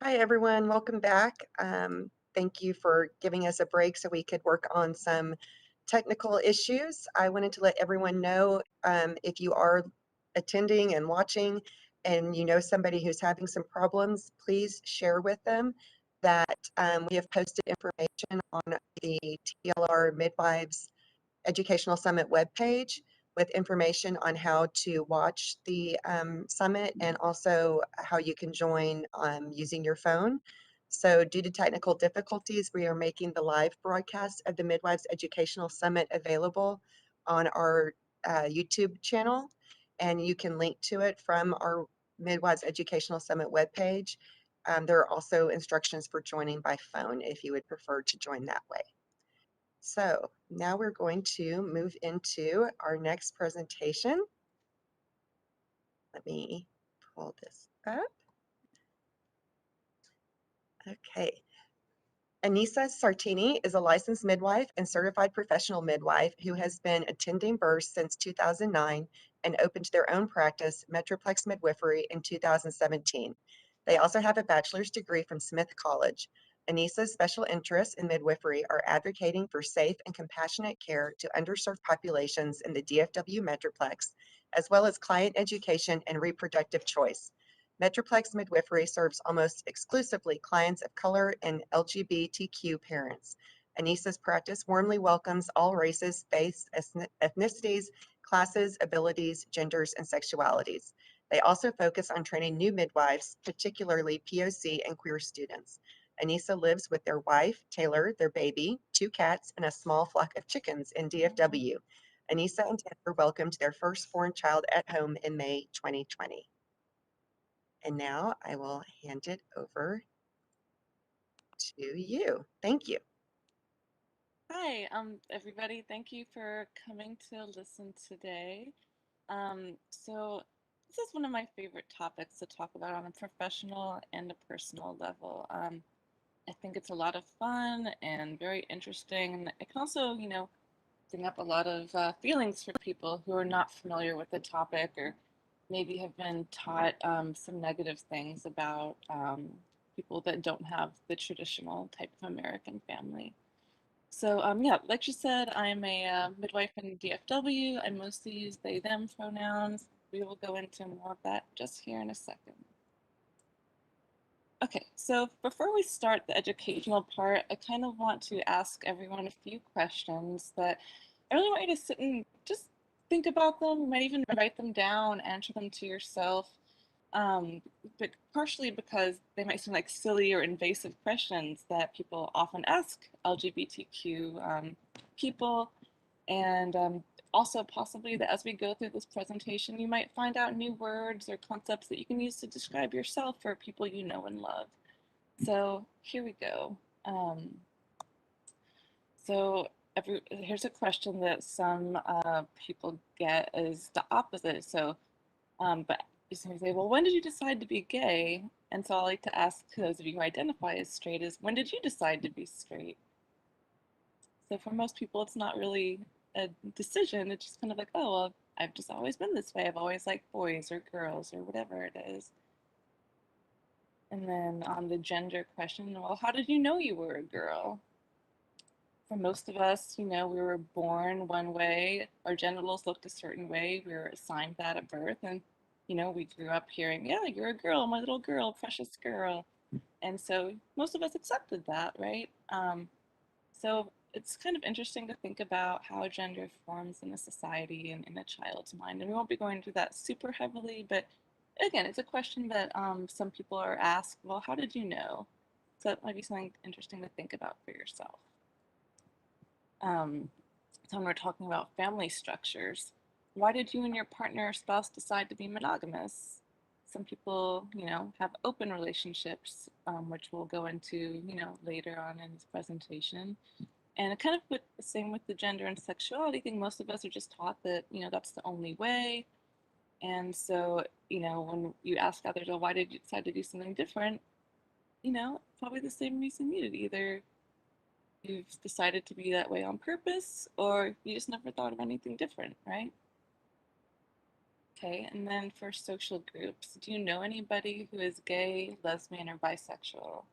Hi, everyone. Welcome back. Thank you for giving us a break so we could work on some technical issues. I wanted to let everyone know if you are attending and watching and you know somebody who's having some problems, please share with them that we have posted information on the TLR Midwives Educational Summit webpage with information on how to watch the summit and also how you can join using your phone. So due to technical difficulties, we are making the live broadcast of the Midwives Educational Summit available on our YouTube channel, and you can link to it from our Midwives Educational Summit webpage. There are also instructions for joining by phone if you would prefer to join that way. So now we're going to move into our next presentation. Let me pull this up. Okay. Anissa Sartini is a licensed midwife and certified professional midwife who has been attending births since 2009 and opened their own practice, Metroplex Midwifery, in 2017. They also have a bachelor's degree from Smith College. Anissa's special interests in midwifery are advocating for safe and compassionate care to underserved populations in the DFW Metroplex, as well as client education and reproductive choice. Metroplex Midwifery serves almost exclusively clients of color and LGBTQ parents. Anissa's practice warmly welcomes all races, faiths, ethnicities, classes, abilities, genders, and sexualities. They also focus on training new midwives, particularly POC and queer students. Anissa lives with their wife, Taylor, their baby, two cats, and a small flock of chickens in DFW. Anissa and Taylor welcomed their firstborn child at home in May 2020. And now I will hand it over to you. Thank you. Hi, everybody. Thank you for coming to listen today. So this is one of my favorite topics to talk about on a professional and a personal level. I think it's a lot of fun and very interesting. And it can also, bring up a lot of feelings for people who are not familiar with the topic or maybe have been taught some negative things about people that don't have the traditional type of American family. So, yeah, like you said, I'm a midwife in DFW. I mostly use they, them pronouns. We will go into more of that just here in a second. Okay, so before we start the educational part, I kind of want to ask everyone a few questions that I really want you to sit and just think about them. You might even write them down, answer them to yourself. Um, but partially because they might seem like silly or invasive questions that people often ask LGBTQ people, and also possibly that as we go through this presentation, you might find out new words or concepts that you can use to describe yourself or people you know and love. So here we go. Um, here's a question that some people get is the opposite. But you say, well, when did you decide to be gay? And so I like to ask those of you who identify as straight is, when did you decide to be straight? So for most people, it's not really a decision. It's just kind of like, oh, well, I've just always been this way. I've always liked boys or girls or whatever it is. And then on the gender question, well, how did you know you were a girl? For most of us, we were born one way, our genitals looked a certain way, we were assigned that at birth, and, we grew up hearing, yeah, you're a girl, my little girl, precious girl. And so most of us accepted that, right? So it's kind of interesting to think about how gender forms in a society and in a child's mind. And we won't be going into that super heavily, but again, it's a question that some people are asked, well, how did you know? So that might be something interesting to think about for yourself. Um, so when we're talking about family structures, why did you and your partner or spouse decide to be monogamous? Some people, have open relationships, which we'll go into, later on in this presentation. And it kind of with the same with the gender and sexuality thing. Most of us are just taught that, that's the only way. And so, when you ask others, well, why did you decide to do something different? Probably the same reason you did. Either you've decided to be that way on purpose, or you just never thought of anything different, right? Okay, and then for social groups, do you know anybody who is gay, lesbian, or bisexual?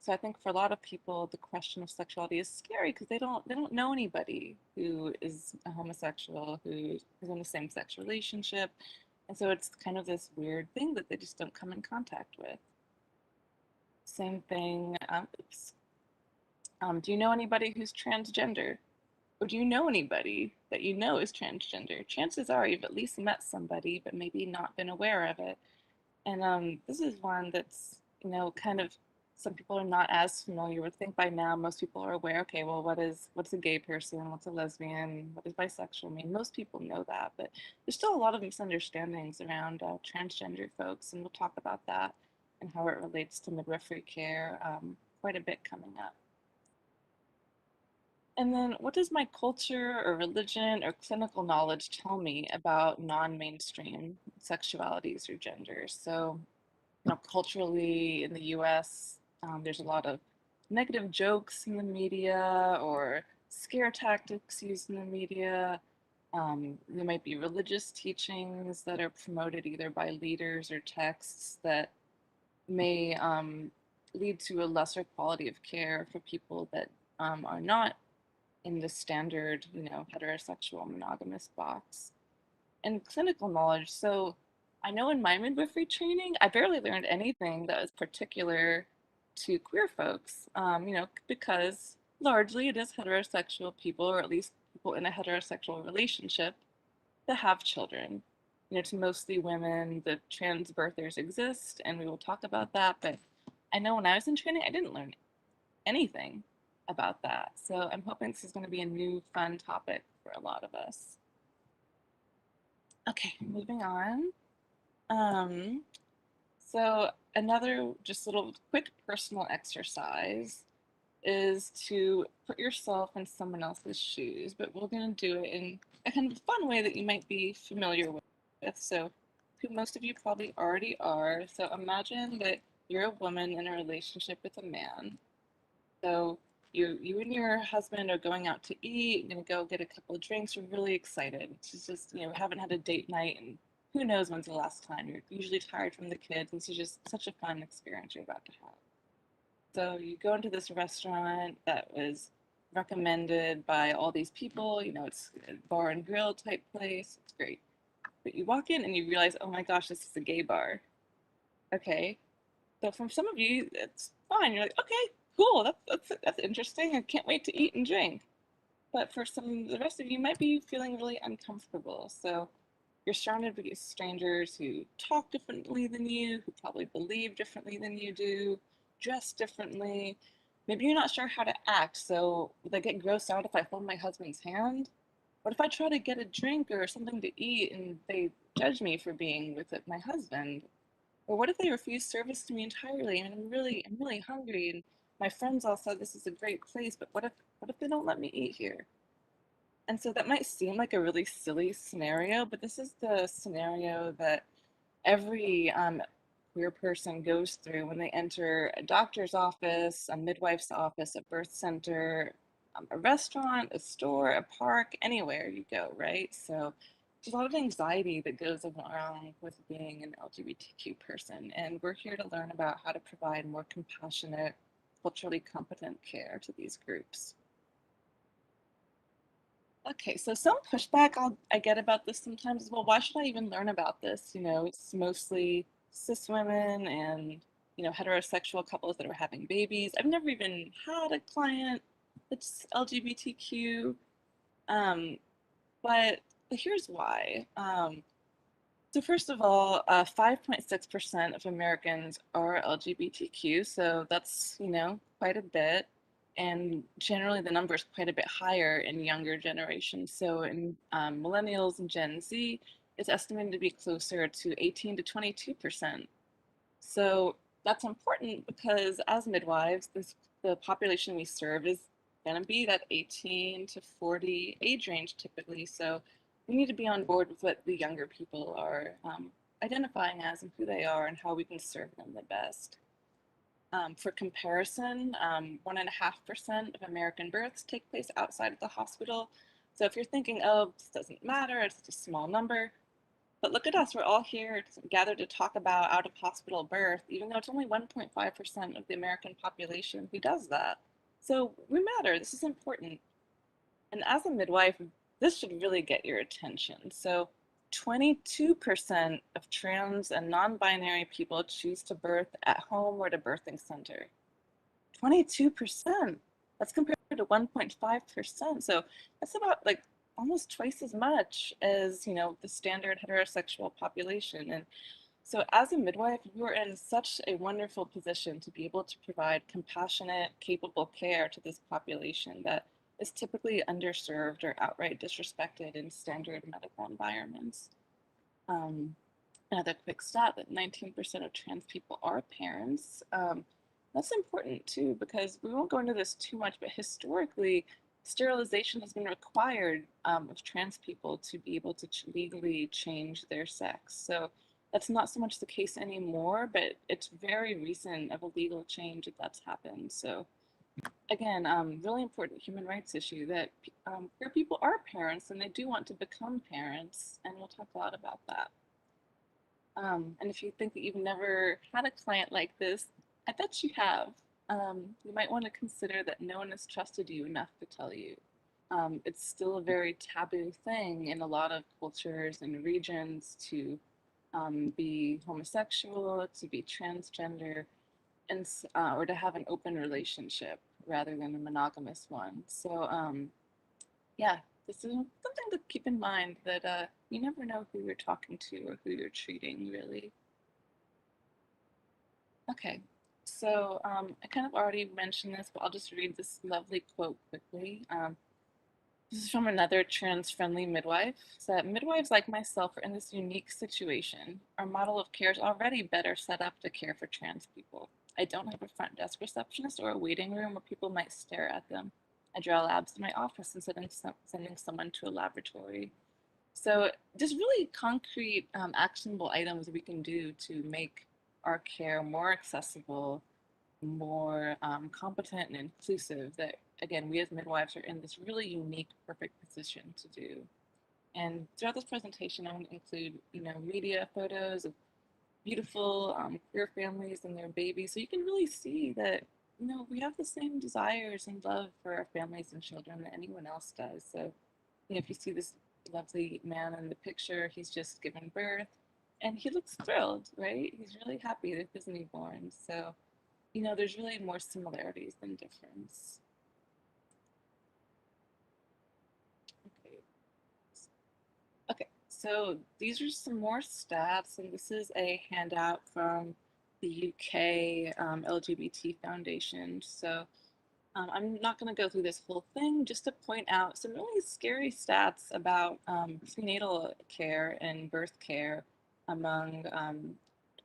So I think for a lot of people, the question of sexuality is scary because they don't know anybody who is a homosexual, who is in a same-sex relationship, and so it's kind of this weird thing that they just don't come in contact with. Same thing. Oops. Do you know anybody who's transgender? Or do you know anybody that you know is transgender? Chances are you've at least met somebody, but maybe not been aware of it. And this is one that's, kind of some people are not as familiar with. I think by now most people are aware, okay, well, what's a gay person? What's a lesbian? What does bisexual mean? Most people know that, but there's still a lot of misunderstandings around transgender folks, and we'll talk about that and how it relates to midwifery care quite a bit coming up. And then, what does my culture or religion or clinical knowledge tell me about non mainstream sexualities or genders? So, culturally in the US, there's a lot of negative jokes in the media or scare tactics used in the media. There might be religious teachings that are promoted either by leaders or texts that may lead to a lesser quality of care for people that are not in the standard, heterosexual monogamous box. And clinical knowledge. So I know in my midwifery training, I barely learned anything that was particular to queer folks, because largely it is heterosexual people, or at least people in a heterosexual relationship, that have children. To mostly women, the trans birthers exist, and we will talk about that. But I know when I was in training, I didn't learn anything about that. So I'm hoping this is going to be a new fun topic for a lot of us. Okay, moving on. Um, so another just little quick personal exercise is to put yourself in someone else's shoes, but we're going to do it in a kind of fun way that you might be familiar with. So, who most of you probably already are. So, imagine that you're a woman in a relationship with a man. So, you and your husband are going out to eat, you're gonna go get a couple of drinks, you're really excited. It's just, haven't had a date night and who knows when's the last time. You're usually tired from the kids, and this is just such a fun experience you're about to have. So you go into this restaurant that was recommended by all these people, it's a bar and grill type place, it's great. But you walk in and you realize, oh my gosh, this is a gay bar. Okay, so from some of you, it's fine. You're like, okay, cool, that's interesting. I can't wait to eat and drink. But for some, the rest of you might be feeling really uncomfortable. So you're surrounded by strangers who talk differently than you, who probably believe differently than you do, dress differently. Maybe you're not sure how to act. So would I get grossed out if I hold my husband's hand? What if I try to get a drink or something to eat and they judge me for being with my husband? Or what if they refuse service to me entirely? I mean, I'm really hungry, and my friends all said this is a great place, but what if they don't let me eat here? And so that might seem like a really silly scenario, but this is the scenario that every queer person goes through when they enter a doctor's office, a midwife's office, a birth center, a restaurant, a store, a park, anywhere you go, right? So there's a lot of anxiety that goes along with being an LGBTQ person, and we're here to learn about how to provide more compassionate, culturally competent care to these groups. Okay, so some pushback I get about this sometimes is, well, why should I even learn about this? It's mostly cis women and, heterosexual couples that are having babies. I've never even had a client that's LGBTQ. Um, but here's why. So first of all, 5.6% of Americans are LGBTQ, so that's, quite a bit. And generally the number is quite a bit higher in younger generations. So in millennials and Gen Z, it's estimated to be closer to 18 to 22%. So that's important because as midwives, the population we serve is going to be that 18 to 40 age range typically. So we need to be on board with what the younger people are identifying as and who they are and how we can serve them the best. For comparison, 1.5% of American births take place outside of the hospital. So if you're thinking, oh, this doesn't matter, it's just a small number, But look at us, we're all here gathered to talk about out of hospital birth, even though it's only 1.5% of the American population who does that. So we matter, this is important. And as a midwife, this should really get your attention. So 22% of trans and non-binary people choose to birth at home or at a birthing center. 22%. That's compared to 1.5%. So that's about like almost twice as much as, the standard heterosexual population. And so as a midwife, you're in such a wonderful position to be able to provide compassionate, capable care to this population that is typically underserved or outright disrespected in standard medical environments. Um, Another quick stat that 19% of trans people are parents. That's important too, because we won't go into this too much, but historically, sterilization has been required of trans people to be able to legally change their sex. So that's not so much the case anymore, but it's very recent of a legal change that's happened. So again, really important human rights issue that queer people are parents and they do want to become parents, and we'll talk a lot about that. And if you think that you've never had a client like this, I bet you have. You might want to consider that no one has trusted you enough to tell you. It's still a very taboo thing in a lot of cultures and regions to be homosexual, to be transgender, and or to have an open relationship rather than a monogamous one. So yeah, this is something to keep in mind that you never know who you're talking to or who you're treating, really. Okay, so I kind of already mentioned this, but I'll just read this lovely quote quickly. This is from another trans-friendly midwife. Said, midwives like myself are in this unique situation. Our model of care is already better set up to care for trans people. I don't have a front desk receptionist or a waiting room where people might stare at them. I draw labs in my office instead of sending someone to a laboratory. So just really concrete, actionable items we can do to make our care more accessible, more competent and inclusive that, again, we as midwives are in this really unique, perfect position to do. And throughout this presentation, I'm going to include, media photos of beautiful queer families and their babies. So you can really see that, we have the same desires and love for our families and children that anyone else does. So if you see this lovely man in the picture, he's just given birth and he looks thrilled, right? He's really happy with his newborn. So, there's really more similarities than difference. Okay. Okay, so these are some more stats, and this is a handout from the UK LGBT Foundation. So I'm not going to go through this whole thing, just to point out some really scary stats about prenatal care and birth care among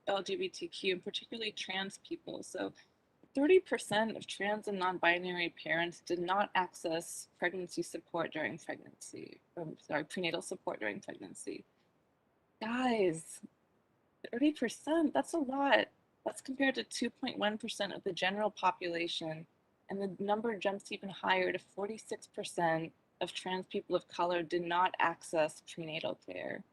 LGBTQ and particularly trans people. So 30% of trans and non-binary parents did not access pregnancy support during pregnancy. Sorry, prenatal support during pregnancy. Guys, 30%, that's a lot. That's compared to 2.1% of the general population. And the number jumps even higher to 46% of trans people of color did not access prenatal care.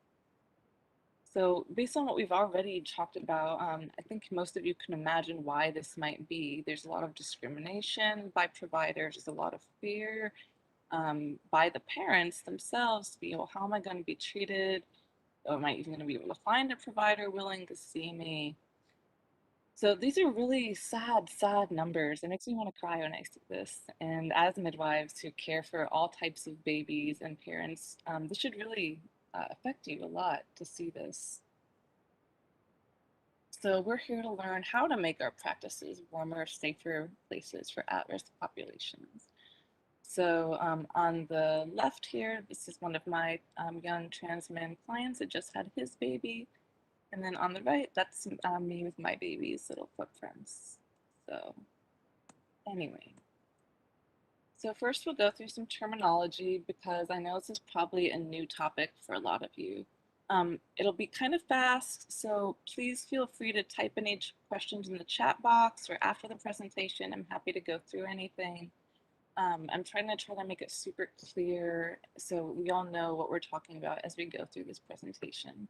So based on what we've already talked about, I think most of you can imagine why this might be. There's a lot of discrimination by providers, there's a lot of fear by the parents themselves to be, well, how am I going to be treated? Or am I even going to be able to find a provider willing to see me? So these are really sad, sad numbers. It makes me want to cry when I see this. And as midwives who care for all types of babies and parents, this should really affect you a lot to see this. So we're here to learn how to make our practices warmer, safer places for at-risk populations. So on the left here, this is one of my young trans men clients that just had his baby. And then on the right, that's me with my baby's little footprints. So anyway, so first we'll go through some terminology because I know this is probably a new topic for a lot of you. It'll be kind of fast, so please feel free to type any questions in the chat box or after the presentation. I'm happy to go through anything. I'm trying to make it super clear so we all know what we're talking about as we go through this presentation.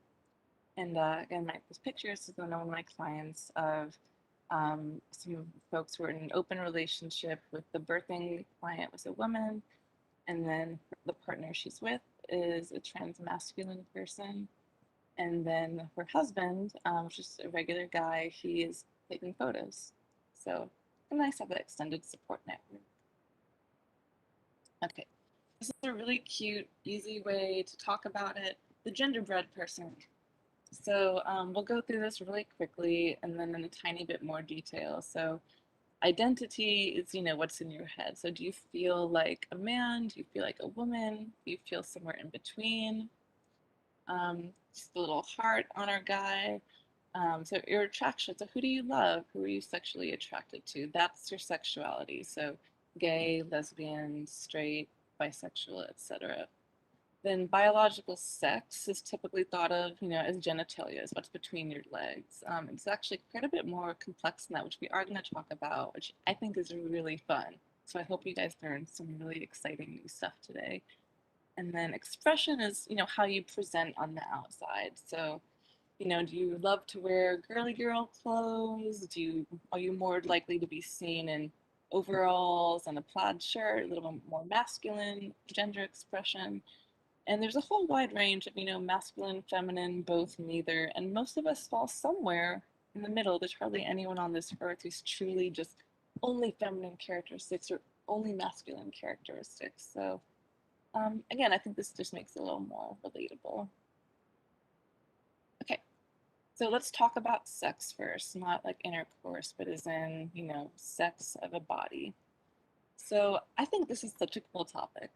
And again, this picture is one of my clients of some folks who are in an open relationship with the birthing client was a woman, and then the partner she's with is a trans masculine person. And then her husband, just a regular guy, he is taking photos. So nice to have that extended support network. Okay, this is a really cute, easy way to talk about it. The genderbread person. So we'll go through this really quickly and then in a tiny bit more detail. So identity is, what's in your head. So do you feel like a man? Do you feel like a woman? Do you feel somewhere in between? Just a little heart on our guy. So your attraction. So who do you love? Who are you sexually attracted to? That's your sexuality. So gay, lesbian, straight, bisexual, etc. Then biological sex is typically thought of, as genitalia, is what's between your legs. It's actually quite a bit more complex than that, which we are going to talk about, which I think is really fun. So I hope you guys learned some really exciting new stuff today. And then expression is, how you present on the outside. So, do you love to wear girly girl clothes? Are you more likely to be seen in overalls and a plaid shirt, a little bit more masculine gender expression? And there's a whole wide range of, masculine, feminine, both, neither. And most of us fall somewhere in the middle. There's hardly anyone on this earth who's truly just only feminine characteristics or only masculine characteristics. So, again, I think this just makes it a little more relatable. Okay, so let's talk about sex first, not like intercourse, but as in, sex of a body. So I think this is such a cool topic.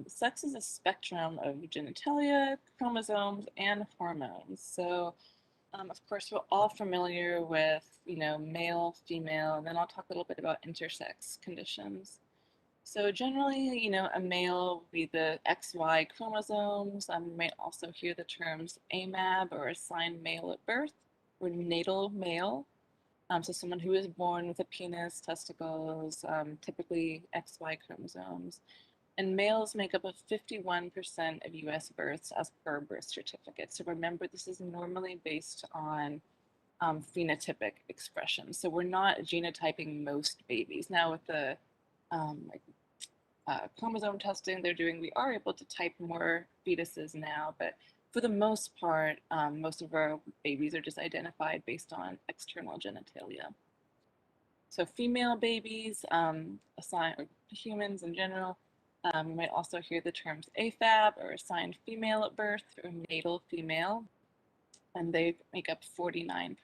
Sex is a spectrum of genitalia, chromosomes, and hormones. So, of course, we're all familiar with, male, female, and then I'll talk a little bit about intersex conditions. So generally, a male would be the XY chromosomes. You may also hear the terms AMAB or assigned male at birth or natal male. So someone who is born with a penis, testicles, typically XY chromosomes. And males make up of 51% of US births as per birth certificate. So remember, this is normally based on phenotypic expression. So we're not genotyping most babies. Now with the like chromosome testing they're doing, we are able to type more fetuses now, but for the most part, most of our babies are just identified based on external genitalia. So female babies, assigned or humans in general, you might also hear the terms AFAB or assigned female at birth or natal female, and they make up 49%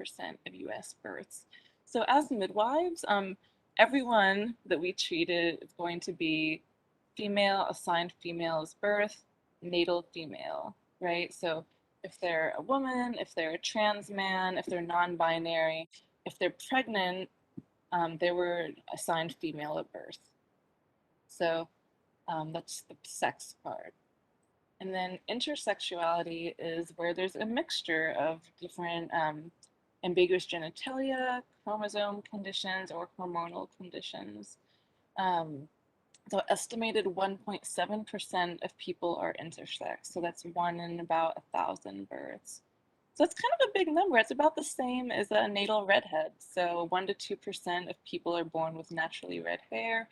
of US births. So as midwives, everyone that we treated is going to be female, assigned female as birth, natal female, right? So if they're a woman, if they're a trans man, if they're non-binary, if they're pregnant, they were assigned female at birth. So that's the sex part. And then intersexuality is where there's a mixture of different ambiguous genitalia, chromosome conditions, or hormonal conditions. Um, so estimated 1.7% of people are intersex. So that's one in about 1,000 births. So it's kind of a big number. It's about the same as a natal redhead. So 1 to 2% of people are born with naturally red hair,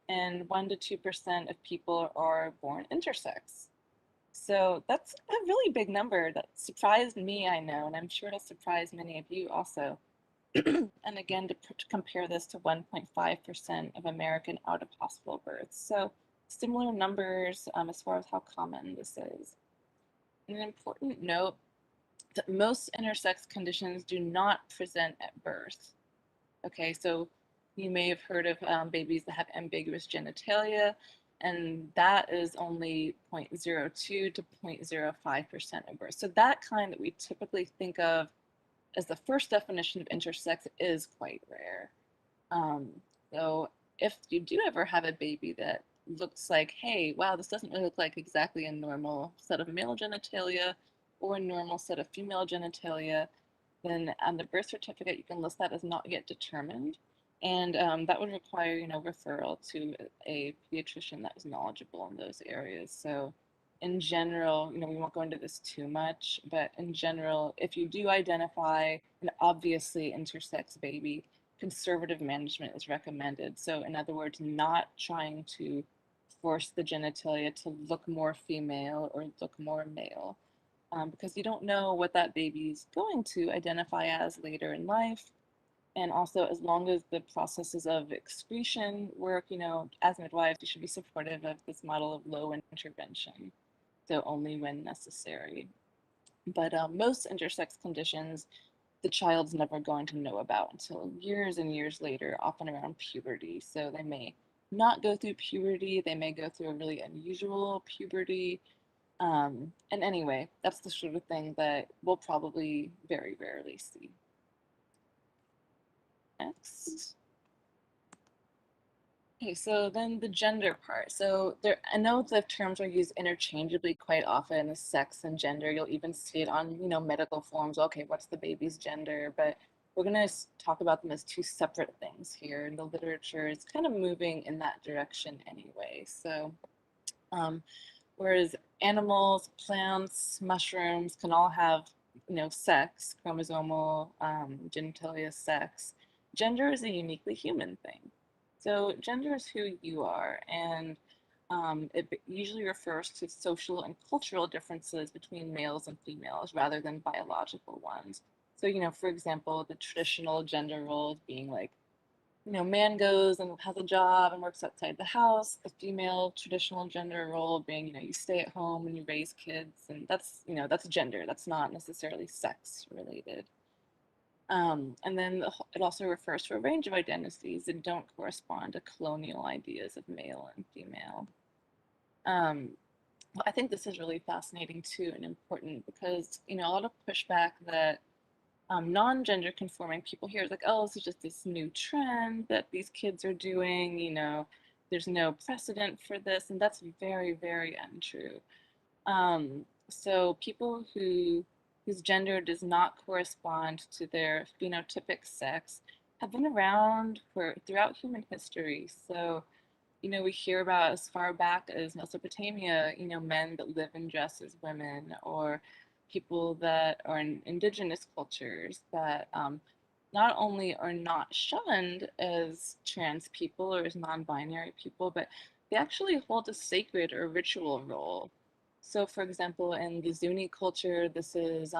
and 1 to 2% of people are born intersex. So that's a really big number that surprised me, I know, and I'm sure it'll surprise many of you also. And again, to compare this to 1.5% of American out of hospital births. So similar numbers as far as how common this is. And an important note that most intersex conditions do not present at birth. Okay, so you may have heard of babies that have ambiguous genitalia, and that is only 0.02 to 0.05% of birth. So that kind that we typically think of as the first definition of intersex is quite rare. Um, so if you do ever have a baby that looks like, hey, wow, this doesn't really look like exactly a normal set of male genitalia or a normal set of female genitalia, then on the birth certificate, you can list that as not yet determined. And that would require, referral to a pediatrician that is knowledgeable in those areas. So in general, we won't go into this too much, but in general, if you do identify an obviously intersex baby, conservative management is recommended. So, in other words, not trying to force the genitalia to look more female or look more male, because you don't know what that baby's going to identify as later in life. And also, as long as the processes of excretion work, as midwives, you should be supportive of this model of low intervention, so only when necessary. But most intersex conditions, the child's never going to know about until years and years later, often around puberty. So they may not go through puberty, they may go through a really unusual puberty. And anyway, that's the sort of thing that we'll probably very rarely see. Next. Okay, so then the gender part. So there, I know the terms are used interchangeably quite often, as sex and gender. You'll even see it on, medical forms. Okay, what's the baby's gender? But we're gonna talk about them as two separate things here. And the literature is kind of moving in that direction anyway. So, um, whereas animals, plants, mushrooms can all have, sex, chromosomal, genitalia sex. Gender is a uniquely human thing. So gender is who you are, and it usually refers to social and cultural differences between males and females rather than biological ones. So, for example, the traditional gender roles being like, man goes and has a job and works outside the house. The female traditional gender role being, you stay at home and you raise kids, and that's gender. That's not necessarily sex related. And then it also refers to a range of identities that don't correspond to colonial ideas of male and female. Um, I think this is really fascinating too and important because, a lot of pushback that non-gender conforming people hear is like, oh, this is just this new trend that these kids are doing, there's no precedent for this, and that's very, very untrue. So people whose gender does not correspond to their phenotypic sex have been around for throughout human history. So, we hear about as far back as Mesopotamia, men that live and dress as women, or people that are in indigenous cultures that not only are not shunned as trans people or as non binary people, but they actually hold a sacred or ritual role. So, for example, in the Zuni culture, this is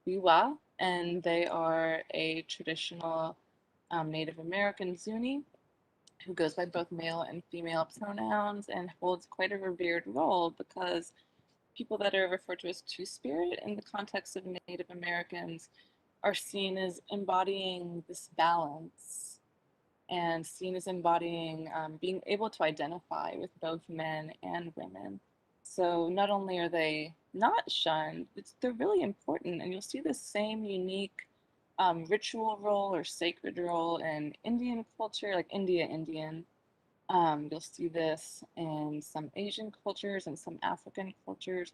Biwa, and they are a traditional Native American Zuni who goes by both male and female pronouns and holds quite a revered role because people that are referred to as Two Spirit in the context of Native Americans are seen as embodying this balance and seen as embodying being able to identify with both men and women. So not only are they not shunned, they're really important, and you'll see the same unique ritual role or sacred role in Indian culture, like Indian. You'll see this in some Asian cultures and some African cultures,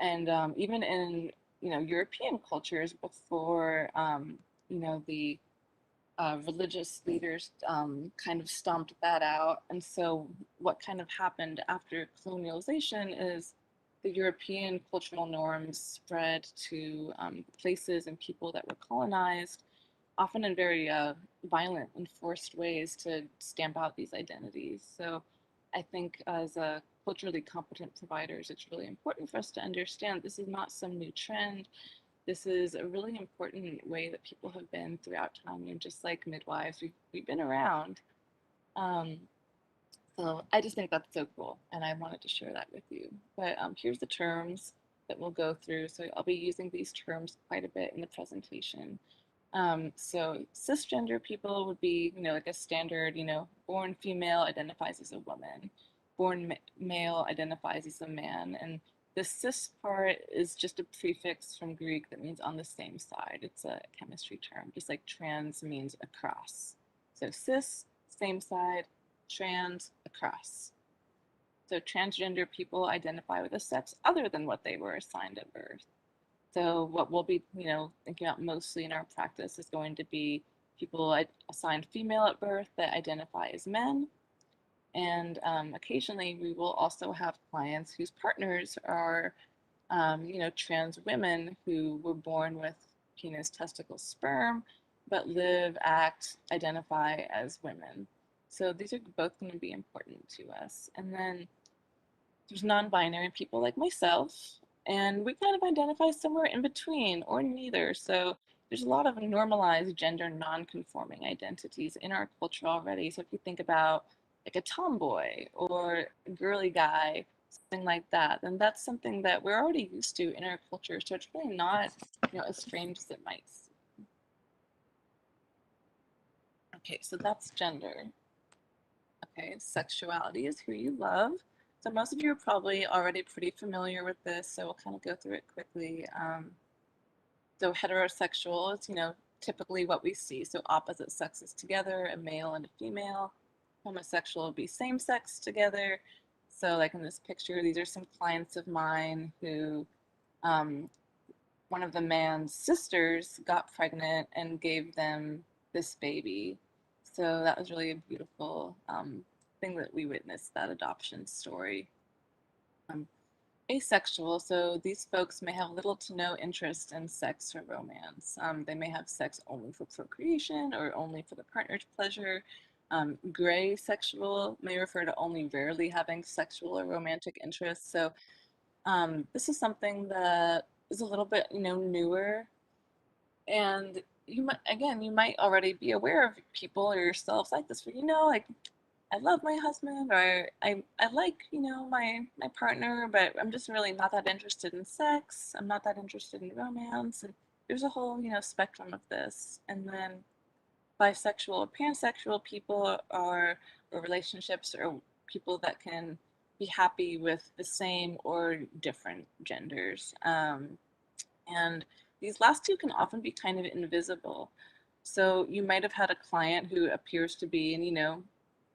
and even in European cultures before the religious leaders kind of stomped that out. And so, what kind of happened after colonialization is the European cultural norms spread to places and people that were colonized, often in very violent and forced ways to stamp out these identities. So, I think as a culturally competent providers, it's really important for us to understand this is not some new trend. This is a really important way that people have been throughout time. And just like midwives, we've been around. Um, so I just think that's so cool. And I wanted to share that with you. But here's the terms that we'll go through. So I'll be using these terms quite a bit in the presentation. So cisgender people would be, like a standard, born female identifies as a woman, born male identifies as a man, and the cis part is just a prefix from Greek that means on the same side. It's a chemistry term, just like trans means across. So cis, same side, trans, across. So transgender people identify with a sex other than what they were assigned at birth. So what we'll be, thinking about mostly in our practice is going to be people assigned female at birth that identify as men, And occasionally we will also have clients whose partners are, trans women who were born with penis, testicles, sperm, but live, act, identify as women. So these are both going to be important to us. And then there's non-binary people like myself, and we kind of identify somewhere in between or neither. So there's a lot of normalized gender non-conforming identities in our culture already. So if you think about like a tomboy or a girly guy, something like that, then that's something that we're already used to in our culture. So it's really not, as strange as it might seem. Okay, so that's gender. Okay, sexuality is who you love. So most of you are probably already pretty familiar with this, so we'll kind of go through it quickly. So heterosexual is, typically what we see. So opposite sexes together, a male and a female. Homosexual would be same sex together. So like in this picture, these are some clients of mine who um, one of the man's sisters got pregnant and gave them this baby. So that was really a beautiful thing that we witnessed, that adoption story. Um, Asexual, so these folks may have little to no interest in sex or romance. They may have sex only for procreation or only for the partner's pleasure. Gray sexual may refer to only rarely having sexual or romantic interests. So this is something that is a little bit, newer, and you might already be aware of people or yourselves like this, where like I love my husband, or I like my partner, but I'm just really not that interested in sex. I'm not that interested in romance, and there's a whole spectrum of this. And then bisexual or pansexual people are or relationships or people that can be happy with the same or different genders. And these last two can often be kind of invisible. So you might have had a client who appears to be in,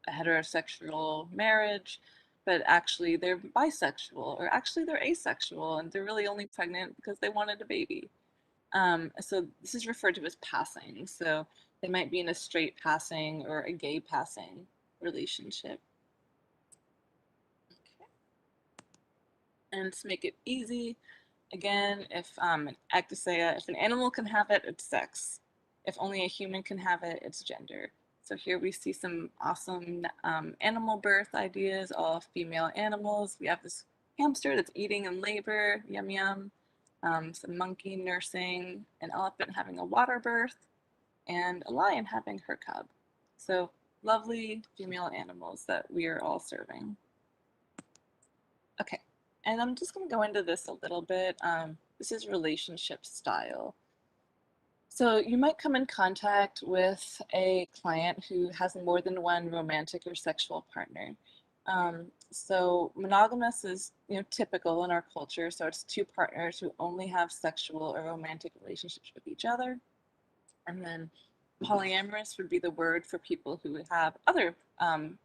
a heterosexual marriage, but actually they're bisexual or actually they're asexual and they're really only pregnant because they wanted a baby. So this is referred to as passing. So they might be in a straight passing or a gay passing relationship. And to make it easy, again, if if an animal can have it, it's sex. If only a human can have it, it's gender. So here we see some awesome animal birth ideas, all female animals. We have this hamster that's eating in labor, yum yum. Some monkey nursing, an elephant having a water birth, and a lion having her cub. So lovely female animals that we are all serving. Okay, and I'm just going to go into this a little bit. This is relationship style. So you might come in contact with a client who has more than one romantic or sexual partner. So monogamous is typical in our culture. So it's two partners who only have sexual or romantic relationships with each other. And then polyamorous would be the word for people who have other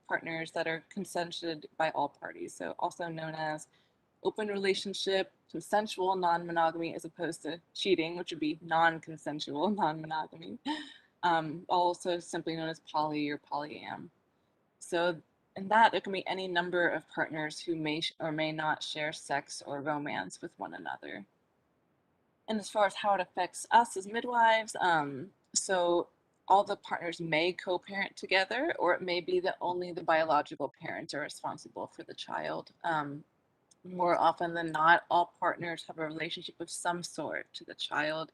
partners that are consented by all parties. So also known as open relationship, consensual non-monogamy, as opposed to cheating, which would be non-consensual non-monogamy. Also simply known as poly or polyam. So in that, there can be any number of partners who may or may not share sex or romance with one another. And as far as how it affects us as midwives, so all the partners may co-parent together, or it may be that only the biological parents are responsible for the child. More often than not, all partners have a relationship of some sort to the child.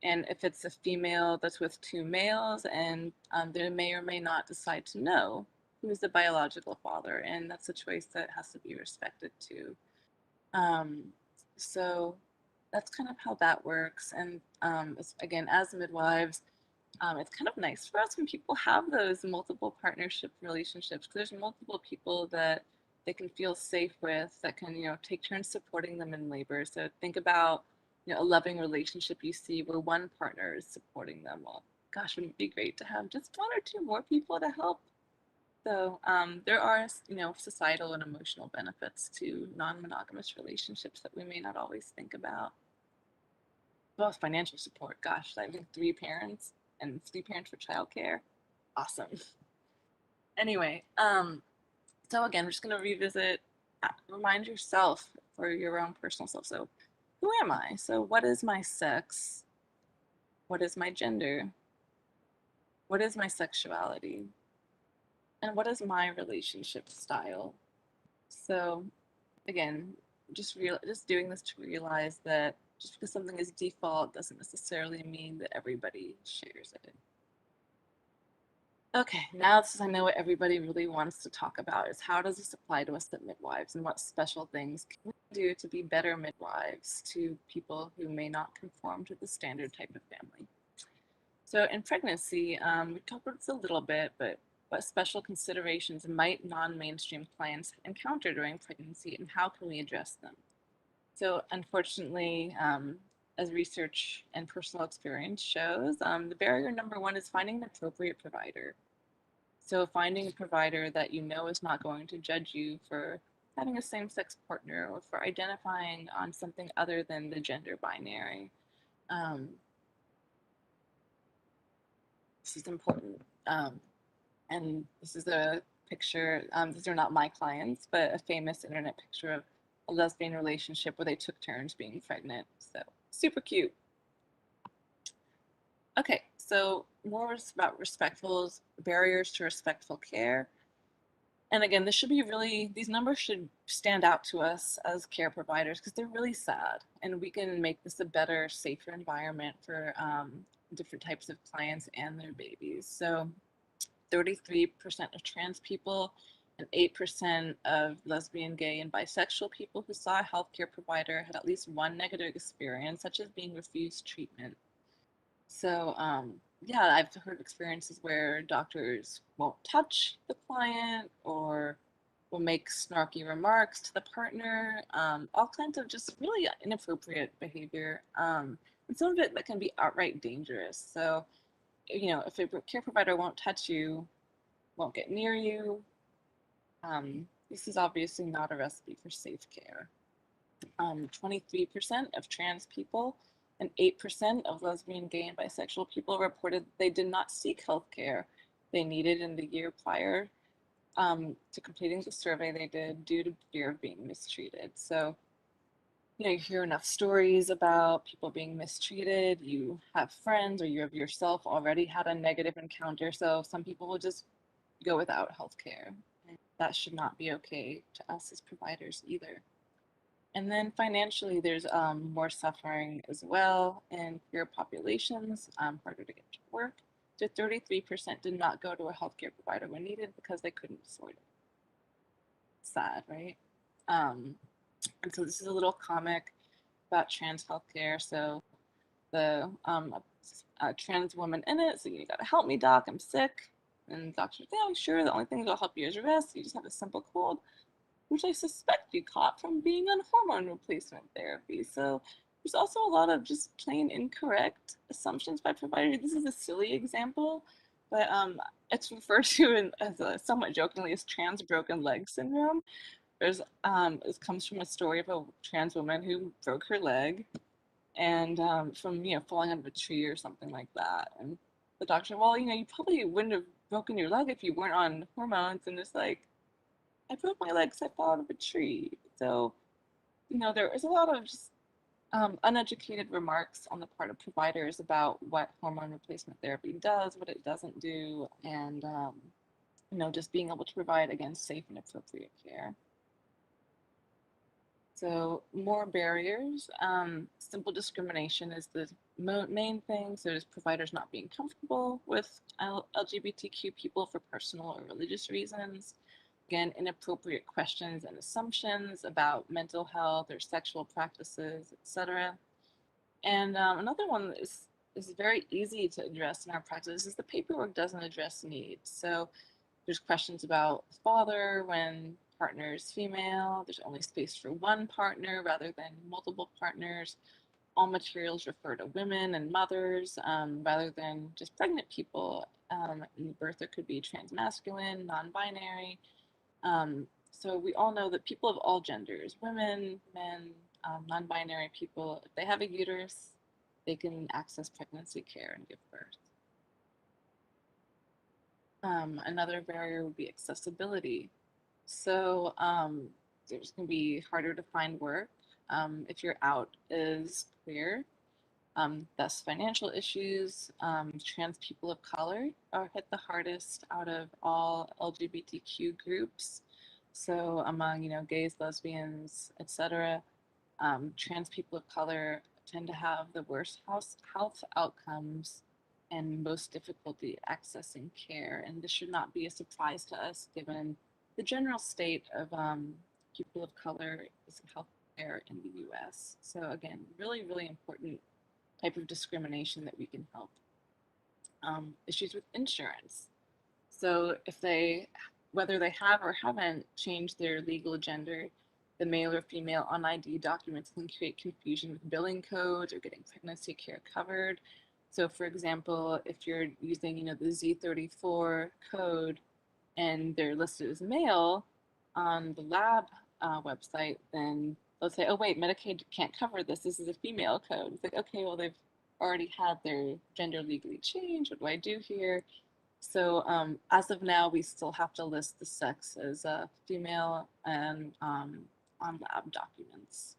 And if it's a female that's with two males, and they may or may not decide to know who's the biological father, and that's a choice that has to be respected too. Um, so that's kind of how that works. And again, as midwives, it's kind of nice for us when people have those multiple partnership relationships, because there's multiple people that they can feel safe with, that can take turns supporting them in labor. So think about a loving relationship you see where one partner is supporting them. Well, gosh, wouldn't it be great to have just one or two more people to help? So there are societal and emotional benefits to non-monogamous relationships that we may not always think about. Well, financial support. Gosh, I think three parents and three parents for childcare. Awesome. Anyway, So again, we're just going to revisit, remind yourself for your own personal self. So who am I? So what is my sex? What is my gender? What is my sexuality? And what is my relationship style? So again, just doing this to realize that just because something is default doesn't necessarily mean that everybody shares it. Okay, now this is, I know what everybody really wants to talk about is how does this apply to us at midwives and what special things can we do to be better midwives to people who may not conform to the standard type of family. So in pregnancy, we talked about this a little bit, but what special considerations might non-mainstream clients encounter during pregnancy and how can we address them? So unfortunately, as research and personal experience shows, the barrier number one is finding an appropriate provider. So finding a provider that you know is not going to judge you for having a same-sex partner or for identifying on something other than the gender binary. Um, this is important. And this is a picture, these are not my clients, but a famous internet picture of a lesbian relationship where they took turns being pregnant. So super cute. Okay, so more about respectful barriers to respectful care. And again, this should be really, these numbers should stand out to us as care providers because they're really sad. And we can make this a better, safer environment for different types of clients and their babies. So 33% of trans people and 8% of lesbian, gay, and bisexual people who saw a healthcare provider had at least one negative experience, such as being refused treatment. So, yeah, I've heard experiences where doctors won't touch the client or will make snarky remarks to the partner, all kinds of just really inappropriate behavior. And some of it that can be outright dangerous. So, if a care provider won't touch you, won't get near you, this is obviously not a recipe for safe care. 23% of trans people and 8% of lesbian, gay, and bisexual people reported they did not seek health care they needed in the year prior to completing the survey they did due to fear of being mistreated. So, you hear enough stories about people being mistreated, you have friends or you have yourself already had a negative encounter. So some people will just go without health care. That should not be okay to us as providers either. And then financially, there's more suffering as well in queer populations, harder to get to work. So 33% did not go to a healthcare provider when needed because they couldn't afford it. Sad, right? Um, and so this is a little comic about trans healthcare. So the a trans woman in it. So you gotta help me, doc. I'm sick. And the doctor's like, yeah, sure. The only thing that'll help you is rest. You just have a simple cold, which I suspect you caught from being on hormone replacement therapy. So there's also a lot of just plain incorrect assumptions by providers. This is a silly example, but it's referred to as somewhat jokingly as trans broken leg syndrome. It comes from a story of a trans woman who broke her leg and from falling out of a tree or something like that. And the doctor, well, you probably wouldn't have broken your leg if you weren't on hormones. And it's like, I broke my leg because I fell out of a tree. So, there is a lot of just uneducated remarks on the part of providers about what hormone replacement therapy does, what it doesn't do, and, just being able to provide, again, safe and appropriate care. So more barriers. Simple discrimination is the main thing. So there's providers not being comfortable with LGBTQ people for personal or religious reasons. Again, inappropriate questions and assumptions about mental health or sexual practices, etc. And another one is very easy to address in our practice is the paperwork doesn't address needs. So there's questions about father when partner is female. There's only space for one partner rather than multiple partners. All materials refer to women and mothers rather than just pregnant people. In the birth, it could be transmasculine, non-binary. So we all know that people of all genders, women, men, non-binary people, if they have a uterus, they can access pregnancy care and give birth. Another barrier would be accessibility. So there's going to be harder to find work if you're out as queer. Thus, financial issues. Trans people of color are hit the hardest out of all LGBTQ groups. So among gays, lesbians, etc. Trans people of color tend to have the worst health outcomes and most difficulty accessing care. And this should not be a surprise to us given the general state of people of color is healthcare in the US. So, again, really, really important type of discrimination that we can help. Issues with insurance. So if whether they have or haven't changed their legal gender, the male or female on ID documents can create confusion with billing codes or getting pregnancy care covered. So for example, if you're using, the Z34 code and they're listed as male on the lab website, then they'll say, oh wait, Medicaid can't cover this. This is a female code. It's like, okay, well, they've already had their gender legally changed. What do I do here? So as of now, we still have to list the sex as a female and on lab documents.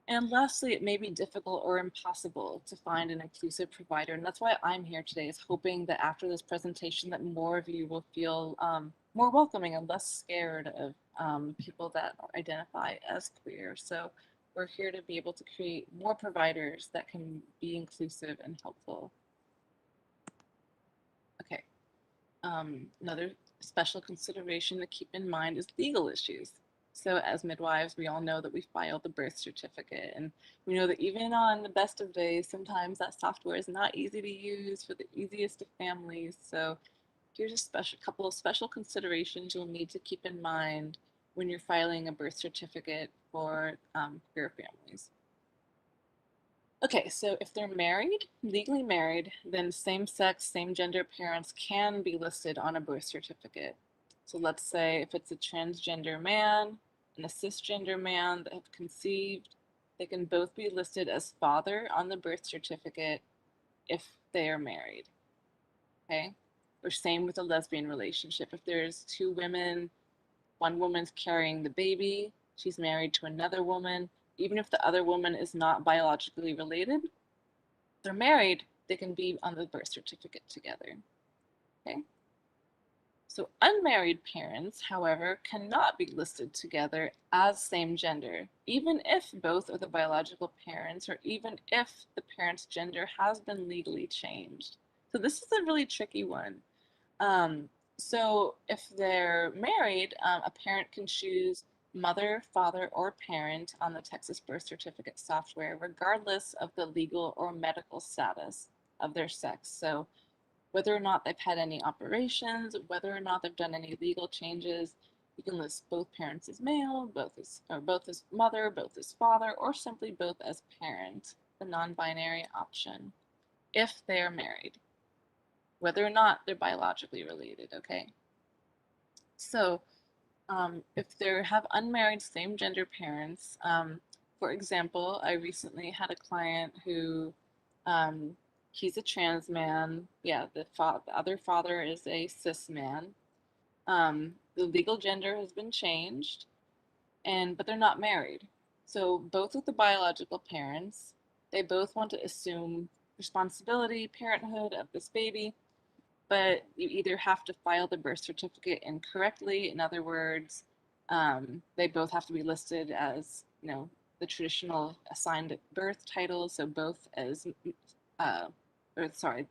And lastly, it may be difficult or impossible to find an inclusive provider. And that's why I'm here today, is hoping that after this presentation that more of you will feel more welcoming and less scared of people that identify as queer. So we're here to be able to create more providers that can be inclusive and helpful. Okay. Another special consideration to keep in mind is legal issues. So as midwives, we all know that we file the birth certificate, and we know that even on the best of days, sometimes that software is not easy to use for the easiest of families. So here's a couple of special considerations you'll need to keep in mind when you're filing a birth certificate for queer families. Okay, so if they're married, legally married, then same sex, same gender parents can be listed on a birth certificate. So let's say if it's a transgender man and a cisgender man that have conceived, they can both be listed as father on the birth certificate if they are married. Okay? Or same with a lesbian relationship. If there's two women, one woman's carrying the baby, she's married to another woman, even if the other woman is not biologically related, they're married, they can be on the birth certificate together. Okay? So unmarried parents, however, cannot be listed together as same gender, even if both are the biological parents or even if the parent's gender has been legally changed. So this is a really tricky one. Um, so if they're married, a parent can choose mother, father, or parent on the Texas birth certificate software, regardless of the legal or medical status of their sex. So whether or not they've had any operations, whether or not they've done any legal changes, you can list both parents as male, both as mother, both as father, or simply both as parent, the non-binary option, if they are married, whether or not they're biologically related, okay? So if they have unmarried same gender parents, for example, I recently had a client who um, he's a trans man. Yeah, the other father is a cis man. The legal gender has been changed, but they're not married. So both of the biological parents, they both want to assume responsibility, parenthood of this baby, but you either have to file the birth certificate incorrectly. In other words, they both have to be listed as, the traditional assigned at birth title. So both as, uh, or sorry,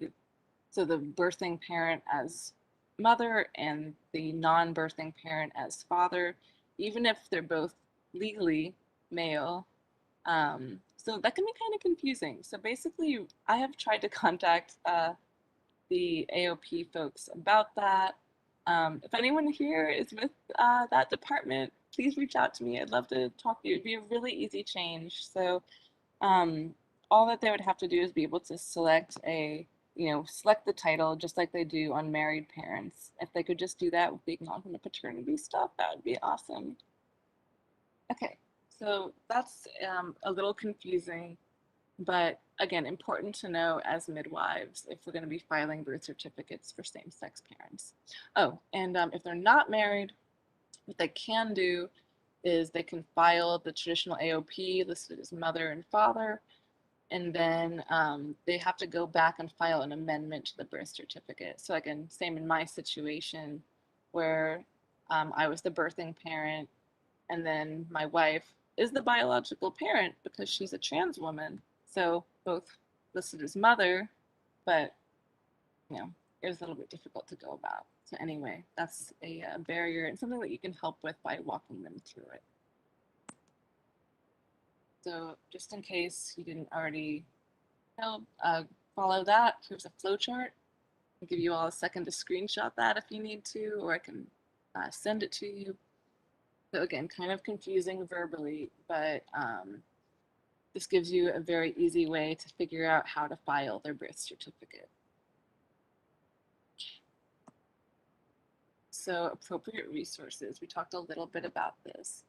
so the birthing parent as mother and the non-birthing parent as father, even if they're both legally male. So that can be kind of confusing. So basically, I have tried to contact the AOP folks about that. If anyone here is with that department, please reach out to me. I'd love to talk to you. It'd be a really easy change. So um, all that they would have to do is be able to select the title just like they do on married parents. If they could just do that with the acknowledgement of paternity stuff, that would be awesome. Okay, so that's a little confusing, but again, important to know as midwives if we're going to be filing birth certificates for same-sex parents. Oh, and if they're not married, What they can do is they can file the traditional AOP listed as mother and father, and then they have to go back and file an amendment to the birth certificate. So again, same in my situation where I was the birthing parent, and then my wife is the biological parent because she's a trans woman. So both listed as mother, but you know, it was a little bit difficult to go about. So anyway, that's a barrier and something that you can help with by walking them through it. So just in case you didn't already know, follow that. Here's a flow chart. I'll give you all a second to screenshot that if you need to, or I can send it to you. So again, kind of confusing verbally, but this gives you a very easy way to figure out how to file their birth certificate. So appropriate resources, we talked a little bit about this.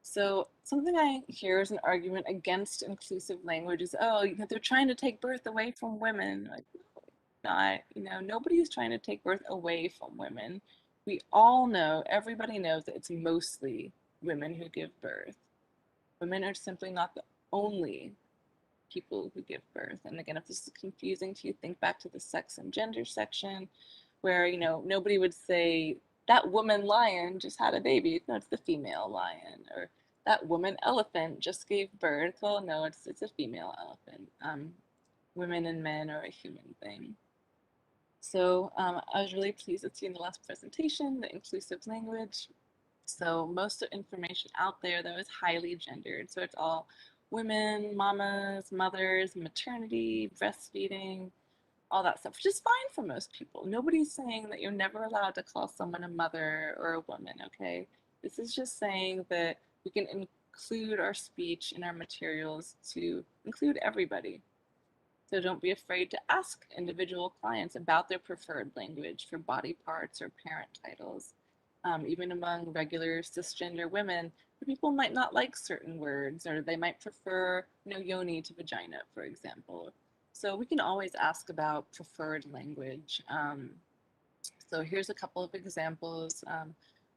So something I hear is an argument against inclusive language is, oh, you know, they're trying to take birth away from women. Like, not, you know, nobody's trying to take birth away from women. We all know, everybody knows that it's mostly women who give birth. Women are simply not the only people who give birth. And again, if this is confusing to you, think back to the sex and gender section where, you know, nobody would say that woman lion just had a baby. No, it's the female lion. Or that woman elephant just gave birth. Well, no, it's a female elephant. Women and men are a human thing. So I was really pleased to see in the last presentation the inclusive language. So most of the information out there though is highly gendered. So it's all women, mamas, mothers, maternity, breastfeeding, all that stuff, which is fine for most people. Nobody's saying that you're never allowed to call someone a mother or a woman, okay? This is just saying that we can include our speech in our materials to include everybody. So don't be afraid to ask individual clients about their preferred language for body parts or parent titles. Even among regular cisgender women, people might not like certain words, or they might prefer, you know, yoni to vagina, for example. So we can always ask about preferred language. So here's a couple of examples.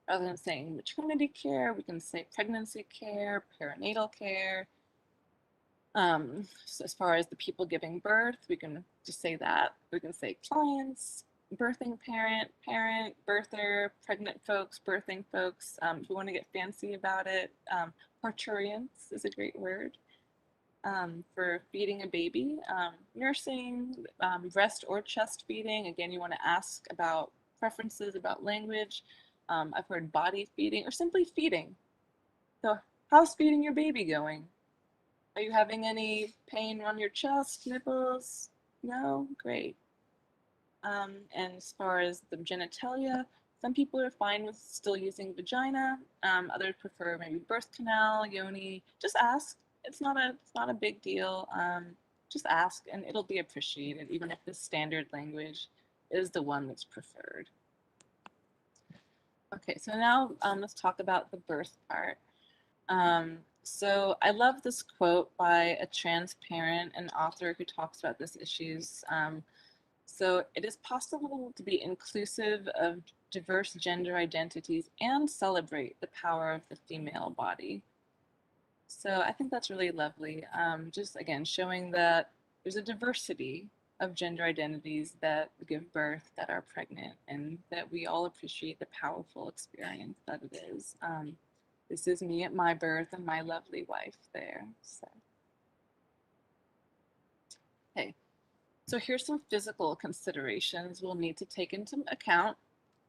Rather than saying maternity care, we can say pregnancy care, perinatal care, so as far as the people giving birth, we can just say that. We can say clients, birthing parent, parent, birther, pregnant folks, birthing folks. If we want to get fancy about it, parturients is a great word for feeding a baby. Nursing, breast or chest feeding. Again, you want to ask about preferences, about language. I've heard body feeding or simply feeding. So, how's feeding your baby going? Are you having any pain on your chest, nipples? No? Great. And as far as the genitalia, some people are fine with still using vagina. Others prefer maybe birth canal, yoni. Just ask. It's not a big deal. Just ask, and it'll be appreciated, even if the standard language is the one that's preferred. Okay, so now let's talk about the birth part. So I love this quote by a trans parent and author who talks about this issues. So it is possible to be inclusive of diverse gender identities and celebrate the power of the female body. So I think that's really lovely. Just again, showing that there's a diversity of gender identities that give birth, that are pregnant, and that we all appreciate the powerful experience that it is. This is me at my birth and my lovely wife there. So, okay. So here's some physical considerations we'll need to take into account.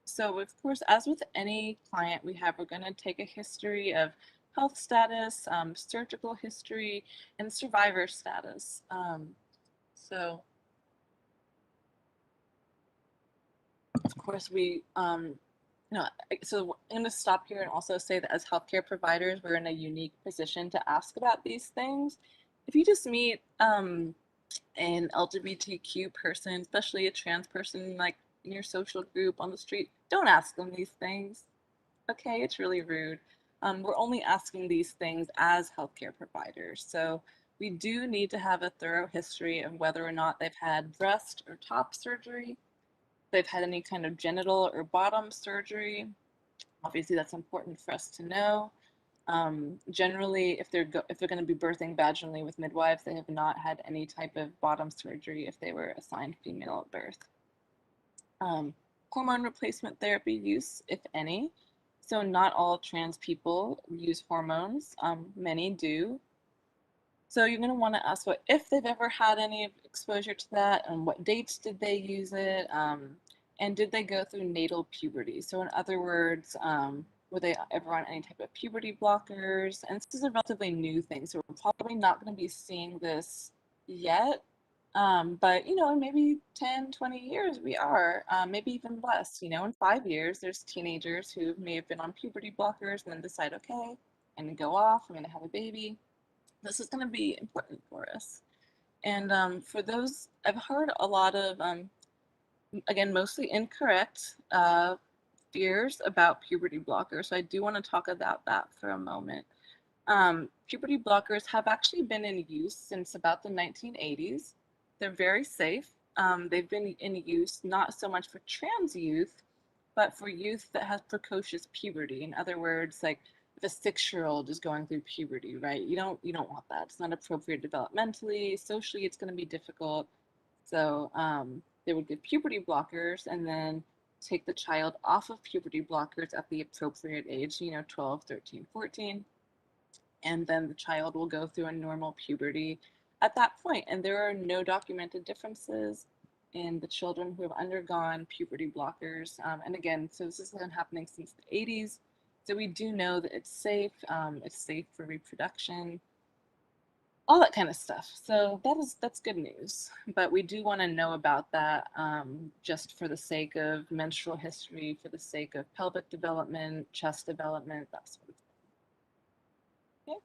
So of course, as with any client we're going to take a history of health status, surgical history, and survivor status. So of course so I'm going to stop here and also say that as healthcare providers, we're in a unique position to ask about these things. If you just meet an LGBTQ person, especially a trans person, like in your social group on the street, don't ask them these things. Okay, it's really rude. We're only asking these things as healthcare providers. So we do need to have a thorough history of whether or not they've had breast or top surgery, they've had any kind of genital or bottom surgery, Obviously, that's important for us to know. Generally, if they're going to be birthing vaginally with midwives, they have not had any type of bottom surgery if they were assigned female at birth. Um, Hormone replacement therapy use, if any. So not all trans people use hormones. Many do. So you're going to want to ask what if they've ever had any exposure to that, and what dates did they use it, and did they go through natal puberty? So in other words, were they ever on any type of puberty blockers? And this is a relatively new thing, so we're probably not going to be seeing this yet. But in maybe 10, 20 years we are, maybe even less. In 5 years, there's teenagers who may have been on puberty blockers and then decide, okay, I'm going to go off, I'm going to have a baby. This is going to be important for us. And for those, I've heard a lot of, again, mostly incorrect fears about puberty blockers. So I do want to talk about that for a moment. Puberty blockers have actually been in use since about the 1980s. They're very safe. They've been in use not so much for trans youth, but for youth that has precocious puberty. In other words, like if a 6-year-old is going through puberty, right? You don't want that. It's not appropriate developmentally, socially. It's going to be difficult. So they would give puberty blockers and then take the child off of puberty blockers at the appropriate age, 12, 13, 14, and then the child will go through a normal puberty at that point. And there are no documented differences in the children who have undergone puberty blockers. And again, so this has been happening since the 80s. So we do know that it's safe for reproduction, all that kind of stuff. So that's good news. But we do want to know about that, just for the sake of menstrual history, for the sake of pelvic development, chest development, that sort of thing. Okay.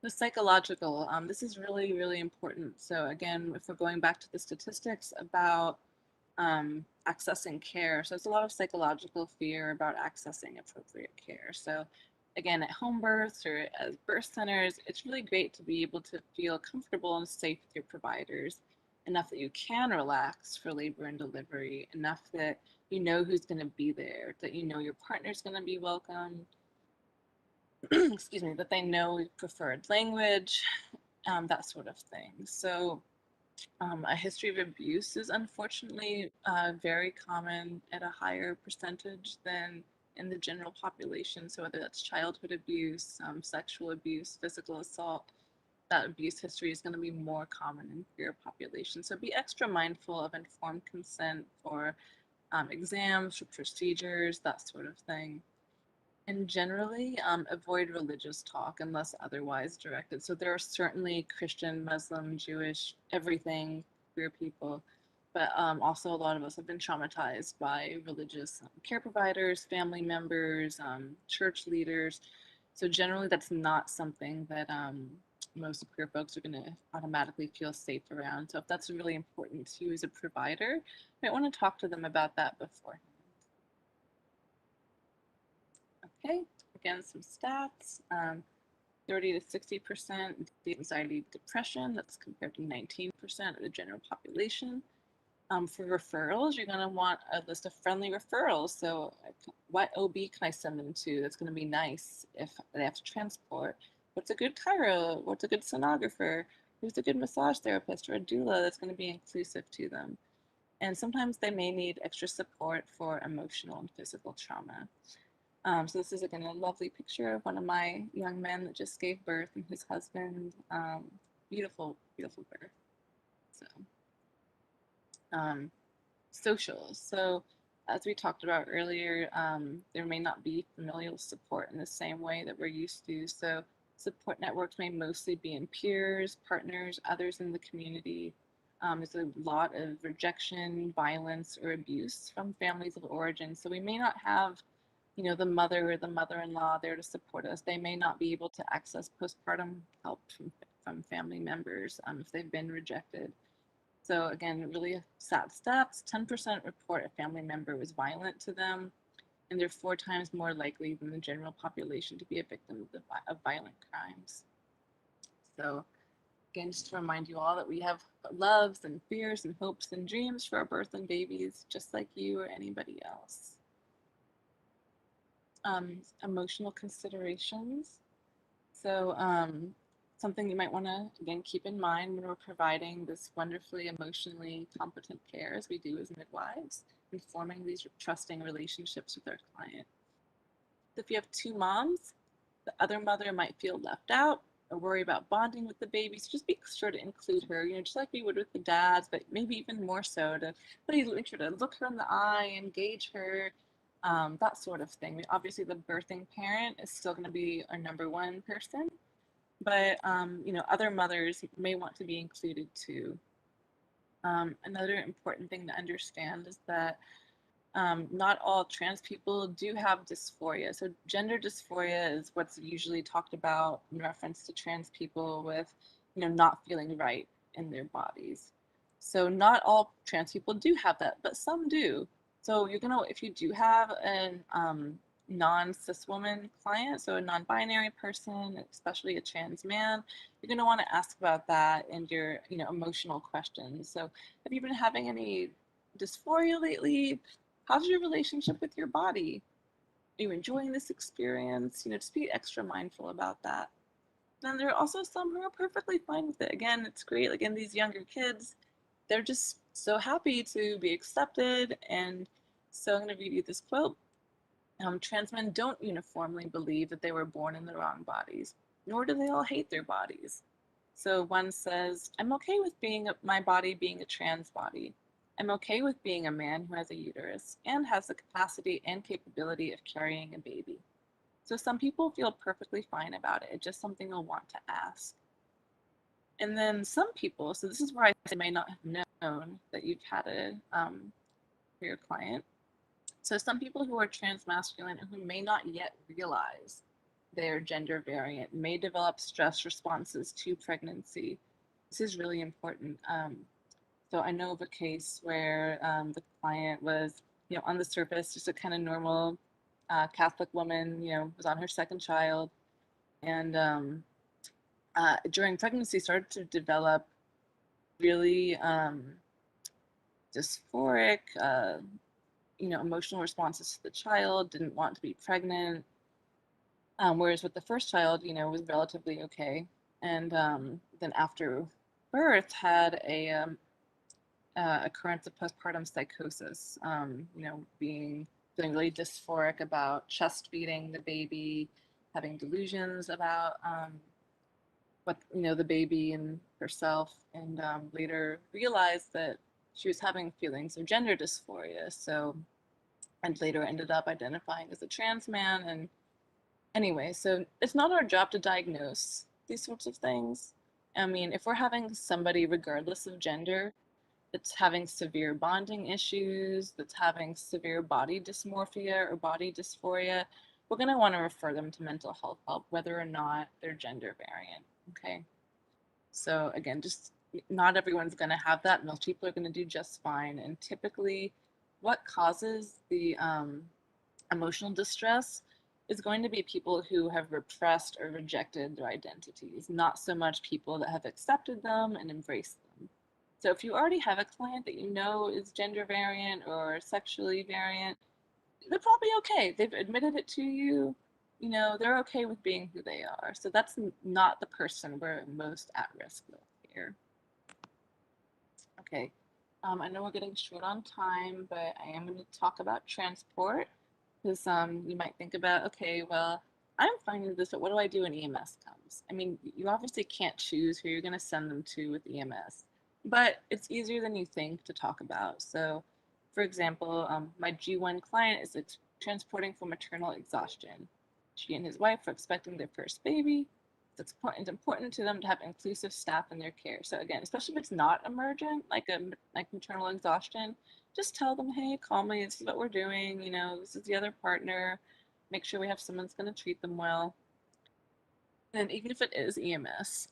The psychological, this is really, really important. So again, if we're going back to the statistics about accessing care, so it's a lot of psychological fear about accessing appropriate care. So again, at home births or as birth centers, it's really great to be able to feel comfortable and safe with your providers, enough that you can relax for labor and delivery, enough that you know who's going to be there, that you know your partner's going to be welcome, excuse me, that they know preferred language, that sort of thing. So a history of abuse is unfortunately very common at a higher percentage than in the general population. So whether that's childhood abuse, sexual abuse, physical assault, that abuse history is going to be more common in queer populations. So be extra mindful of informed consent for exams, for procedures, that sort of thing. And generally, avoid religious talk unless otherwise directed. So there are certainly Christian, Muslim, Jewish, everything, queer people, but also a lot of us have been traumatized by religious care providers, family members, church leaders. So generally, that's not something that most queer folks are going to automatically feel safe around. So if that's really important to you as a provider, you might want to talk to them about that beforehand. Okay, again, some stats. 30 to 60% anxiety, depression. That's compared to 19% of the general population. For referrals, you're going to want a list of friendly referrals. So, what OB can I send them to? That's going to be nice if they have to transport. What's a good chiro? What's a good sonographer? Who's a good massage therapist or a doula that's going to be inclusive to them? And sometimes they may need extra support for emotional and physical trauma. So this is again a lovely picture of one of my young men that just gave birth and his husband. Beautiful, beautiful birth. So um, socials. So as we talked about earlier, there may not be familial support in the same way that we're used to. So support networks may mostly be in peers, partners, others in the community. There's a lot of rejection, violence, or abuse from families of origin. So we may not have the mother or the mother-in-law there to support us. They may not be able to access postpartum help from family members if they've been rejected. So again, really sad stats. 10% report a family member was violent to them, and they're 4 times more likely than the general population to be a victim of violent crimes. So again, just to remind you all that we have loves and fears and hopes and dreams for our birth and babies, just like you or anybody else. Emotional considerations. So, something you might want to, again, keep in mind when we're providing this wonderfully emotionally competent care, as we do as midwives, and forming these trusting relationships with our client. If you have two moms, the other mother might feel left out or worry about bonding with the baby. So just be sure to include her, just like we would with the dads, but maybe even more so to please make sure to look her in the eye, engage her, that sort of thing. I mean, obviously, the birthing parent is still going to be our number one person, but other mothers may want to be included too. Another important thing to understand is that not all trans people do have dysphoria. So gender dysphoria is what's usually talked about in reference to trans people with, not feeling right in their bodies. So not all trans people do have that, but some do. So if you do have an non-cis woman client, so a non-binary person, especially a trans man, you're gonna want to ask about that and your, emotional questions. So have you been having any dysphoria lately? How's your relationship with your body? Are you enjoying this experience? Just be extra mindful about that. Then there are also some who are perfectly fine with it. Again, it's great. Again, these younger kids, they're just so happy to be accepted. And so I'm going to read you this quote. Trans men don't uniformly believe that they were born in the wrong bodies, nor do they all hate their bodies. So one says, I'm okay with my body being a trans body. I'm okay with being a man who has a uterus and has the capacity and capability of carrying a baby. So some people feel perfectly fine about it. It's just something they'll want to ask. And then some people, so this is where I may not have known that you've had it for your client. So some people who are transmasculine and who may not yet realize their gender variant may develop stress responses to pregnancy. This is really important. So I know of a case where the client was, on the surface, just a kind of normal Catholic woman, was on her second child, and during pregnancy started to develop really dysphoric, emotional responses to the child, didn't want to be pregnant. Whereas with the first child, was relatively okay. And then after birth, had a occurrence of postpartum psychosis, feeling really dysphoric about chest feeding the baby, having delusions about what, the baby and herself, and later realized that she was having feelings of gender dysphoria. So, and later ended up identifying as a trans man. And anyway, so it's not our job to diagnose these sorts of things. I mean, if we're having somebody, regardless of gender, that's having severe bonding issues, that's having severe body dysmorphia or body dysphoria, we're going to want to refer them to mental health help, whether or not they're gender variant. Okay. So, again, just not everyone's going to have that. Most people are going to do just fine. And typically, what causes the emotional distress is going to be people who have repressed or rejected their identities, not so much people that have accepted them and embraced them. So if you already have a client that you know is gender variant or sexually variant, they're probably okay. They've admitted it to you. They're okay with being who they are. So that's not the person we're most at risk with here. Okay. I know we're getting short on time, but I am going to talk about transport because you might think about, okay, well, I'm fine with this, but what do I do when EMS comes? I mean, you obviously can't choose who you're going to send them to with EMS, but it's easier than you think to talk about. So, for example, my G1 client is transporting for maternal exhaustion. She and his wife are expecting their first baby. It's important to them to have inclusive staff in their care. So again, especially if it's not emergent, like maternal exhaustion, just tell them, hey, call me. This is what we're doing. This is the other partner. Make sure we have someone that's going to treat them well. And even if it is EMS,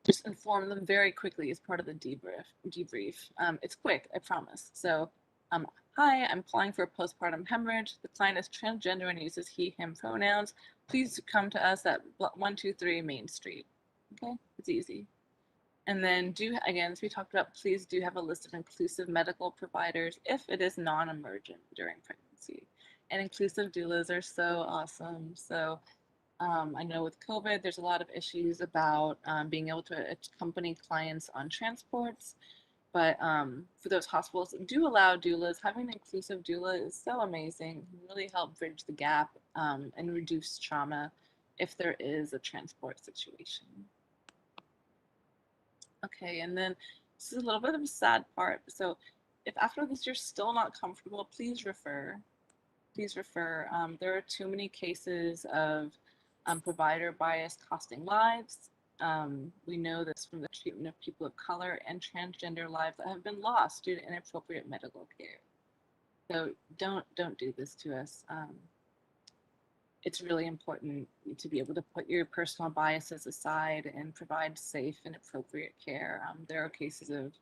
just inform them very quickly as part of the debrief. It's quick, I promise. So, hi, I'm calling for a postpartum hemorrhage. The client is transgender and uses he, him pronouns. Please come to us at 123 Main Street. Okay, it's easy. And then again, as we talked about, please do have a list of inclusive medical providers if it is non-emergent during pregnancy. And inclusive doulas are so awesome. So I know with COVID, there's a lot of issues about being able to accompany clients on transports. But for those hospitals that do allow doulas, having an inclusive doula is so amazing. It can really help bridge the gap and reduce trauma if there is a transport situation. Okay, and then this is a little bit of a sad part. So if after this you're still not comfortable, please refer. Please refer. There are too many cases of provider bias costing lives. We know this from the treatment of people of color and transgender lives that have been lost due to inappropriate medical care. So don't do this to us. It's really important to be able to put your personal biases aside and provide safe and appropriate care. There are cases of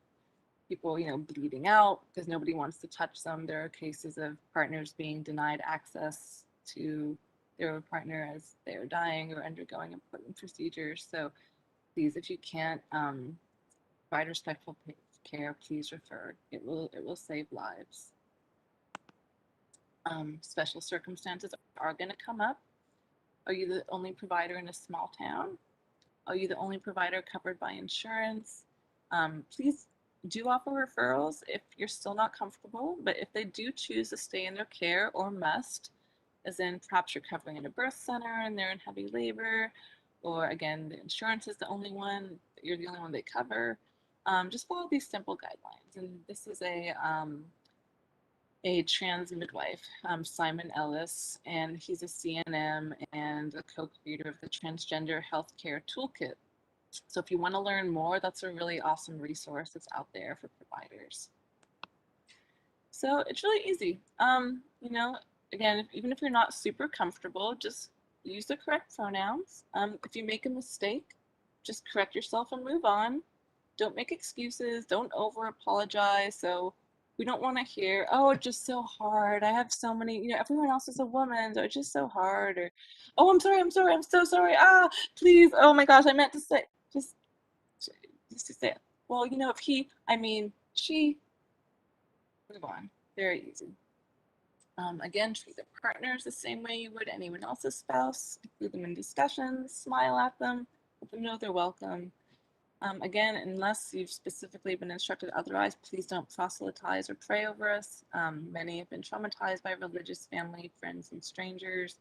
people, bleeding out because nobody wants to touch them. There are cases of partners being denied access to their partner as they are dying or undergoing important procedures. So please, if you can't provide respectful care, please refer. It will save lives. Special circumstances are going to come up. Are you the only provider in a small town? Are you the only provider covered by insurance? Please do offer referrals if you're still not comfortable, but if they do choose to stay in their care or must, as in perhaps you're covering in a birth center and they're in heavy labor, or again, the insurance is the only one, you're the only one they cover, just follow these simple guidelines. And this is a trans midwife, Simon Ellis, and he's a CNM and a co-creator of the Transgender Healthcare Toolkit. So if you want to learn more, that's a really awesome resource that's out there for providers. So it's really easy. Again, even if you're not super comfortable, just use the correct pronouns. If you make a mistake, just correct yourself and move on. Don't make excuses. Don't over apologize. So we don't want to hear, oh, it's just so hard. I have so many, everyone else is a woman, so it's just so hard. Or, oh, I'm sorry, I'm so sorry. Ah, please. Oh my gosh, I meant to say, just to say, well, if she, move on. Very easy. Again, treat their partners the same way you would anyone else's spouse. Include them in discussions, smile at them, let them know they're welcome. Again, unless you've specifically been instructed otherwise, please don't proselytize or pray over us. Many have been traumatized by religious family, friends, and strangers.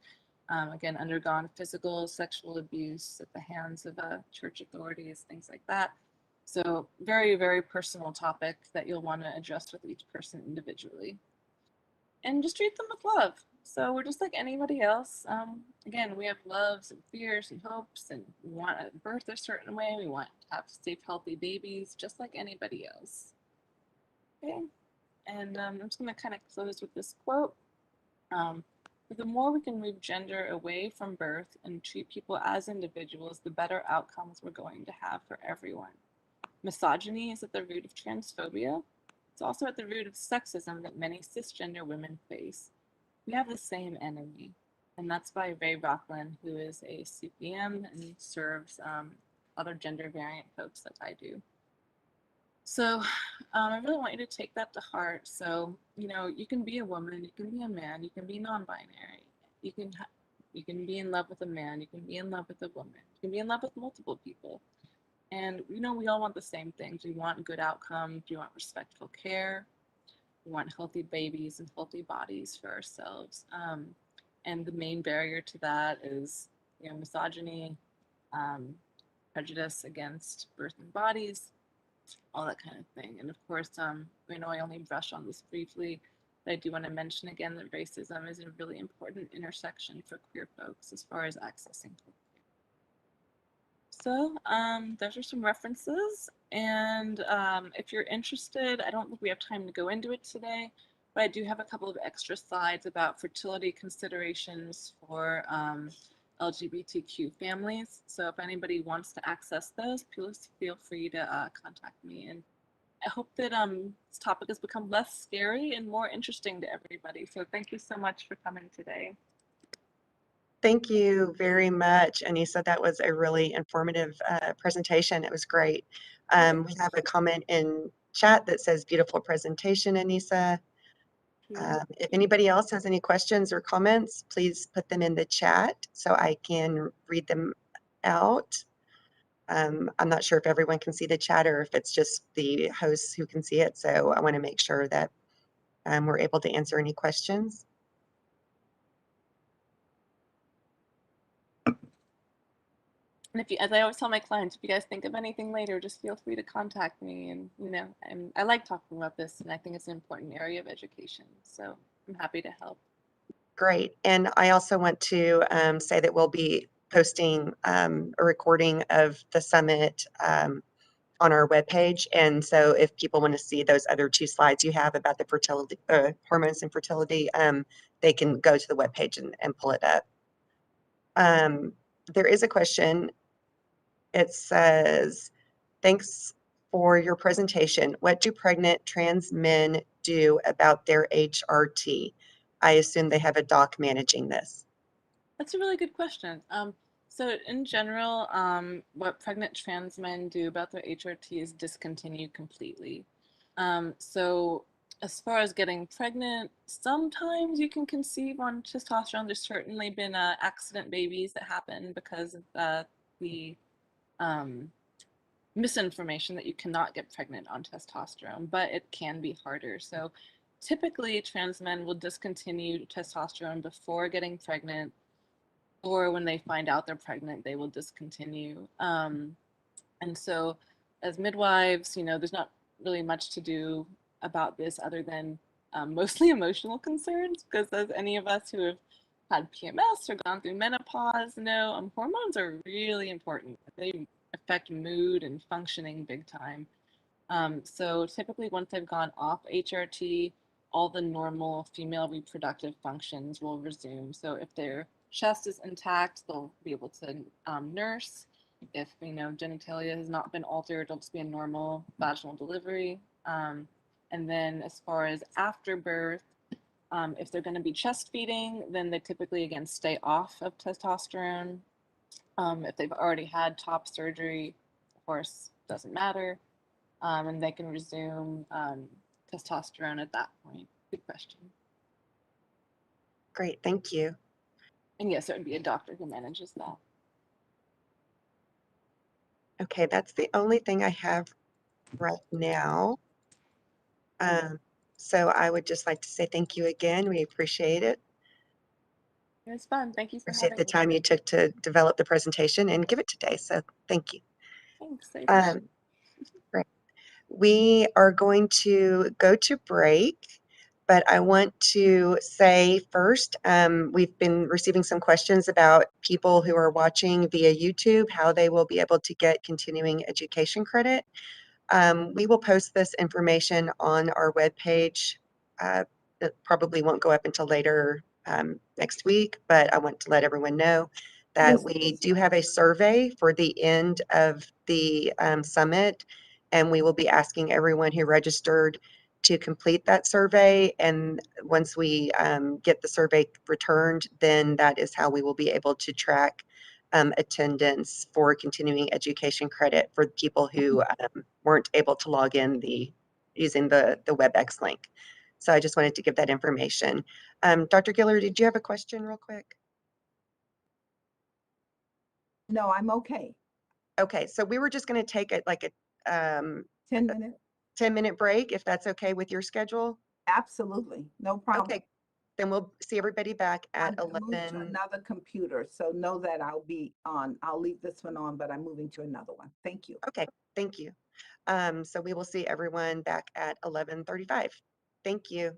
Again, undergone physical, sexual abuse at the hands of church authorities, things like that. So very, very personal topic that you'll want to address with each person individually. And just treat them with love. So we're just like anybody else. Again, we have loves and fears and hopes, and we want to birth a certain way. We want to have safe, healthy babies, just like anybody else. Okay, and I'm just going to kind of close with this quote. The more we can move gender away from birth and treat people as individuals, the better outcomes we're going to have for everyone. Misogyny is at the root of transphobia. It's also at the root of sexism that many cisgender women face. We have the same enemy, and that's by Ray Rocklin, who is a CPM and serves other gender variant folks that I do. So I really want you to take that to heart. So, you can be a woman, you can be a man, you can be non-binary, you can you can be in love with a man, you can be in love with a woman, you can be in love with multiple people. And we all want the same things. We want good outcomes, we want respectful care, we want healthy babies and healthy bodies for ourselves. And the main barrier to that is, misogyny, um, prejudice against birthing bodies, all that kind of thing. And of course, I only brush on this briefly, but I do want to mention again that racism is a really important intersection for queer folks as far as accessing healthcare. So those are some references. And if you're interested, I don't think we have time to go into it today, but I do have a couple of extra slides about fertility considerations for LGBTQ families. So if anybody wants to access those, please feel free to contact me. And I hope that this topic has become less scary and more interesting to everybody. So thank you so much for coming today. Thank you very much, Anissa. That was a really informative presentation. It was great. We have a comment in chat that says, beautiful presentation, Anissa. True. If anybody else has any questions or comments, please put them in the chat so I can read them out. I'm not sure if everyone can see the chat or if it's just the hosts who can see it, so I want to make sure that we're able to answer any questions. And if you, as I always tell my clients, if you guys think of anything later, just feel free to contact me. And I like talking about this, and I think it's an important area of education. So I'm happy to help. Great. And I also want to say that we'll be posting a recording of the summit on our webpage. And so if people want to see those other two slides you have about the fertility, hormones and fertility, they can go to the webpage and pull it up. There is a question. It says, thanks for your presentation. What do pregnant trans men do about their HRT? I assume they have a doc managing this. That's a really good question. So in general, what pregnant trans men do about their HRT is discontinue completely. So as far as getting pregnant, sometimes you can conceive on testosterone. There's certainly been accident babies that happen because of the um, misinformation that you cannot get pregnant on testosterone, but it can be harder. So typically, trans men will discontinue testosterone before getting pregnant, or when they find out they're pregnant, they will discontinue. And so, as midwives, there's not really much to do about this other than mostly emotional concerns, because as any of us who have had PMS or gone through menopause know, hormones are really important. They affect mood and functioning big time. So typically, once they've gone off HRT, all the normal female reproductive functions will resume. So if their chest is intact, they'll be able to nurse. If genitalia has not been altered, it'll just be a normal vaginal delivery. And then as far as after birth, if they're going to be chest feeding, then they typically again stay off of testosterone. If they've already had top surgery, of course, doesn't matter, and they can resume testosterone at that point. Good question. Great, thank you. And yes, it would be a doctor who manages that. Okay, that's the only thing I have right now. So I would just like to say thank you again. We appreciate it. It was fun. Thank you for Appreciate having the me. time you took to develop the presentation and give it today. So thank you. Thanks. I appreciate Um, great. We are going to go to break, but I want to say first, we've been receiving some questions about people who are watching via YouTube, how they will be able to get continuing education credit. We will post this information on our webpage. It probably won't go up until later next week, but I want to let everyone know that we do have a survey for the end of the summit, and we will be asking everyone who registered to complete that survey. And once we get the survey returned, then that is how we will be able to track attendance for continuing education credit for people who weren't able to log in using the WebEx link. So I just wanted to give that information. Dr. Giller, did you have a question real quick? No, I'm okay. Okay, so we were just going to take it like a 10 minutes? 10-minute break, if that's okay with your schedule. Absolutely. No problem. Okay, then we'll see everybody back I'm at going to move to 11. another computer. So know that I'll be on. I'll leave this one on, but I'm moving to another one. Thank you. Okay, thank you. So we will see everyone back at 11:35. Thank you.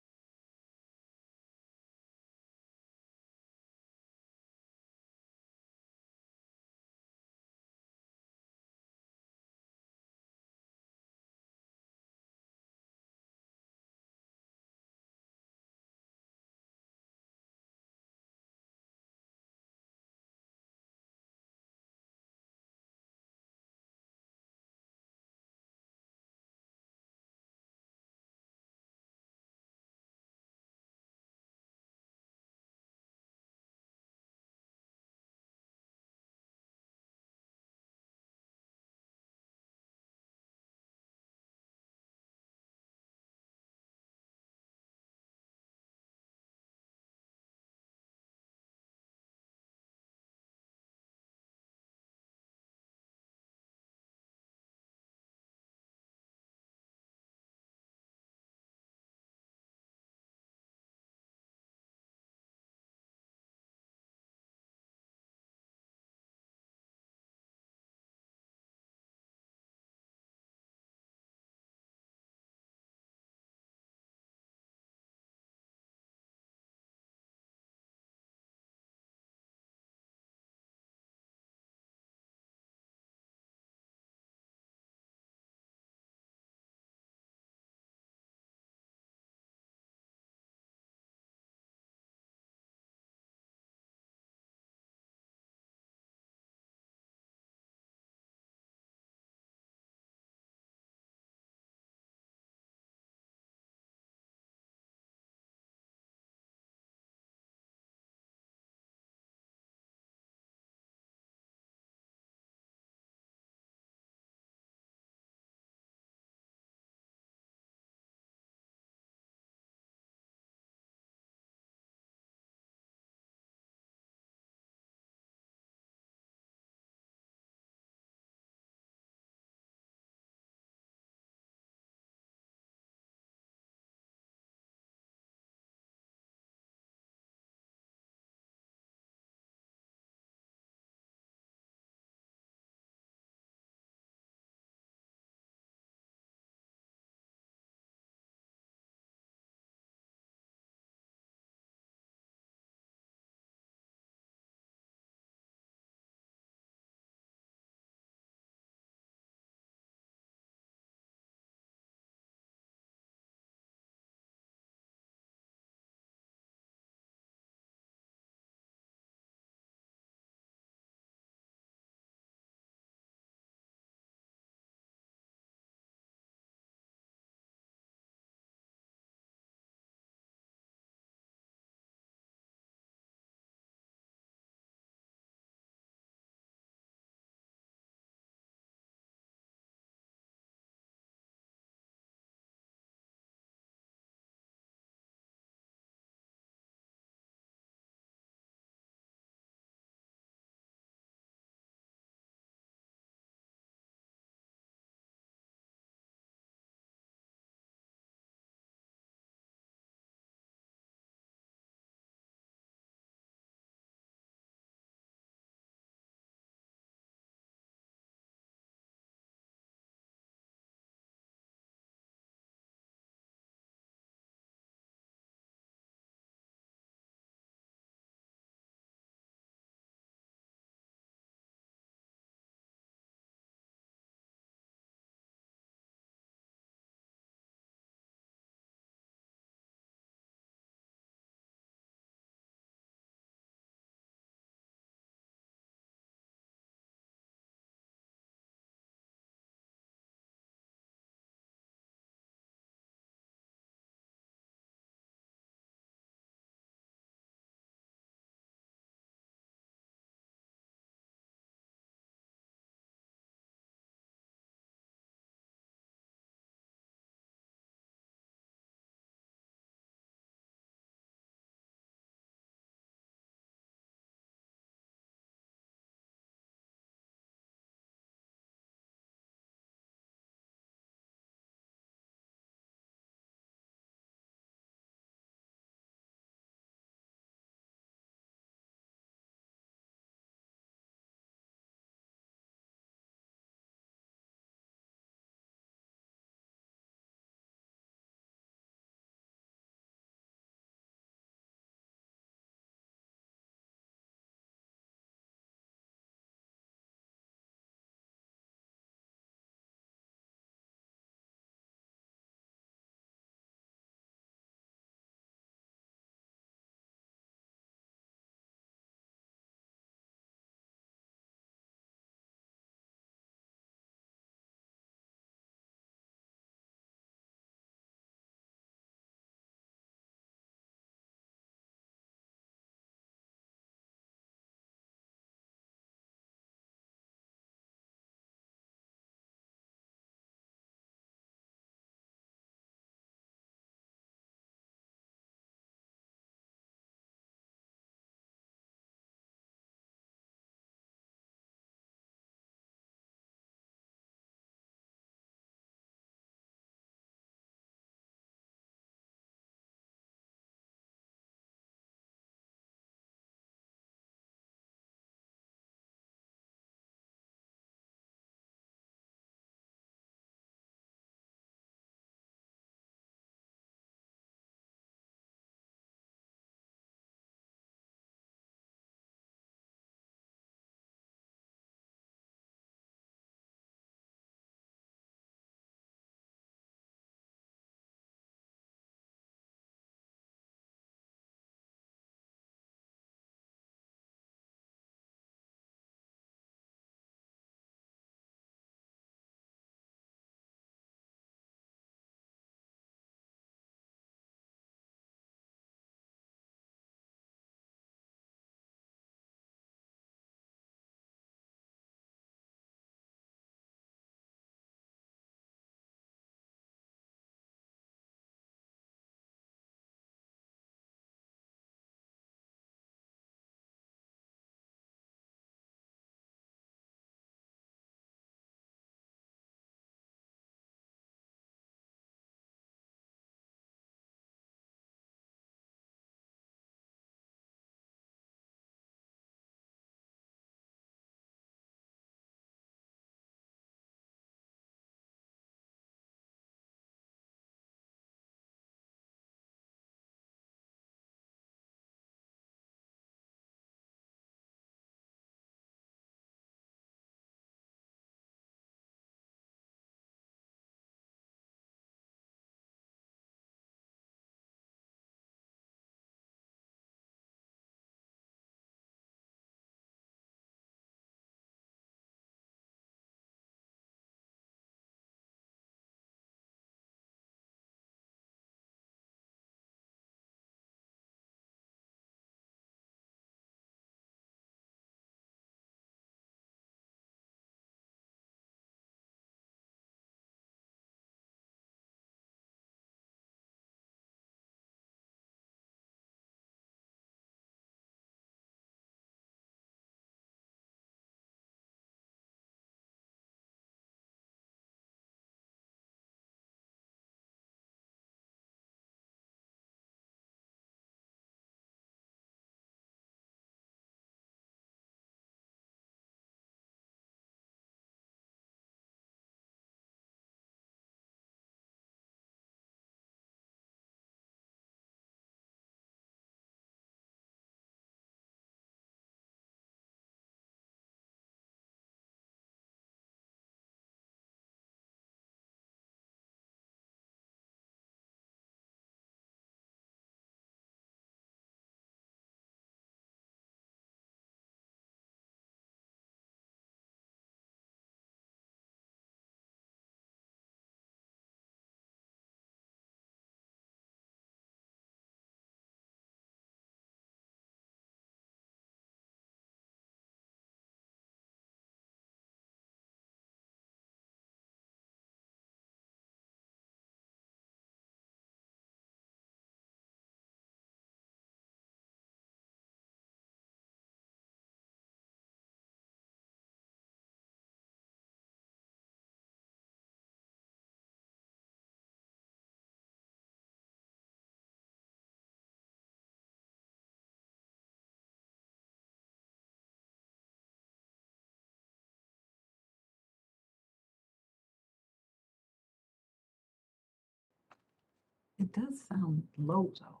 It does sound low though.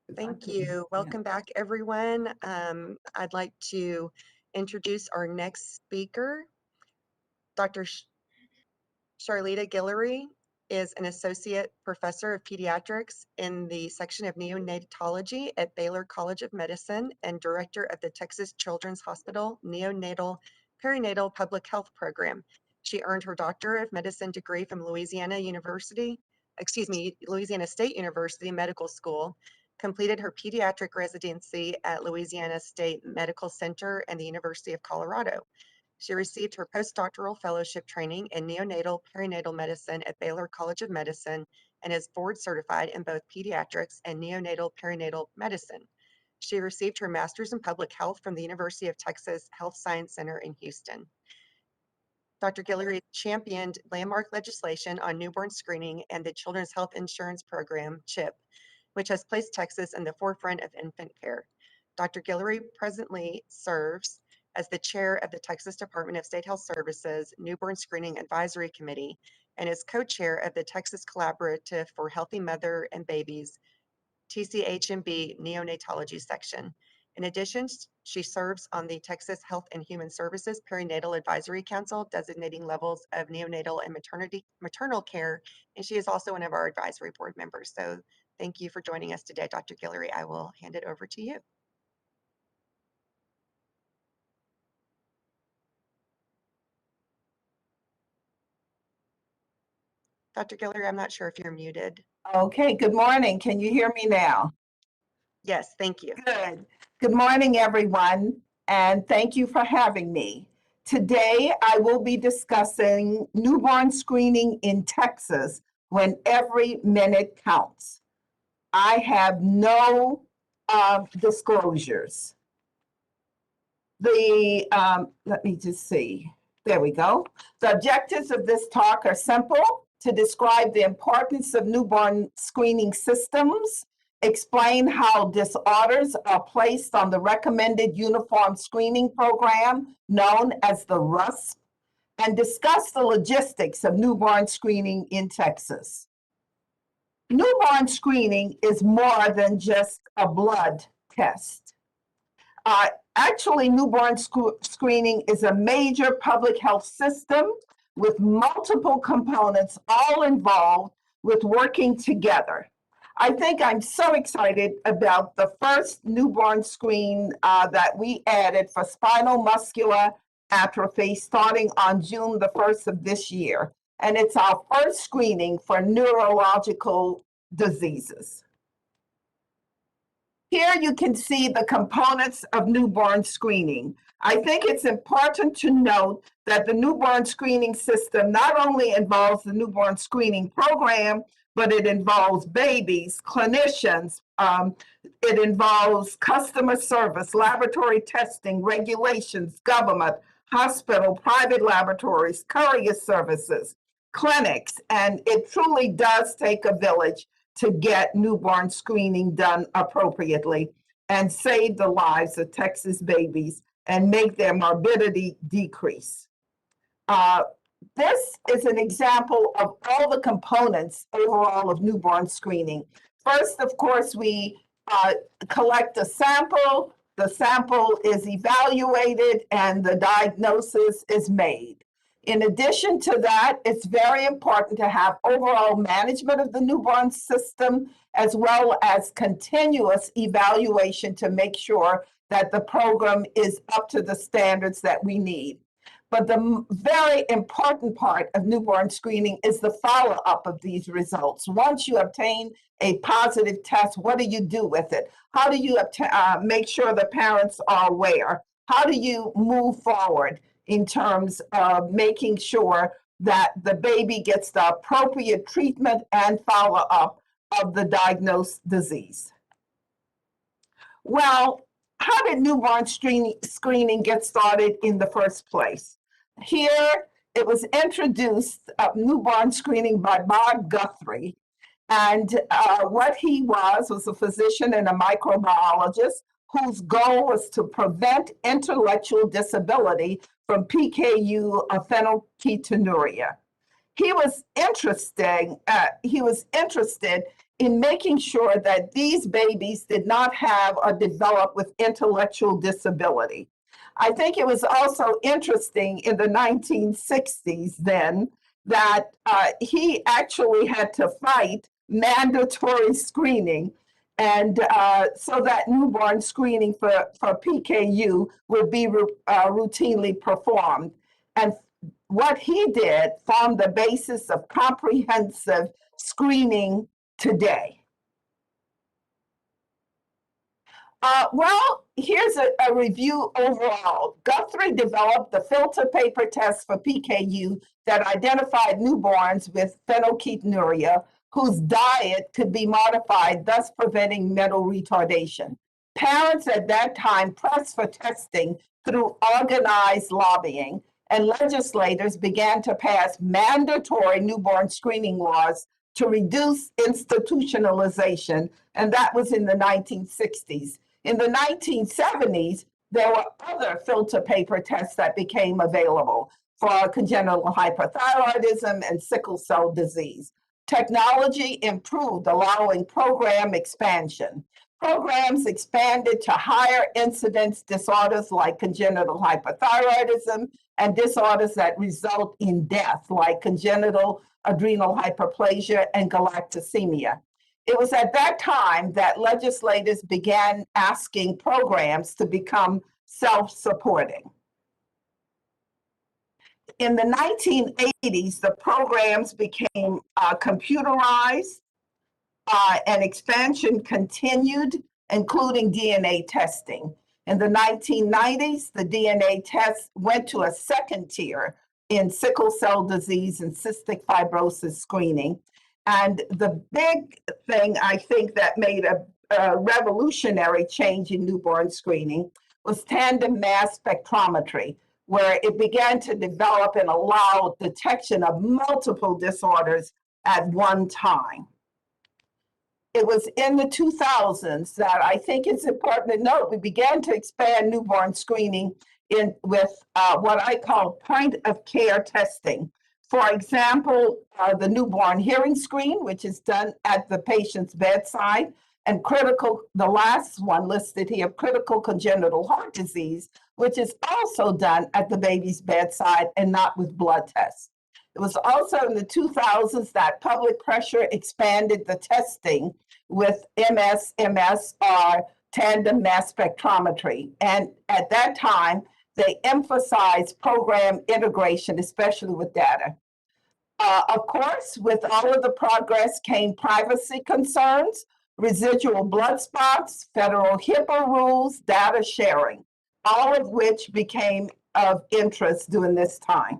'Cause I Thank couldn't- you. yeah. Welcome back, everyone. I'd like to introduce our next speaker. Dr. Charlita Guillory is an associate professor of pediatrics in the section of neonatology at Baylor College of Medicine and director of the Texas Children's Hospital Neonatal Perinatal Public Health Program. She earned her Doctor of Medicine degree from Louisiana State University Medical School, completed her pediatric residency at Louisiana State Medical Center and the University of Colorado. She received her postdoctoral fellowship training in neonatal perinatal medicine at Baylor College of Medicine and is board certified in both pediatrics and neonatal perinatal medicine. She received her master's in public health from the University of Texas Health Science Center in Houston. Dr. Guillory championed landmark legislation on newborn screening and the Children's Health Insurance Program, CHIP, which has placed Texas in the forefront of infant care. Dr. Guillory presently serves as the chair of the Texas Department of State Health Services Newborn Screening Advisory Committee and is co-chair of the Texas Collaborative for Healthy Mother and Babies, TCHMB Neonatology Section. In addition, she serves on the Texas Health and Human Services Perinatal Advisory Council, designating levels of neonatal and maternal care, and she is also one of our advisory board members. So thank you for joining us today, Dr. Guillory. I will hand it over to you. Dr. Guillory, I'm not sure if you're muted. Okay, good morning. Can you hear me now? Yes, thank you. Good. Good morning, everyone, and thank you for having me. Today, I will be discussing newborn screening in Texas when every minute counts. I have no disclosures. Let me just see. There we go. The objectives of this talk are simple: to describe the importance of newborn screening systems, explain how disorders are placed on the recommended uniform screening program known as the RUSP, and discuss the logistics of newborn screening in Texas. Newborn screening is more than just a blood test. Actually, newborn screening is a major public health system with multiple components all involved with working together. I think I'm so excited about the first newborn screen that we added for spinal muscular atrophy starting on June the 1st of this year. And it's our first screening for neurological diseases. Here you can see the components of newborn screening. I think it's important to note that the newborn screening system not only involves the newborn screening program, but it involves babies, clinicians, it involves customer service, laboratory testing, regulations, government, hospital, private laboratories, courier services, clinics, and it truly does take a village to get newborn screening done appropriately and save the lives of Texas babies and make their morbidity decrease. This is an example of all the components overall of newborn screening. First, of course, we collect a sample. The sample is evaluated and the diagnosis is made. In addition to that, it's very important to have overall management of the newborn system, as well as continuous evaluation to make sure that the program is up to the standards that we need. But the very important part of newborn screening is the follow-up of these results. Once you obtain a positive test, what do you do with it? How do you make sure the parents are aware? How do you move forward in terms of making sure that the baby gets the appropriate treatment and follow-up of the diagnosed disease? Well, how did newborn screening get started in the first place? Here, it was introduced, newborn screening by Bob Guthrie. And what he was a physician and a microbiologist whose goal was to prevent intellectual disability from PKU phenylketonuria. he was interested in making sure that these babies did not have or develop with intellectual disability. I think it was also interesting in the 1960s then that he actually had to fight mandatory screening, and so that newborn screening for PKU would be routinely performed. And what he did formed the basis of comprehensive screening today. Well, here's a review overall. Guthrie developed the filter paper test for PKU that identified newborns with phenylketonuria whose diet could be modified, thus preventing mental retardation. Parents at that time pressed for testing through organized lobbying, and legislators began to pass mandatory newborn screening laws to reduce institutionalization, and that was in the 1960s. In the 1970s, there were other filter paper tests that became available for congenital hyperthyroidism and sickle cell disease. Technology improved, allowing program expansion. Programs expanded to higher incidence disorders like congenital hyperthyroidism and disorders that result in death, like congenital adrenal hyperplasia and galactosemia. It was at that time that legislators began asking programs to become self-supporting. In the 1980s, the programs became computerized, and expansion continued, including DNA testing. In the 1990s, the DNA test went to a second tier in sickle cell disease and cystic fibrosis screening. And the big thing I think that made a revolutionary change in newborn screening was tandem mass spectrometry, where it began to develop and allow detection of multiple disorders at one time. It was in the 2000s that I think it's important to note we began to expand newborn screening with what I call point of care testing. For example, the newborn hearing screen, which is done at the patient's bedside, and the last one listed here, critical congenital heart disease, which is also done at the baby's bedside and not with blood tests. It was also in the 2000s that public pressure expanded the testing with MS, or tandem mass spectrometry. And at that time, they emphasized program integration, especially with data. Of course, with all of the progress came privacy concerns, residual blood spots, federal HIPAA rules, data sharing, all of which became of interest during this time.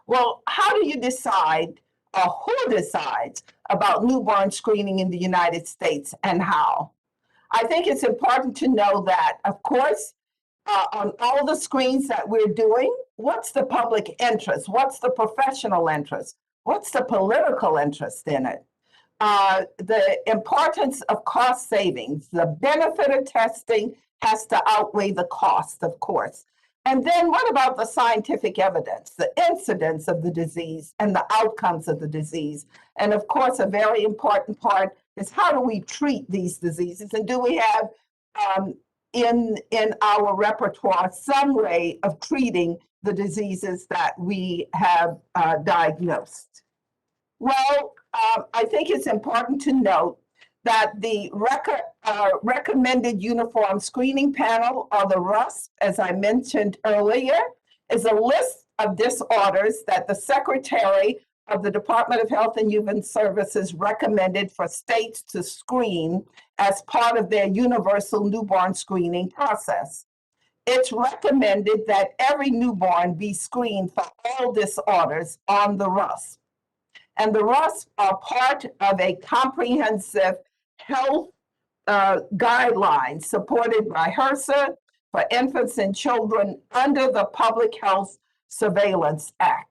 Well, how do you decide, or who decides about newborn screening in the United States and how? I think it's important to know that, of course, on all the screens that we're doing, what's the public interest? What's the professional interest? What's the political interest in it? The importance of cost savings, the benefit of testing has to outweigh the cost, of course. And then what about the scientific evidence, the incidence of the disease and the outcomes of the disease? And of course, a very important part is how do we treat these diseases? And do we have in our repertoire some way of treating the diseases that we have diagnosed? Well, I think it's important to note that the Recommended Uniform Screening Panel, or the RUSP, as I mentioned earlier, is a list of disorders that the Secretary of the Department of Health and Human Services recommended for states to screen as part of their universal newborn screening process. It's recommended that every newborn be screened for all disorders on the RUSP. And the RUSP are part of a comprehensive health guidelines supported by HRSA for infants and children under the Public Health Surveillance Act.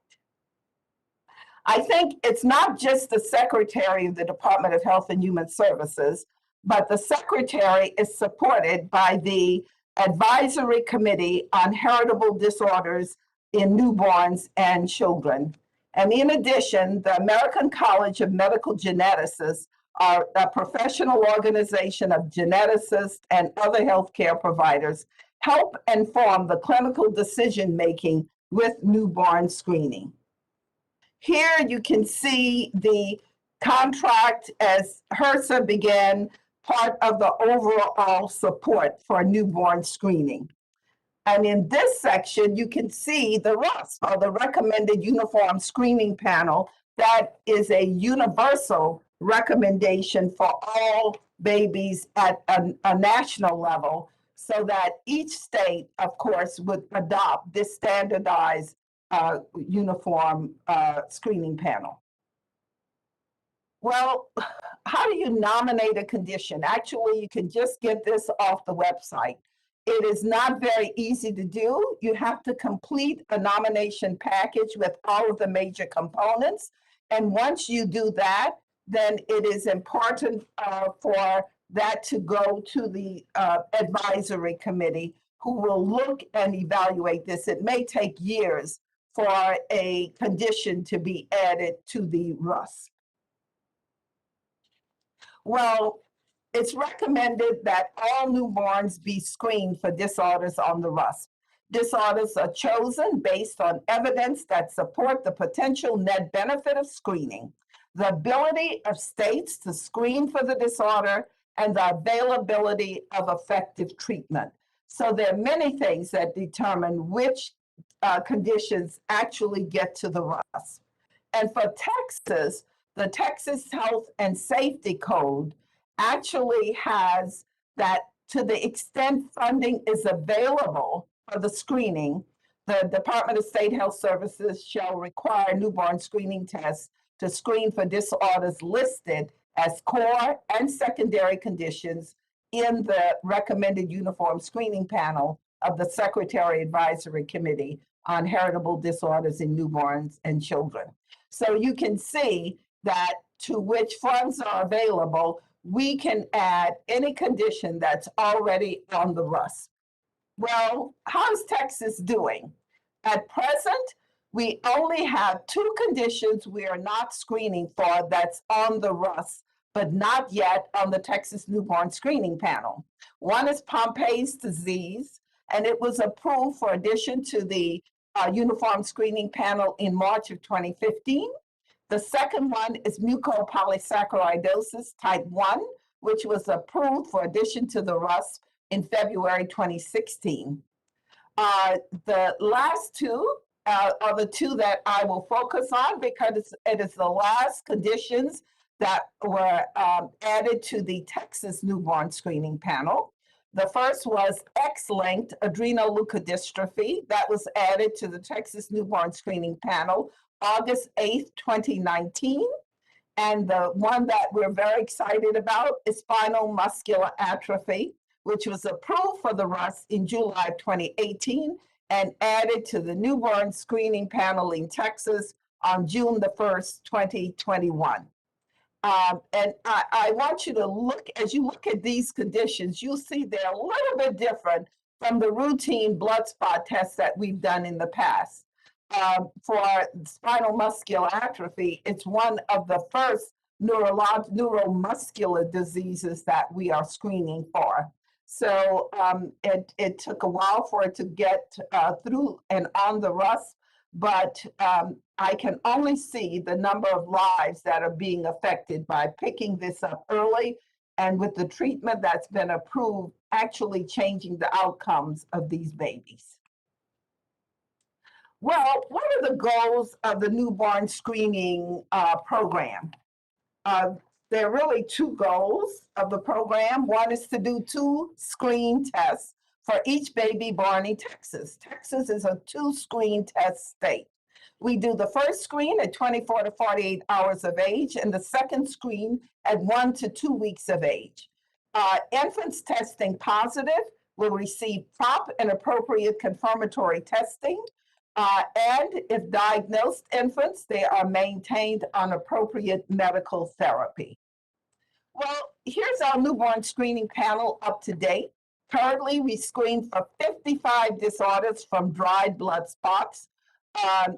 I think it's not just the Secretary of the Department of Health and Human Services, but the Secretary is supported by the Advisory Committee on Heritable Disorders in Newborns and Children. And in addition, the American College of Medical Geneticists are a professional organization of geneticists and other healthcare providers help inform the clinical decision-making with newborn screening. Here you can see the contract as HRSA began part of the overall support for newborn screening. And in this section, you can see the RUSP, or the Recommended Uniform Screening Panel. That is a universal recommendation for all babies at a national level, so that each state, of course, would adopt this standardized uniform screening panel. Well, how do you nominate a condition? Actually, you can just get this off the website. It is not very easy to do. You have to complete a nomination package with all of the major components. And once you do that, then it is important for that to go to the advisory committee, who will look and evaluate this. It may take years for a condition to be added to the RUS. Well, it's recommended that all newborns be screened for disorders on the RUSP. Disorders are chosen based on evidence that support the potential net benefit of screening, the ability of states to screen for the disorder, and the availability of effective treatment. So there are many things that determine which conditions actually get to the RUSP. And for Texas, the Texas Health and Safety Code actually has that, to the extent funding is available for the screening, the Department of State Health Services shall require newborn screening tests to screen for disorders listed as core and secondary conditions in the recommended uniform screening panel of the Secretary Advisory Committee on Heritable Disorders in Newborns and Children. So you can see that to which funds are available, we can add any condition that's already on the RUS. Well, how's Texas doing? At present, we only have 2 conditions we are not screening for that's on the RUS, but not yet on the Texas Newborn Screening Panel. One is Pompeii's disease, and it was approved for addition to the Uniform Screening Panel in March of 2015. The second one is mucopolysaccharidosis type 1, which was approved for addition to the RUS in February 2016. The last 2 are the 2 that I will focus on, because it is the last conditions that were added to the Texas Newborn Screening Panel. The first was X-linked adrenoleukodystrophy that was added to the Texas Newborn Screening Panel August 8th, 2019. And the one that we're very excited about is spinal muscular atrophy, which was approved for the RUS in July of 2018 and added to the newborn screening panel in Texas on June the 1st, 2021. And I want you to look, as you look at these conditions, you'll see they're a little bit different from the routine blood spot tests that we've done in the past. For spinal muscular atrophy, it's one of the first neuromuscular diseases that we are screening for. So it took a while for it to get through and on the RUS, but I can only see the number of lives that are being affected by picking this up early, and with the treatment that's been approved, actually changing the outcomes of these babies. Well, what are the goals of the newborn screening program? There are really 2 goals of the program. One is to do 2 screen tests for each baby born in Texas. Texas is a 2 screen test state. We do the first screen at 24 to 48 hours of age, and the second screen at 1 to 2 weeks of age. Infants testing positive will receive prompt and appropriate confirmatory testing. And if diagnosed infants, they are maintained on appropriate medical therapy. Well, here's our newborn screening panel up to date. Currently, we screen for 55 disorders from dried blood spots,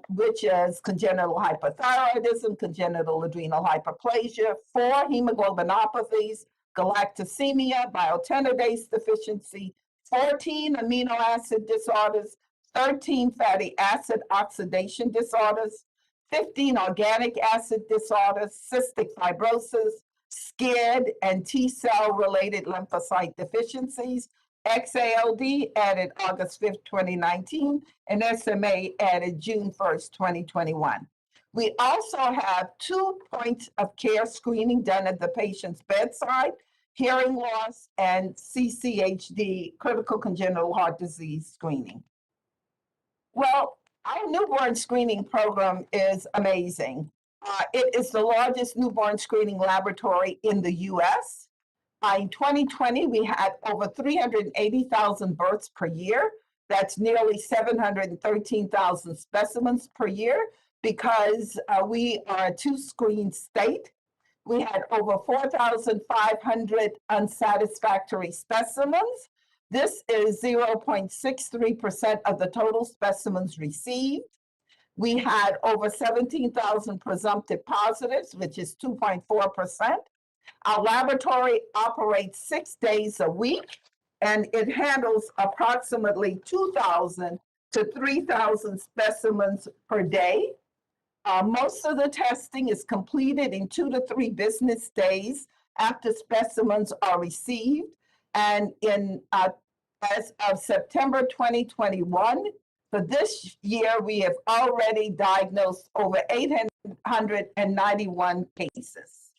which is congenital hypothyroidism, congenital adrenal hyperplasia, 4 hemoglobinopathies, galactosemia, biotinidase deficiency, 14 amino acid disorders, 13 fatty acid oxidation disorders, 15 organic acid disorders, cystic fibrosis, SCID, and T cell related lymphocyte deficiencies. XALD added August 5th, 2019, and SMA added June 1st, 2021. We also have 2 points of care screening done at the patient's bedside, hearing loss and CCHD, critical congenital heart disease screening. Well, our newborn screening program is amazing. It is the largest newborn screening laboratory in the US. In 2020, we had over 380,000 births per year. That's nearly 713,000 specimens per year because we are a 2-screen state. We had over 4,500 unsatisfactory specimens. This is 0.63% of the total specimens received. We had over 17,000 presumptive positives, which is 2.4%. Our laboratory operates 6 days a week, and it handles approximately 2,000 to 3,000 specimens per day. Most of the testing is completed in 2 to 3 business days after specimens are received. And as of September 2021, for this year, we have already diagnosed over 891 cases.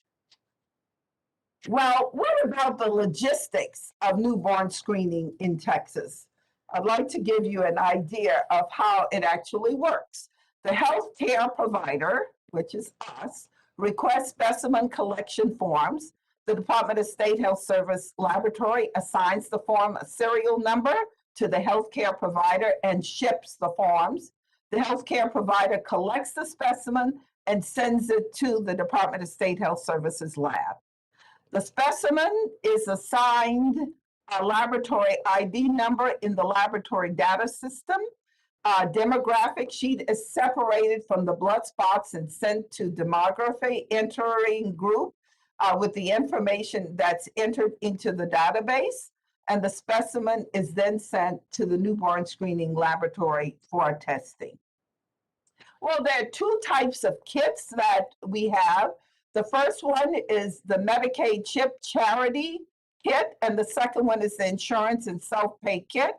Well, what about the logistics of newborn screening in Texas? I'd like to give you an idea of how it actually works. The healthcare provider, which is us, requests specimen collection forms. The Department of State Health Service Laboratory assigns the form a serial number to the healthcare provider and ships the forms. The healthcare provider collects the specimen and sends it to the Department of State Health Services lab. The specimen is assigned a laboratory ID number in the laboratory data system. A demographic sheet is separated from the blood spots and sent to demography entering group with the information that's entered into the database. And the specimen is then sent to the newborn screening laboratory for testing. Well, there are 2 types of kits that we have. The first one is the Medicaid CHIP charity kit, and the second one is the insurance and self-pay kit.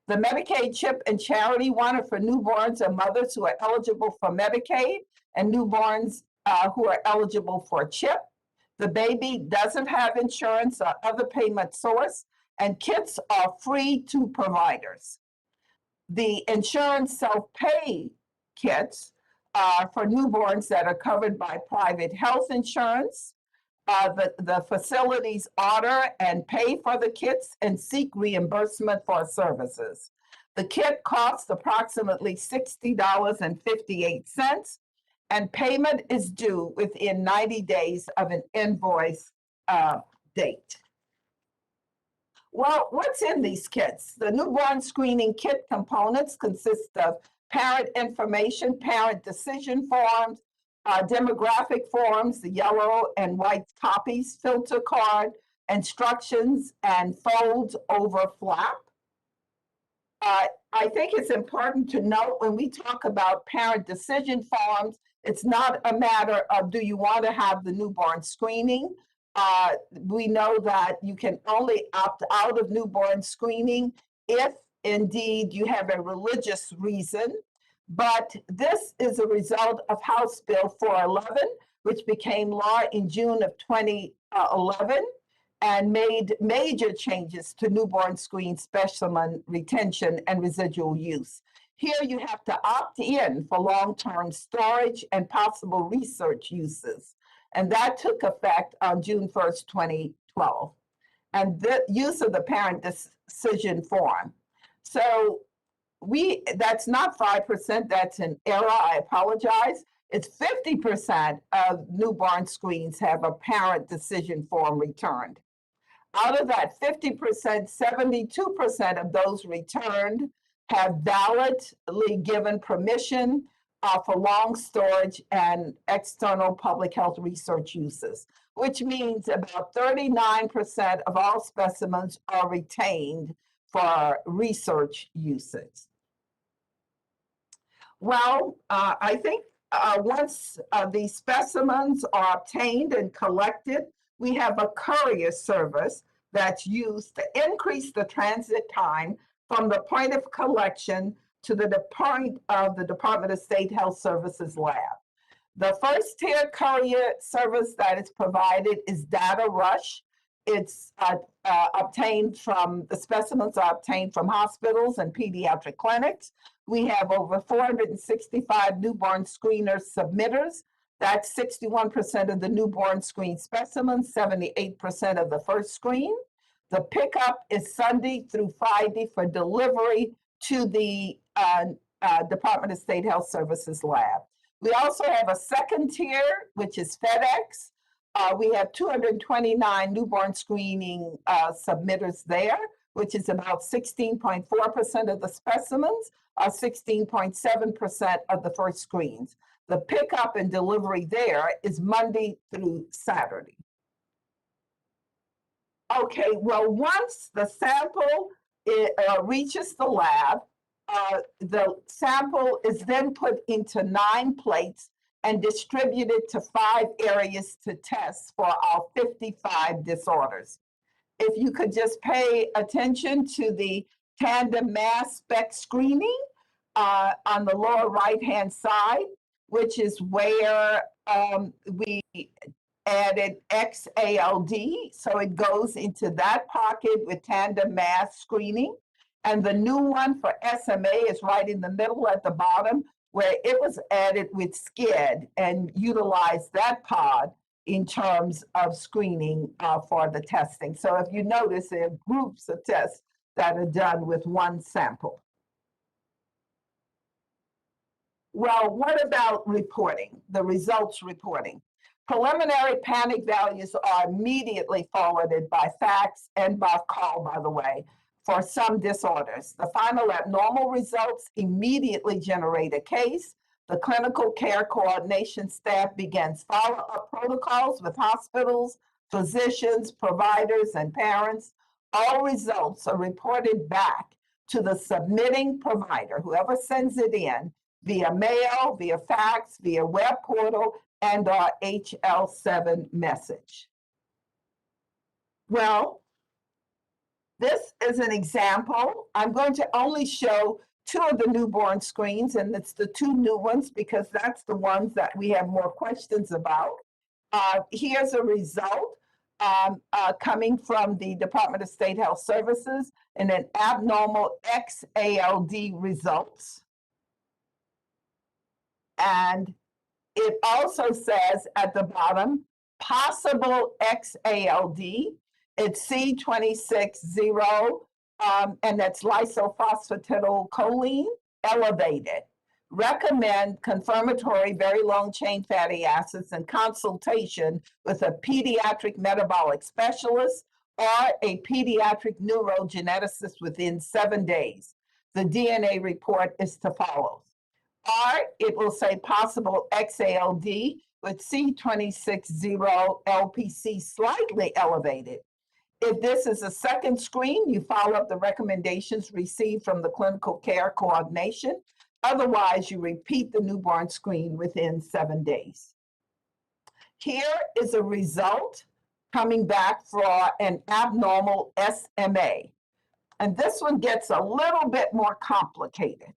The Medicaid CHIP and charity one are for newborns and mothers who are eligible for Medicaid and newborns who are eligible for CHIP. The baby doesn't have insurance or other payment source, and kits are free to providers. The insurance self-pay kits for newborns that are covered by private health insurance. The facilities order and pay for the kits and seek reimbursement for services. The kit costs approximately $60.58, and payment is due within 90 days of an invoice date. Well, what's in these kits? The newborn screening kit components consist of parent information, parent decision forms, demographic forms, the yellow and white copies, filter card, instructions, and folds over flap. I think it's important to note when we talk about parent decision forms, it's not a matter of do you want to have the newborn screening. We know that you can only opt out of newborn screening if indeed you have a religious reason, but this is a result of House Bill 411, which became law in June of 2011 and made major changes to newborn screen specimen retention and residual use. Here you have to opt in for long-term storage and possible research uses. And that took effect on June 1st, 2012. And the use of the parent decision form. So that's not 5%, that's an error, I apologize. It's 50% of newborn screens have a parent decision form returned. Out of that 50%, 72% of those returned have validly given permission for long storage and external public health research uses, which means about 39% of all specimens are retained for research uses. Well, I think once these specimens are obtained and collected, we have a courier service that's used to increase the transit time from the point of collection to the point of the Department of State Health Services lab. The first tier courier service that is provided is Data Rush. It's obtained from, the specimens are obtained from hospitals and pediatric clinics. We have over 465 newborn screener submitters. That's 61% of the newborn screen specimens, 78% of the first screen. The pickup is Sunday through Friday for delivery to the Department of State Health Services lab. We also have a second tier, which is FedEx. We have 229 newborn screening submitters there, which is about 16.4% of the specimens, 16.7% of the first screens. The pickup and delivery there is Monday through Saturday. Okay, well, once the sample reaches the lab, the sample is then put into 9 plates and distributed to 5 areas to test for our 55 disorders. If you could just pay attention to the tandem mass spec screening on the lower right-hand side, which is where we added XALD, so it goes into that pocket with tandem mass screening. And the new one for SMA is right in the middle at the bottom, where it was added with SCID and utilized that pod in terms of screening for the testing. So if you notice, there are groups of tests that are done with one sample. Well, what about reporting, the results reporting? Preliminary panic values are immediately forwarded by fax and by call, by the way, for some disorders. The final abnormal results immediately generate a case. The clinical care coordination staff begins follow-up protocols with hospitals, physicians, providers, and parents. All results are reported back to the submitting provider, whoever sends it in, via mail, via fax, via web portal, and our HL7 message. Well, this is an example. I'm going to only show 2 of the newborn screens, and it's the 2 new ones because that's the ones that we have more questions about. Here's a result coming from the Department of State Health Services and an abnormal XALD results. And it also says at the bottom, possible XALD. It's C260, and that's lysophosphatidylcholine elevated. Recommend confirmatory very long chain fatty acids and consultation with a pediatric metabolic specialist or a pediatric neurogeneticist within 7 days. The DNA report is to follow. Or it will say possible XALD with C260 LPC slightly elevated. If this is a second screen, you follow up the recommendations received from the clinical care coordination. Otherwise, you repeat the newborn screen within 7 days. Here is a result coming back for an abnormal SMA. And this one gets a little bit more complicated.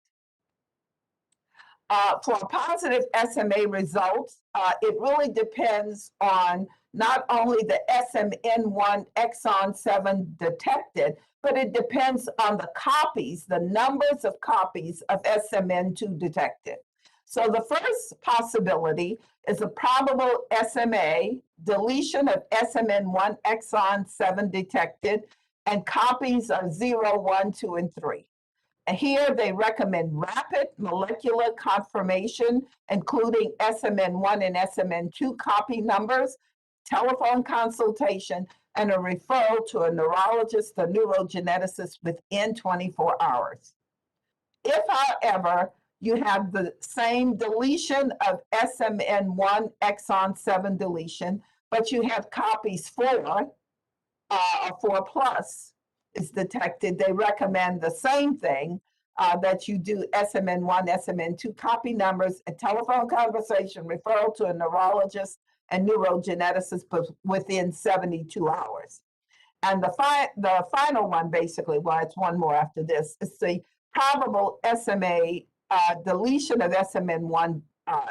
For positive SMA results, it really depends on not only the SMN1 exon 7 detected, but it depends on the copies, the numbers of copies of SMN2 detected. So the first possibility is a probable SMA, deletion of SMN1 exon 7 detected, and copies of 0, 1, 2, and 3. And here they recommend rapid molecular confirmation, including SMN1 and SMN2 copy numbers, telephone consultation, and a referral to a neurologist or neurogeneticist within 24 hours. If, however, you have the same deletion of SMN1 exon 7 deletion, but you have copies 4, or 4 plus is detected, they recommend the same thing, that you do SMN1, SMN2 copy numbers, a telephone conversation, referral to a neurologist and neurogeneticist within 72 hours. And the final one, basically, well, it's one more after this, is the probable SMA deletion of SMN1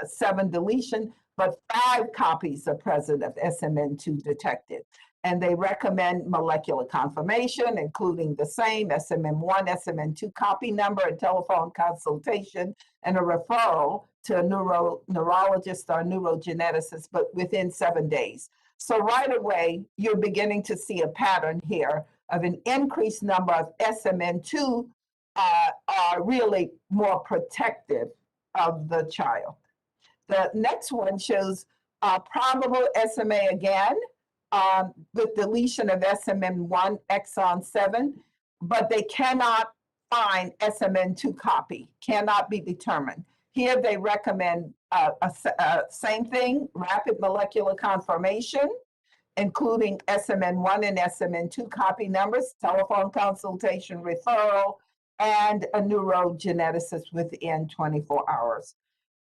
7 deletion, but 5 copies are present of SMN2 detected. And they recommend molecular confirmation, including the same SMN1, SMN2 copy number, and telephone consultation, and a referral to a neurologist or neurogeneticist, but within 7 days. So right away, you're beginning to see a pattern here of an increased number of SMN2 are really more protective of the child. The next one shows probable SMA again, with deletion of SMN1 exon 7, but they cannot find SMN2 copy, cannot be determined. Here they recommend same thing, rapid molecular confirmation, including SMN1 and SMN2 copy numbers, telephone consultation referral, and a neurogeneticist within 24 hours.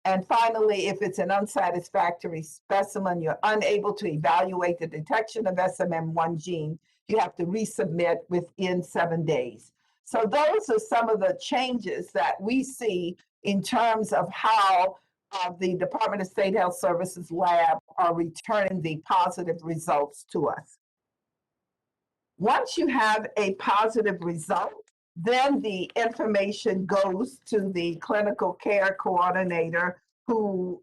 And finally, if it's an unsatisfactory specimen, you're unable to evaluate the detection of SMN1 gene, you have to resubmit within 7 days. So those are some of the changes that we see in terms of how the Department of State Health Services lab are returning the positive results to us. Once you have a positive result, then the information goes to the clinical care coordinator who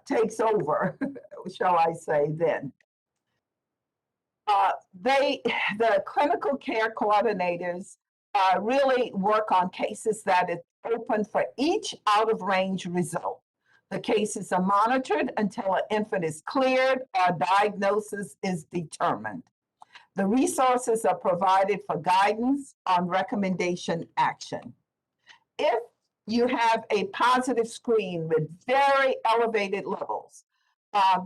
takes over, shall I say, then. The clinical care coordinators really work on cases that is open for each out of range result. The cases are monitored until an infant is cleared or diagnosis is determined. The resources are provided for guidance on recommendation action. If you have a positive screen with very elevated levels,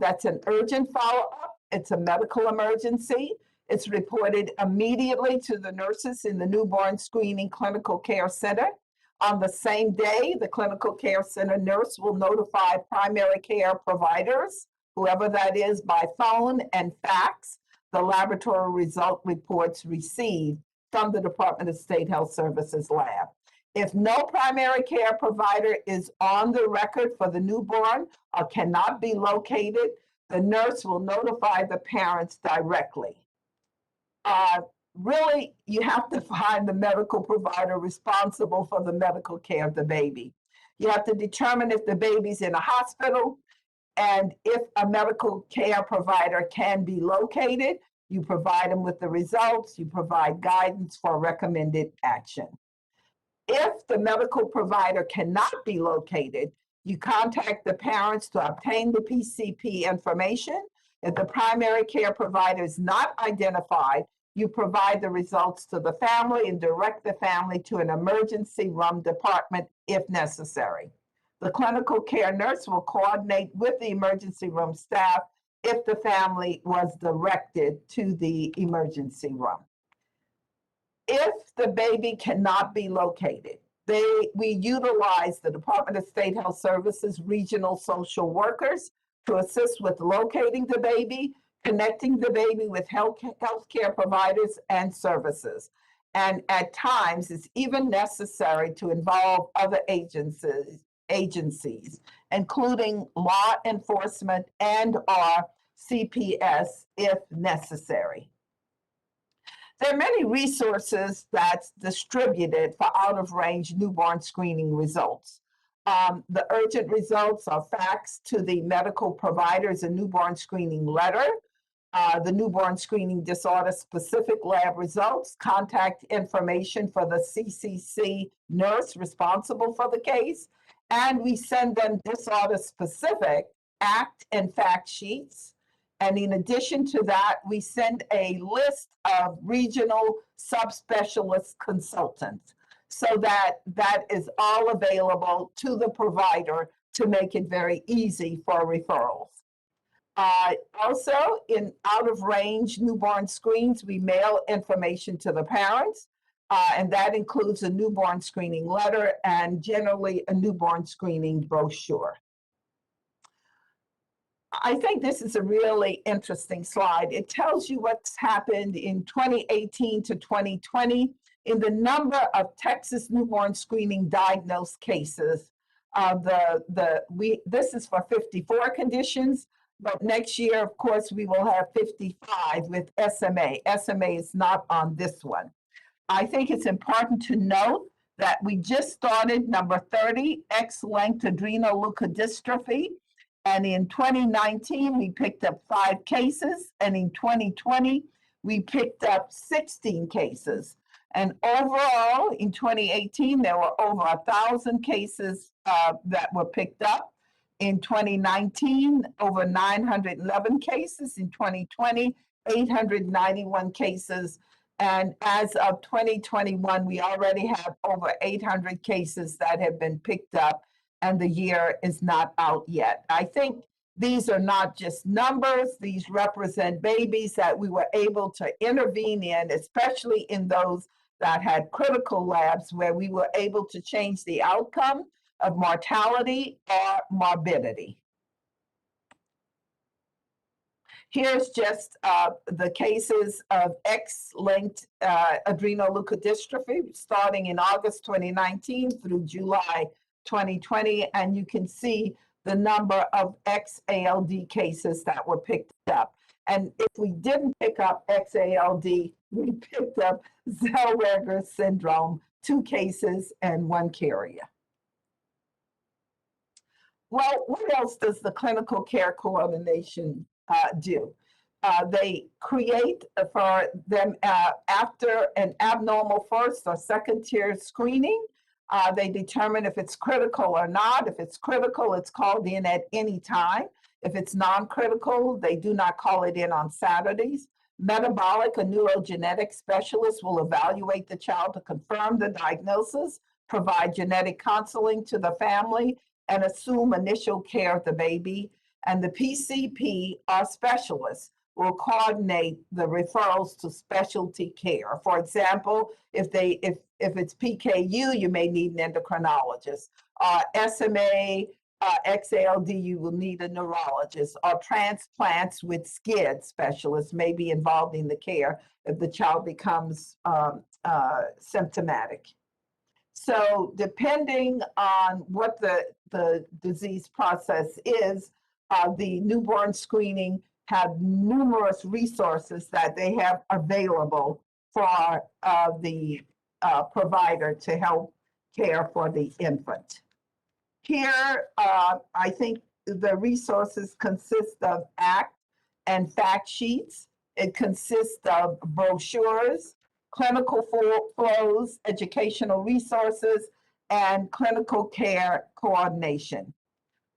that's an urgent follow-up, it's a medical emergency, it's reported immediately to the nurses in the newborn screening clinical care center. On the same day, the clinical care center nurse will notify primary care providers, whoever that is, by phone and fax, the laboratory result reports received from the Department of State Health Services lab. If no primary care provider is on the record for the newborn or cannot be located, the nurse will notify the parents directly. Really, you have to find the medical provider responsible for the medical care of the baby. You have to determine if the baby's in a hospital, and if a medical care provider can be located, you provide them with the results, you provide guidance for recommended action. If the medical provider cannot be located, you contact the parents to obtain the PCP information. If the primary care provider is not identified, you provide the results to the family and direct the family to an emergency room department if necessary. The clinical care nurse will coordinate with the emergency room staff if the family was directed to the emergency room. If the baby cannot be located, we utilize the Department of State Health Services regional social workers to assist with locating the baby, connecting the baby with healthcare providers and services. And at times, it's even necessary to involve other agencies, including law enforcement and/or CPS if necessary. There are many resources that's distributed for out-of-range newborn screening results. The urgent results are faxed to the medical providers a newborn screening letter. The newborn screening disorder specific lab results, contact information for the CCC nurse responsible for the case, and we send them disorder specific act and fact sheets. And in addition to that, we send a list of regional subspecialist consultants. so that that is all available to the provider to make it very easy for referrals. Also, in out of range newborn screens, we mail information to the parents, and that includes a newborn screening letter and generally a newborn screening brochure. I think this is a really interesting slide. It tells you what's happened in 2018 to 2020 in the number of Texas newborn screening diagnosed cases. This is for 54 conditions, but next year, of course, we will have 55 with SMA. SMA is not on this one. I think it's important to note that we just started number 30, X-linked adrenoleukodystrophy. And in 2019, we picked up 5 cases. And in 2020, we picked up 16 cases. And overall, in 2018, there were over 1,000 cases that were picked up. In 2019, over 911 cases. In 2020, 891 cases. And as of 2021, we already have over 800 cases that have been picked up, and the year is not out yet. I think these are not just numbers, these represent babies that we were able to intervene in, especially in those that had critical labs where we were able to change the outcome of mortality or morbidity. Here's just the cases of X-linked adrenoleukodystrophy starting in August 2019 through July 2020, and you can see the number of XALD cases that were picked up. And if we didn't pick up XALD, we picked up Zellweger syndrome, 2 cases and 1 carrier. Well, what else does the clinical care coordination do? They create for them after an abnormal first or second tier screening. They determine if it's critical or not. If it's critical, it's called in at any time. If it's non-critical, they do not call it in on Saturdays. Metabolic or neurogenetic specialists will evaluate the child to confirm the diagnosis, provide genetic counseling to the family, and assume initial care of the baby. And the PCP or specialists will coordinate the referrals to specialty care. For example, if it's PKU, you may need an endocrinologist. SMA, XALD, you will need a neurologist. Or transplants with SCID specialists may be involved in the care if the child becomes symptomatic. So depending on what the disease process is, the newborn screening have numerous resources that they have available for the provider to help care for the infant. Here, I think the resources consist of ACT and fact sheets. It consists of brochures, clinical flows, educational resources, and clinical care coordination.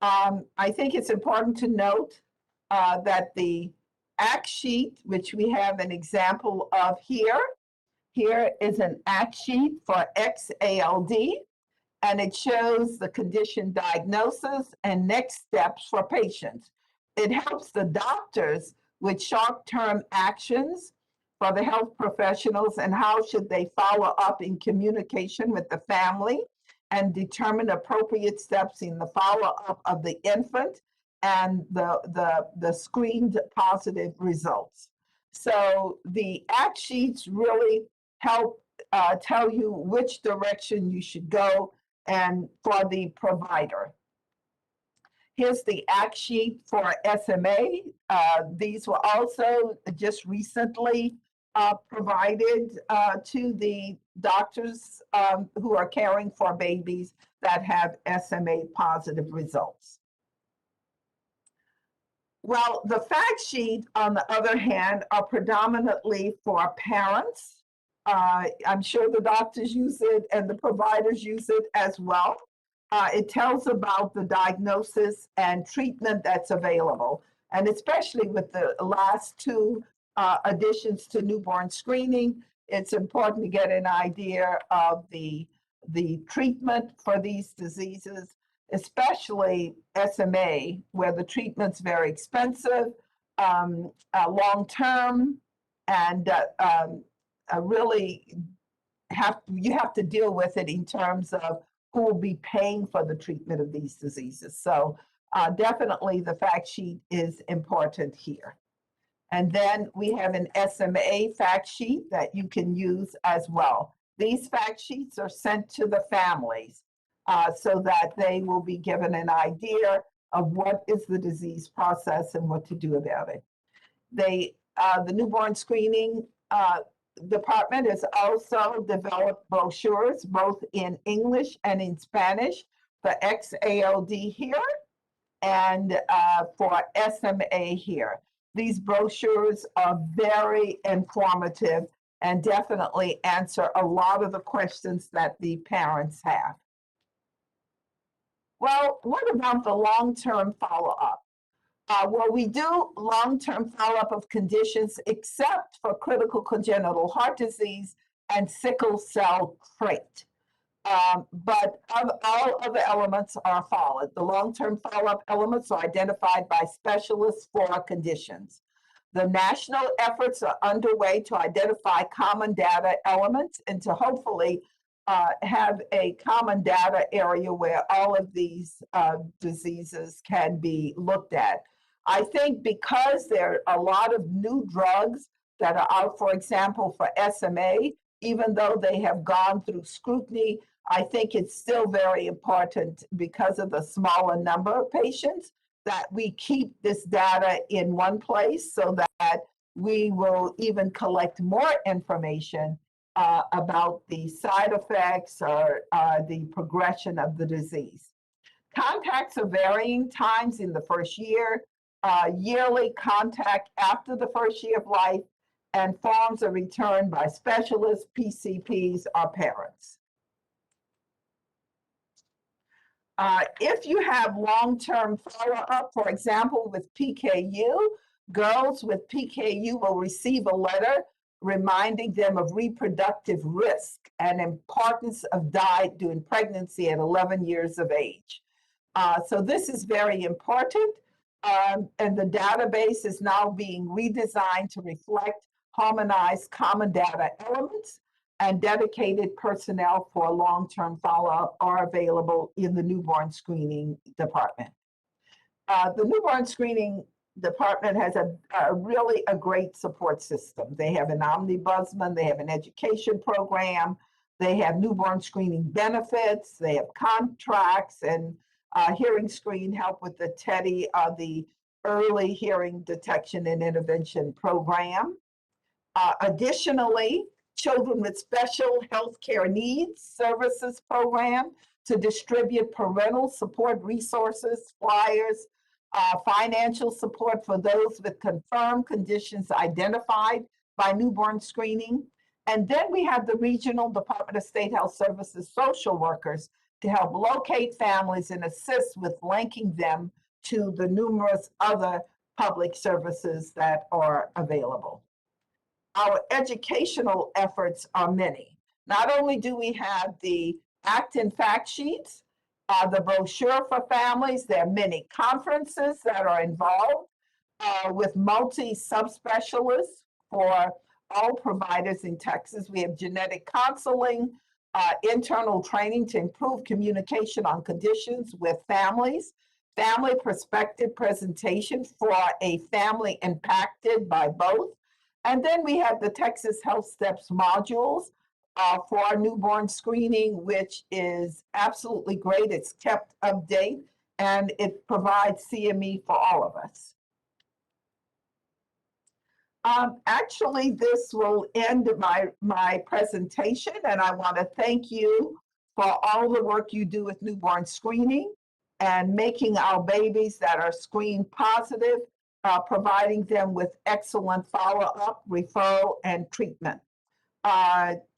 I think it's important to note that the ACT sheet, which we have an example of here is an ACT sheet for XALD, and it shows the condition diagnosis and next steps for patients. It helps the doctors with short-term actions for the health professionals and how should they follow up in communication with the family and determine appropriate steps in the follow-up of the infant and the screened positive results. So the ACT sheets really help tell you which direction you should go and for the provider. Here's the ACT sheet for SMA. These were also just recently provided to the doctors who are caring for babies that have SMA positive results. Well, the fact sheet, on the other hand, are predominantly for parents. I'm sure the doctors use it and the providers use it as well. It tells about the diagnosis and treatment that's available. And especially with the last 2 additions to newborn screening, it's important to get an idea of the the treatment for these diseases, especially SMA, where the treatment's very expensive, long-term, and really you have to deal with it in terms of who will be paying for the treatment of these diseases. So definitely the fact sheet is important here. And then we have an SMA fact sheet that you can use as well. These fact sheets are sent to the families so that they will be given an idea of what is the disease process and what to do about it. The newborn screening department has also developed brochures both in English and in Spanish for XALD here and for SMA here. These brochures are very informative and definitely answer a lot of the questions that the parents have. Well, what about the long-term follow-up? Well, we do long-term follow-up of conditions except for critical congenital heart disease and sickle cell trait. But all other elements are followed. The long-term follow-up elements are identified by specialists for conditions. The national efforts are underway to identify common data elements and to hopefully have a common data area where all of these diseases can be looked at. I think because there are a lot of new drugs that are out, for example, for SMA, even though they have gone through scrutiny, I think it's still very important because of the smaller number of patients that we keep this data in one place so that we will even collect more information about the side effects or the progression of the disease. Contacts are varying times in the first year, yearly contact after the first year of life, and forms are returned by specialists, PCPs, or parents. If you have long-term follow-up, for example, with PKU, girls with PKU will receive a letter reminding them of reproductive risk and importance of diet during pregnancy at 11 years of age. So this is very important. And the database is now being redesigned to reflect harmonized common data elements, and dedicated personnel for long-term follow-up are available in the newborn screening department. The newborn screening department has really a great support system. They have an omnibudsman, they have an education program, they have newborn screening benefits, they have contracts, and hearing screen help with the TEDdy, the early hearing detection and intervention program. Additionally, Children with Special Healthcare Needs Services Program to distribute parental support resources, flyers, financial support for those with confirmed conditions identified by newborn screening. And then we have the Regional Department of State Health Services social workers to help locate families and assist with linking them to the numerous other public services that are available. Our educational efforts are many. Not only do we have the ACT and fact sheets, the brochure for families, there are many conferences that are involved with multi-subspecialists for all providers in Texas. We have genetic counseling, internal training to improve communication on conditions with families, family perspective presentation for a family impacted by both. And then we have the Texas Health Steps modules for our newborn screening, which is absolutely great. It's kept update and it provides CME for all of us. Actually, this will end my presentation, and I want to thank you for all the work you do with newborn screening and making our babies that are screened positive, providing them with excellent follow-up, referral, and treatment.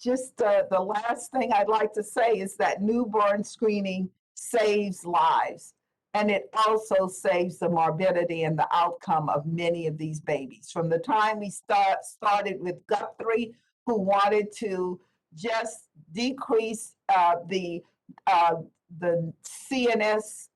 Just the last thing I'd like to say is that newborn screening saves lives. And it also saves the morbidity and the outcome of many of these babies. From the time we started with Guthrie, who wanted to just decrease uh, the CNS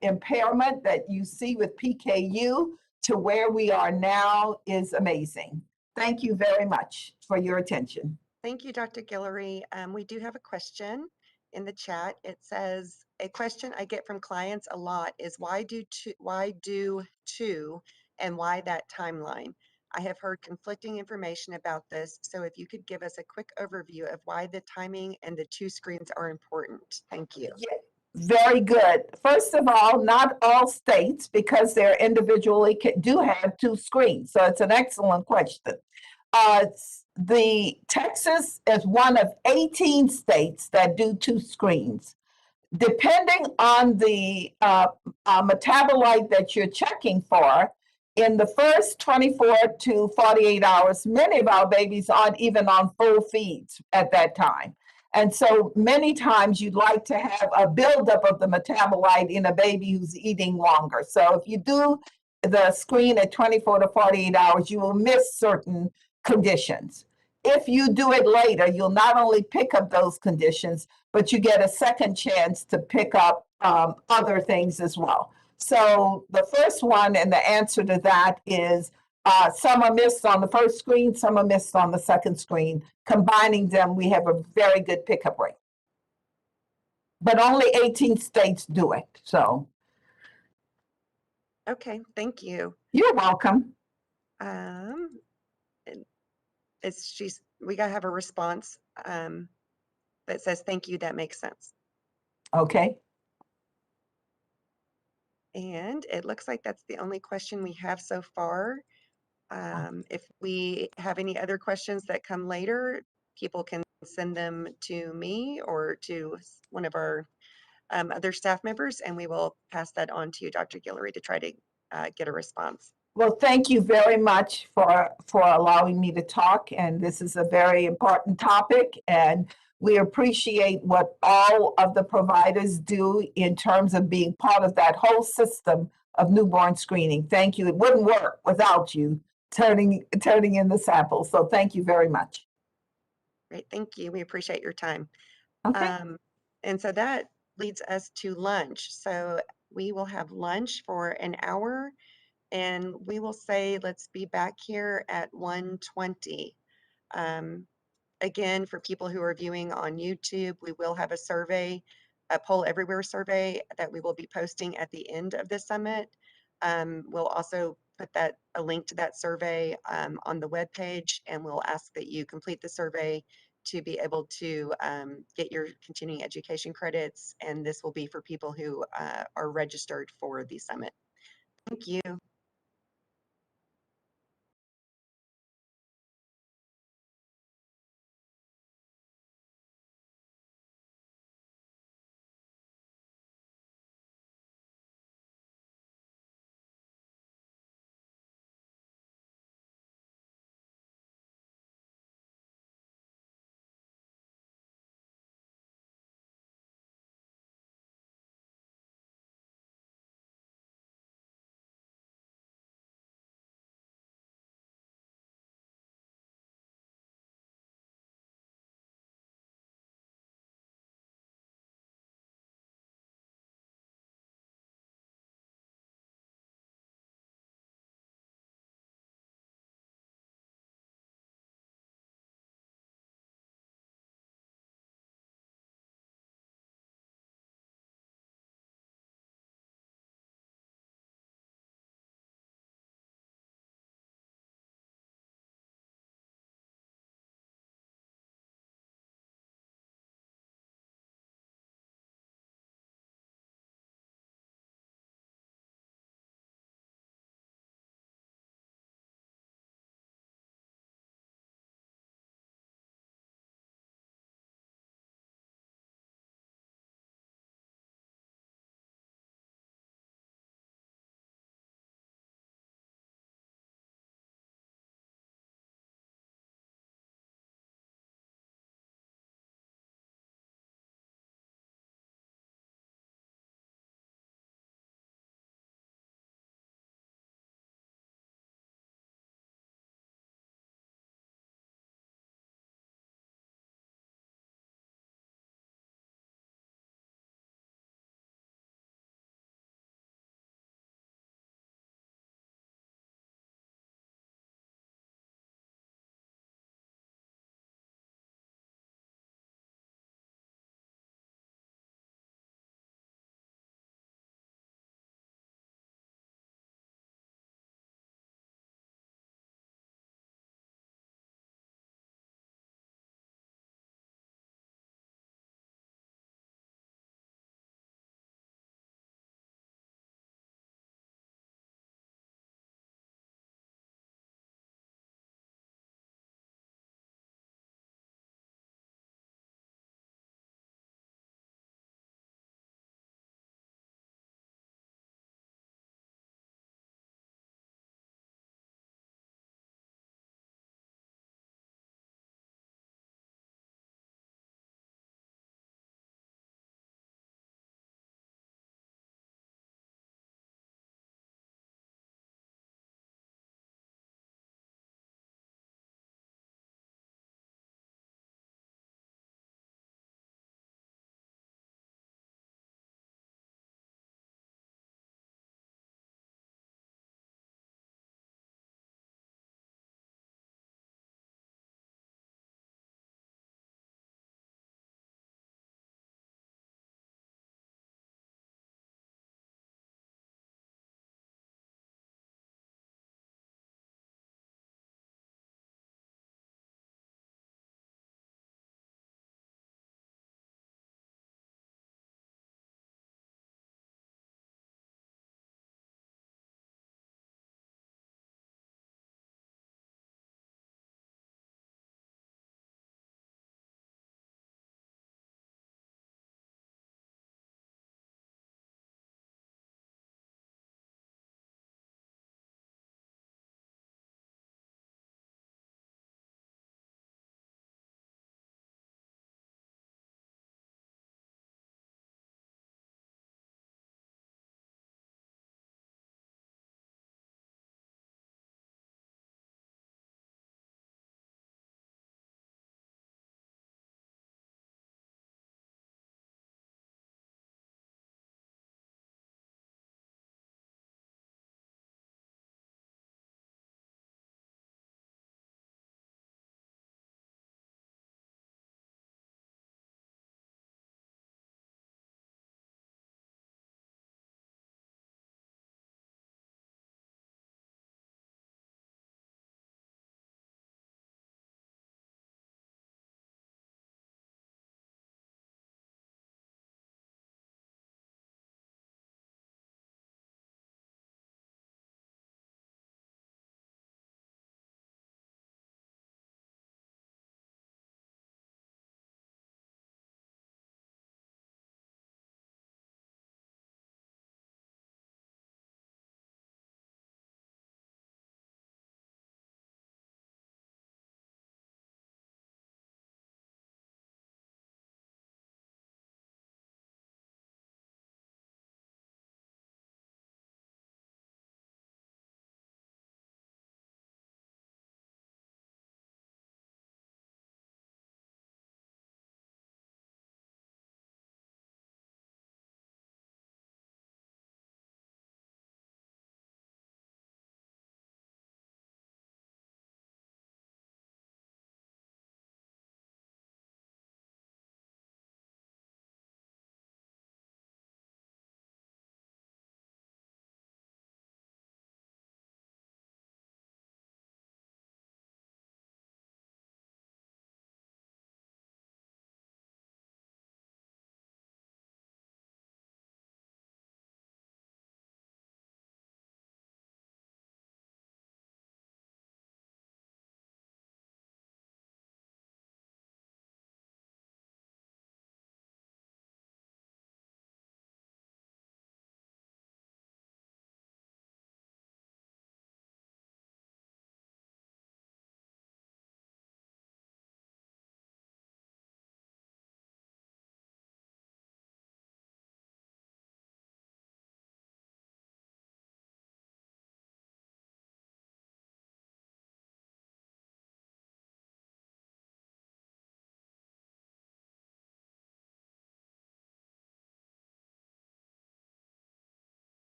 impairment that you see with PKU to where we are now is amazing. Thank you very much for your attention. Thank you, Dr. Guillory. We do have a question in the chat. It says, a question I get from clients a lot is why do two, and why that timeline? I have heard conflicting information about this, so if you could give us a quick overview of why the timing and the two screens are important. Thank you. Yeah, very good. First of all, not all states, because they're individually, do have two screens. So it's an excellent question. The Texas is one of 18 states that do two screens. Depending on the metabolite that you're checking for, in the first 24 to 48 hours, many of our babies aren't even on full feeds at that time. And so many times you'd like to have a buildup of the metabolite in a baby who's eating longer. So if you do the screen at 24 to 48 hours, you will miss certain conditions. If you do it later, you'll not only pick up those conditions, but you get a second chance to pick up other things as well. So the first one, and the answer to that is some are missed on the first screen, some are missed on the second screen. Combining them, we have a very good pickup rate. But only 18 states do it. So. Okay, thank you. You're welcome. We gotta have a response that says, thank you, that makes sense. Okay. And it looks like that's the only question we have so far. If we have any other questions that come later, people can send them to me or to one of our other staff members, and we will pass that on to you, Dr. Guillory, to try to get a response. Well, thank you very much for allowing me to talk. And this is a very important topic. And we appreciate what all of the providers do in terms of being part of that whole system of newborn screening. Thank you. It wouldn't work without you turning in the samples. So thank you very much. Great, thank you. We appreciate your time. Okay. And so that leads us to lunch. So we will have lunch for an hour, and we will say, let's be back here at 1:20. Again, for people who are viewing on YouTube, we will have a survey, a poll everywhere survey that we will be posting at the end of the summit. We'll also put a link to that survey on the webpage, and we'll ask that you complete the survey to be able to get your continuing education credits. And this will be for people who are registered for the summit. Thank you.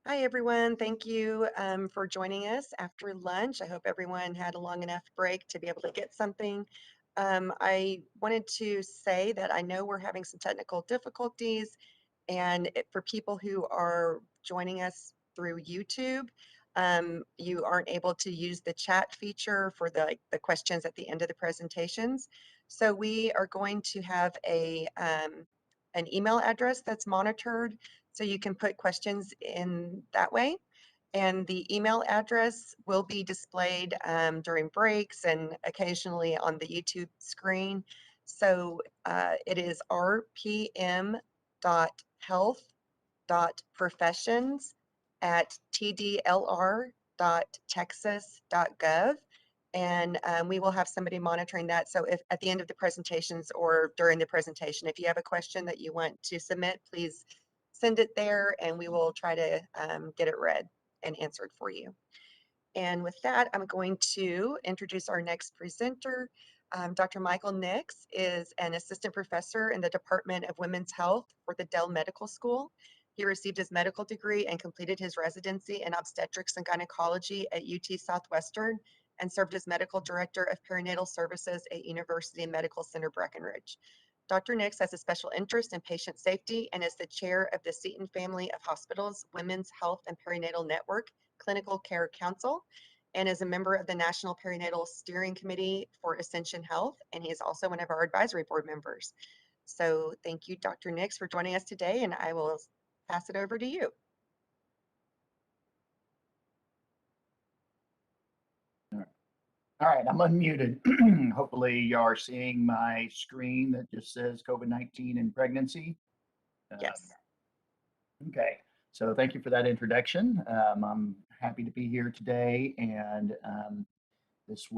Hi, everyone. Thank you for joining us after lunch. I hope everyone had a long enough break to be able to get something. I wanted to say that I know we're having some technical difficulties, and for people who are joining us through YouTube, you aren't able to use the chat feature for the questions at the end of the presentations. So we are going to have an email address that's monitored, so you can put questions in that way. And the email address will be displayed during breaks and occasionally on the YouTube screen. So it is rpm.health.professions@tdlr.texas.gov. And we will have somebody monitoring that. So if at the end of the presentations or during the presentation, if you have a question that you want to submit, please send it there and we will try to get it read and answered for you. And with that, I'm going to introduce our next presenter. Dr. Michael Nix is an assistant professor in the Department of Women's Health for the Dell Medical School. He received his medical degree and completed his residency in obstetrics and gynecology at UT Southwestern and served as medical director of perinatal services at University Medical Center Breckenridge. Dr. Nix has a special interest in patient safety and is the chair of the Seton Family of Hospitals Women's Health and Perinatal Network Clinical Care Council, and is a member of the National Perinatal Steering Committee for Ascension Health, and he is also one of our advisory board members. So thank you, Dr. Nix, for joining us today, and I will pass it over to you. All right, I'm unmuted. Hopefully you are seeing my screen that just says COVID-19 and pregnancy. Yes. Okay, so thank you for that introduction. I'm happy to be here today, and this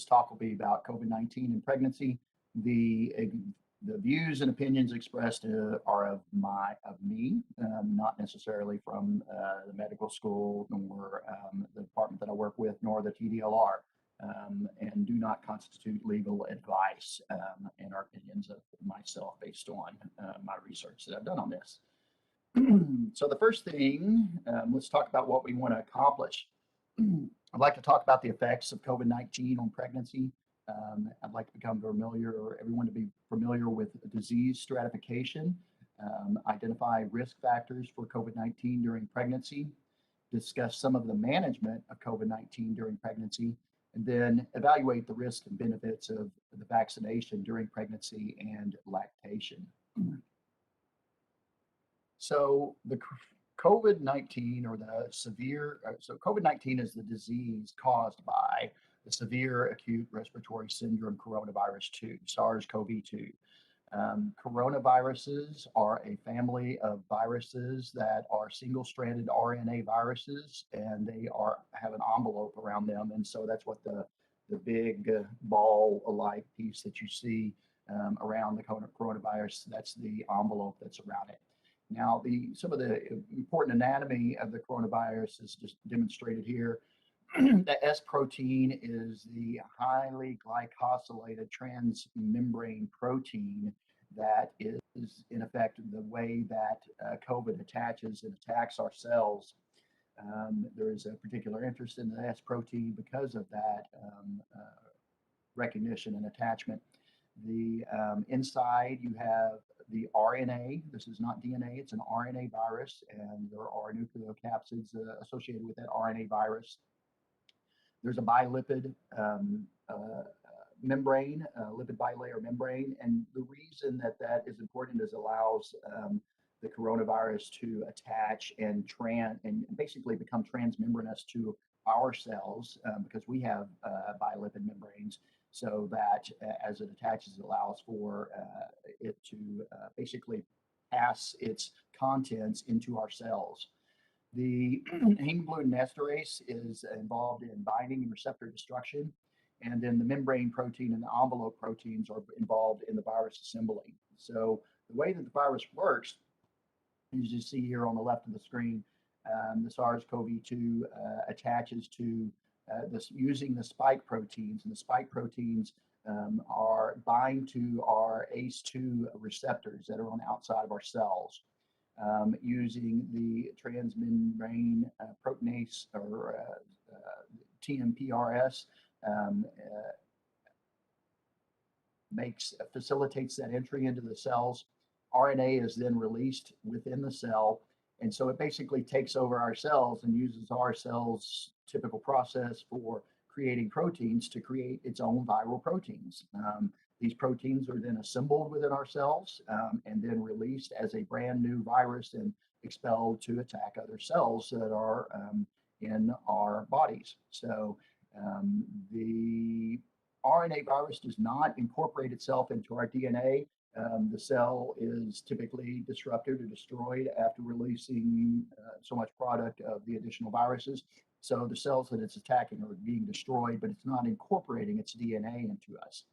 talk will be about COVID-19 and pregnancy. The views and opinions expressed are of me, not necessarily from the medical school nor the department that I work with, nor the TDLR, and do not constitute legal advice and our opinions of myself based on my research that I've done on this. So the first thing, let's talk about what we want to accomplish. I'd like to talk about the effects of COVID-19 on pregnancy. I'd like to become familiar, or everyone to be familiar with disease stratification, identify risk factors for COVID-19 during pregnancy, discuss some of the management of COVID-19 during pregnancy, and then evaluate the risks and benefits of the vaccination during pregnancy and lactation. So the COVID-19 or the severe, so COVID-19 is the disease caused by the severe acute respiratory syndrome coronavirus 2, SARS-CoV-2. Coronaviruses are a family of viruses that are single-stranded RNA viruses, and they have an envelope around them. And so that's what the big ball-like piece that you see around the coronavirus, that's the envelope that's around it. Now, some of the important anatomy of the coronavirus is just demonstrated here. The S protein is the highly glycosylated transmembrane protein that is, in effect, the way that COVID attaches and attacks our cells. There is a particular interest in the S protein because of that recognition and attachment. The inside, you have the RNA. This is not DNA, it's an RNA virus, and there are nucleocapsids associated with that RNA virus. There's a bilipid membrane, lipid bilayer membrane, and the reason that that is important is it allows the coronavirus to attach and basically become transmembranous to our cells because we have bilipid membranes, so that as it attaches, it allows for it to basically pass its contents into our cells. The hemoglobin esterase is involved in binding and receptor destruction, and then the membrane protein and the envelope proteins are involved in the virus assembly. So the way that the virus works, as you see here on the left of the screen, the SARS-CoV-2 attaches to this using the spike proteins, and the spike proteins bind to our ACE2 receptors that are on the outside of our cells. using the transmembrane proteinase or TMPRS. Facilitates that entry into the cells. RNA is then released within the cell, and so it basically takes over our cells and uses our cells' typical process for creating proteins to create its own viral proteins. These proteins are then assembled within our cells and then released as a brand new virus and expelled to attack other cells that are in our bodies. So the RNA virus does not incorporate itself into our DNA. The cell is typically disrupted or destroyed after releasing so much product of the additional viruses. So the cells that it's attacking are being destroyed, but it's not incorporating its DNA into us.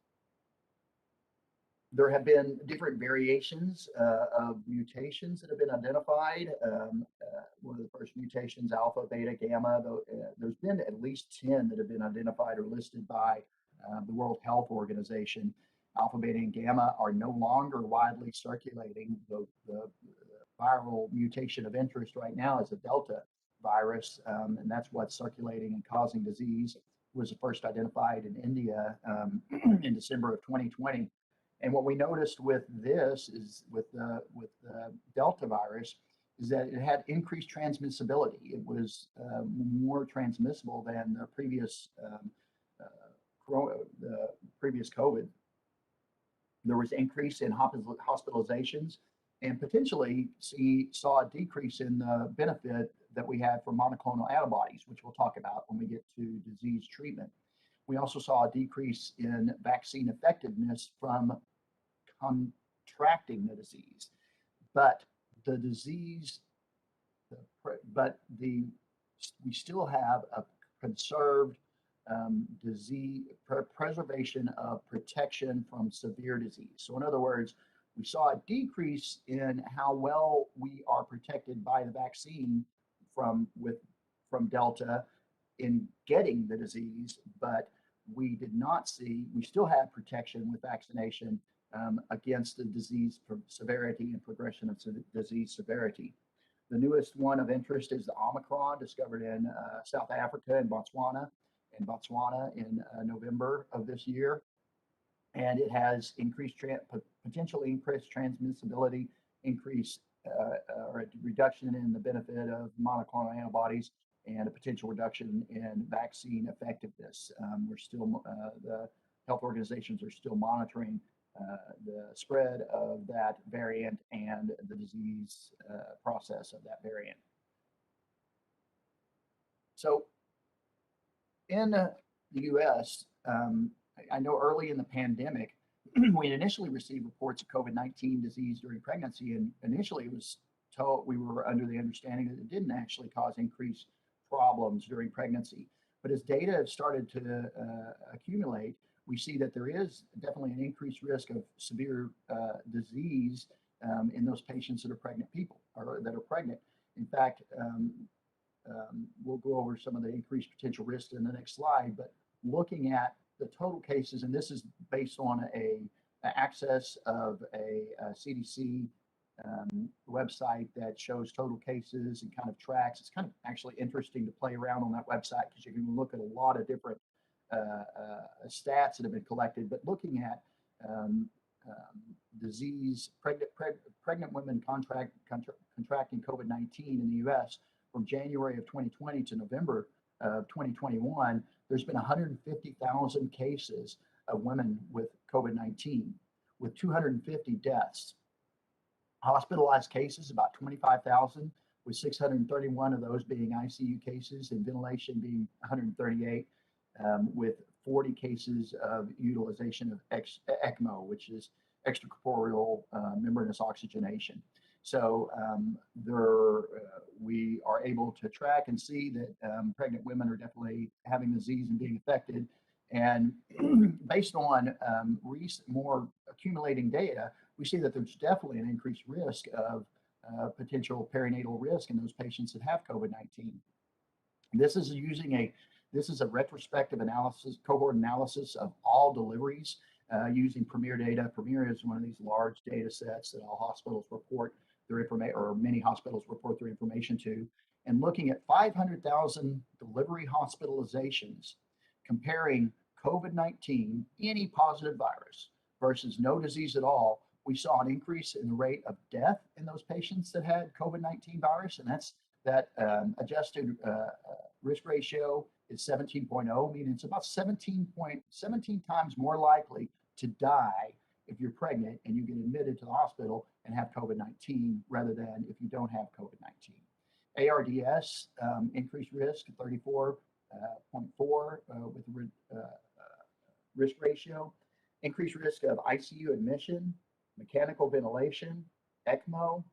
There have been different variations of mutations that have been identified. One of the first mutations, alpha, beta, gamma, there's been at least 10 that have been identified or listed by the World Health Organization. Alpha, beta, and gamma are no longer widely circulating. The viral mutation of interest right now is a Delta virus, and that's what's circulating and causing disease. It was first identified in India in December of 2020. And what we noticed with this is with the Delta virus is that it had increased transmissibility. It was more transmissible than the previous COVID. There was increase in hospitalizations, and potentially saw a decrease in the benefit that we had from monoclonal antibodies, which we'll talk about when we get to disease treatment. We also saw a decrease in vaccine effectiveness from contracting the disease, but we still have a conserved disease preservation of protection from severe disease. So in other words, we saw a decrease in how well we are protected by the vaccine from Delta in getting the disease, but we still have protection with vaccination against the disease severity and progression of disease severity. The newest one of interest is the Omicron, discovered in South Africa and Botswana in November of this year. And it has potentially increased transmissibility, or a reduction in the benefit of monoclonal antibodies, and a potential reduction in vaccine effectiveness. The health organizations are still monitoring the spread of that variant and the disease process of that variant. So in the US, I know early in the pandemic, we initially received reports of COVID-19 disease during pregnancy, and initially it was we were under the understanding that it didn't actually cause increased problems during pregnancy. But as data have started to accumulate, we see that there is definitely an increased risk of severe disease in those patients that are pregnant people, or that are pregnant. In fact, we'll go over some of the increased potential risks in the next slide, but looking at the total cases, and this is based on an access of a CDC website that shows total cases and kind of tracks. It's kind of actually interesting to play around on that website because you can look at a lot of different stats that have been collected, but looking at disease, pregnant women contracting COVID-19 in the US from January of 2020 to November of 2021, there's been 150,000 cases of women with COVID-19, with 250 deaths. Hospitalized cases, about 25,000, with 631 of those being ICU cases and ventilation being 138, with 40 cases of utilization of ECMO, which is extracorporeal membranous oxygenation. So we are able to track and see that pregnant women are definitely having disease and being affected. And based on more accumulating data, we see that there's definitely an increased risk of potential perinatal risk in those patients that have COVID-19. This is a retrospective analysis, cohort analysis of all deliveries using Premier data. Premier is one of these large data sets that all hospitals report their information, or many hospitals report their information to, and looking at 500,000 delivery hospitalizations, comparing COVID-19, any positive virus, versus no disease at all, we saw an increase in the rate of death in those patients that had COVID-19 virus, and that's that adjusted risk ratio is 17.0, meaning it's about 17 times more likely to die if you're pregnant and you get admitted to the hospital and have COVID-19 rather than if you don't have COVID-19. ARDS, increased risk, 34.4 with risk ratio, increased risk of ICU admission, mechanical ventilation, ECMO,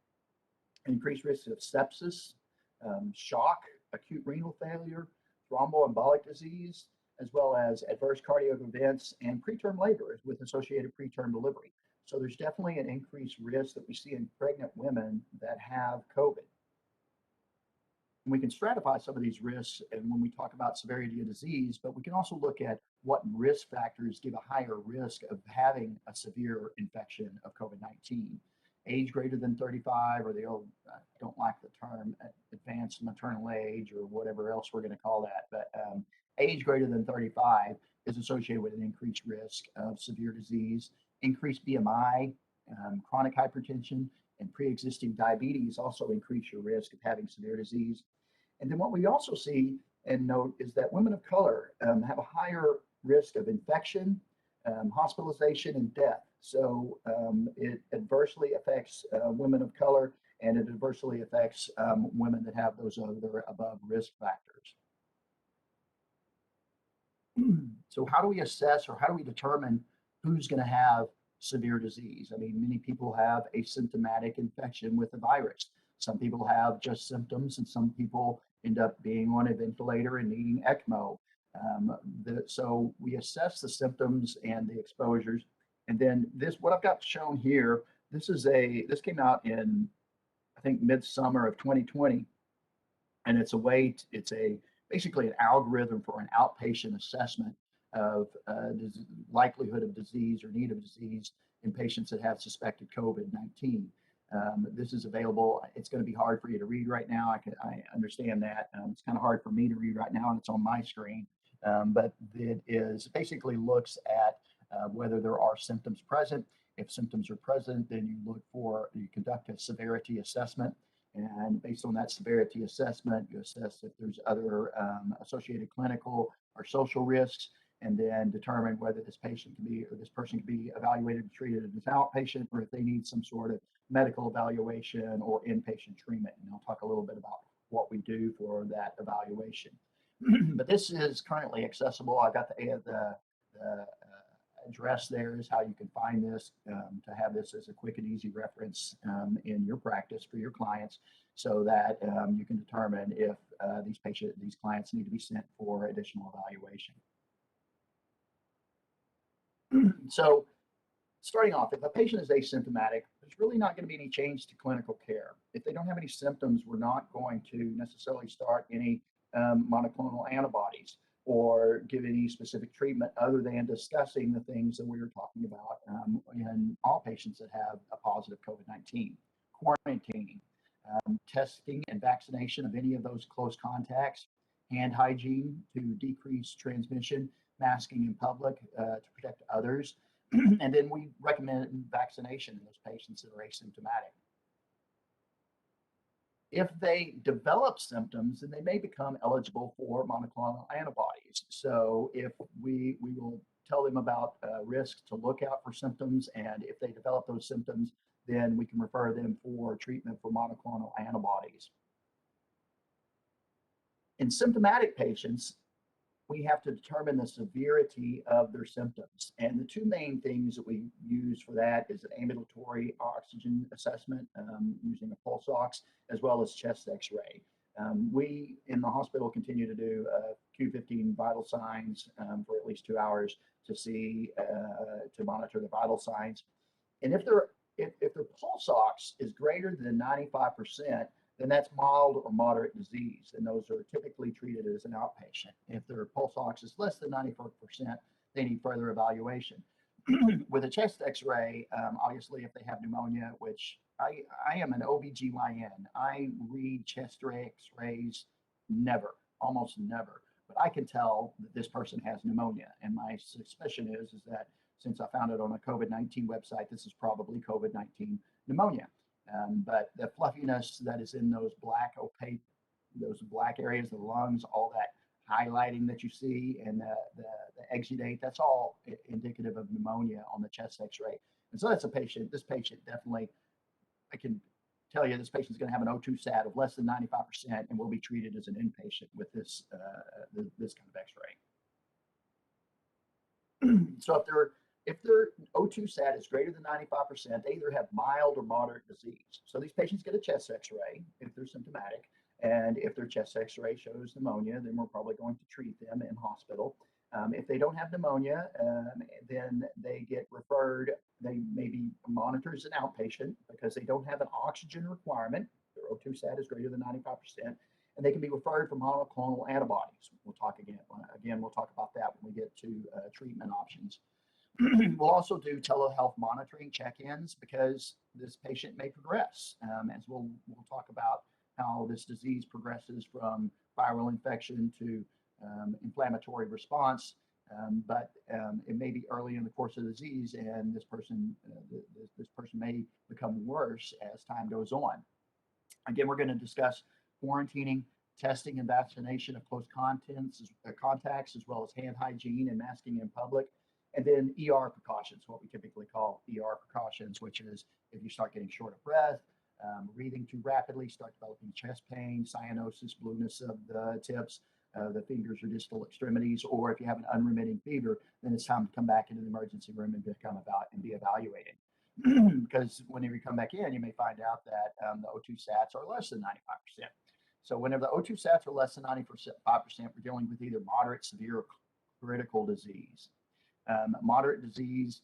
increased risk of sepsis, shock, acute renal failure, thromboembolic disease, as well as adverse cardiac events and preterm labor with associated preterm delivery. So there's definitely an increased risk that we see in pregnant women that have COVID. And we can stratify some of these risks and when we talk about severity of disease, but we can also look at what risk factors give a higher risk of having a severe infection of COVID-19. Age greater than 35, or the old, I don't like the term advanced maternal age or whatever else we're going to call that, but age greater than 35 is associated with an increased risk of severe disease. Increased BMI, chronic hypertension, and pre-existing diabetes also increase your risk of having severe disease. And then what we also see and note is that women of color have a higher risk of infection, hospitalization, and death. So it adversely affects women of color, and it adversely affects women that have those other above risk factors. So how do we assess, or how do we determine who's going to have severe disease? I mean, many people have asymptomatic infection with the virus. Some people have just symptoms, and some people end up being on a ventilator and needing ECMO. So we assess the symptoms and the exposures. And then what I've got shown here, this came out in, I think, midsummer of 2020. And it's basically an algorithm for an outpatient assessment of likelihood of disease or need of disease in patients that have suspected COVID-19. This is available. It's going to be hard for you to read right now. I understand that. It's kind of hard for me to read right now, and it's on my screen. But it basically looks at whether there are symptoms present. If symptoms are present, then you conduct a severity assessment. And based on that severity assessment, you assess if there's other associated clinical or social risks, and then determine whether this person can be evaluated and treated as an outpatient, or if they need some sort of medical evaluation or inpatient treatment. And I'll talk a little bit about what we do for that evaluation. But this is currently accessible. I've got the address there is how you can find this, to have this as a quick and easy reference in your practice for your clients, so that you can determine if these clients need to be sent for additional evaluation. So starting off, if a patient is asymptomatic, there's really not going to be any change to clinical care. If they don't have any symptoms, we're not going to necessarily start any monoclonal antibodies or give any specific treatment other than discussing the things that we were talking about in all patients that have a positive COVID-19. Quarantining, testing and vaccination of any of those close contacts, hand hygiene to decrease transmission, masking in public to protect others, and then we recommend vaccination in those patients that are asymptomatic. If they develop symptoms, then they may become eligible for monoclonal antibodies. So if we will tell them about risk to look out for symptoms, and if they develop those symptoms, then we can refer them for treatment for monoclonal antibodies. In symptomatic patients, we have to determine the severity of their symptoms. And the two main things that we use for that is an ambulatory oxygen assessment using a pulse ox, as well as chest x-ray. We in the hospital continue to do Q15 vital signs for at least 2 hours to monitor the vital signs. And if their pulse ox is greater than 95%, then that's mild or moderate disease, and those are typically treated as an outpatient. If their pulse ox is less than 94%, they need further evaluation. With a chest x-ray, obviously if they have pneumonia, which I am an OBGYN, I read chest x-rays never, almost never, but I can tell that this person has pneumonia. And my suspicion is that since I found it on a COVID-19 website, this is probably COVID-19 pneumonia. But the fluffiness that is in those black opaque, those black areas, the lungs, all that highlighting that you see, and the exudate, that's all indicative of pneumonia on the chest x-ray. And so that's a patient, this patient definitely, I can tell you this patient is going to have an O2 sat of less than 95% and will be treated as an inpatient with this, this kind of x-ray. So if their O2 sat is greater than 95%, they either have mild or moderate disease. So these patients get a chest x-ray if they're symptomatic. And if their chest x-ray shows pneumonia, then we're probably going to treat them in hospital. If they don't have pneumonia, then they get referred, they may be monitored as an outpatient because they don't have an oxygen requirement. Their O2 sat is greater than 95%. And they can be referred for monoclonal antibodies. We'll talk we'll talk about that when we get to treatment options. We'll also do telehealth monitoring check-ins because this patient may progress, as we'll talk about how this disease progresses from viral infection to inflammatory response. But it may be early in the course of the disease, and this person may become worse as time goes on. Again, we're going to discuss quarantining, testing, and vaccination of close contacts, as well as hand hygiene and masking in public. And then ER precautions, what we typically call ER precautions, which is if you start getting short of breath, breathing too rapidly, start developing chest pain, cyanosis, blueness of the tips, the fingers or distal extremities, or if you have an unremitting fever, then it's time to come back into the emergency room and be evaluated. Because whenever you come back in, you may find out that the O2 sats are less than 95%. So whenever the O2 sats are less than 95%, we're dealing with either moderate, severe, or critical disease. Moderate disease,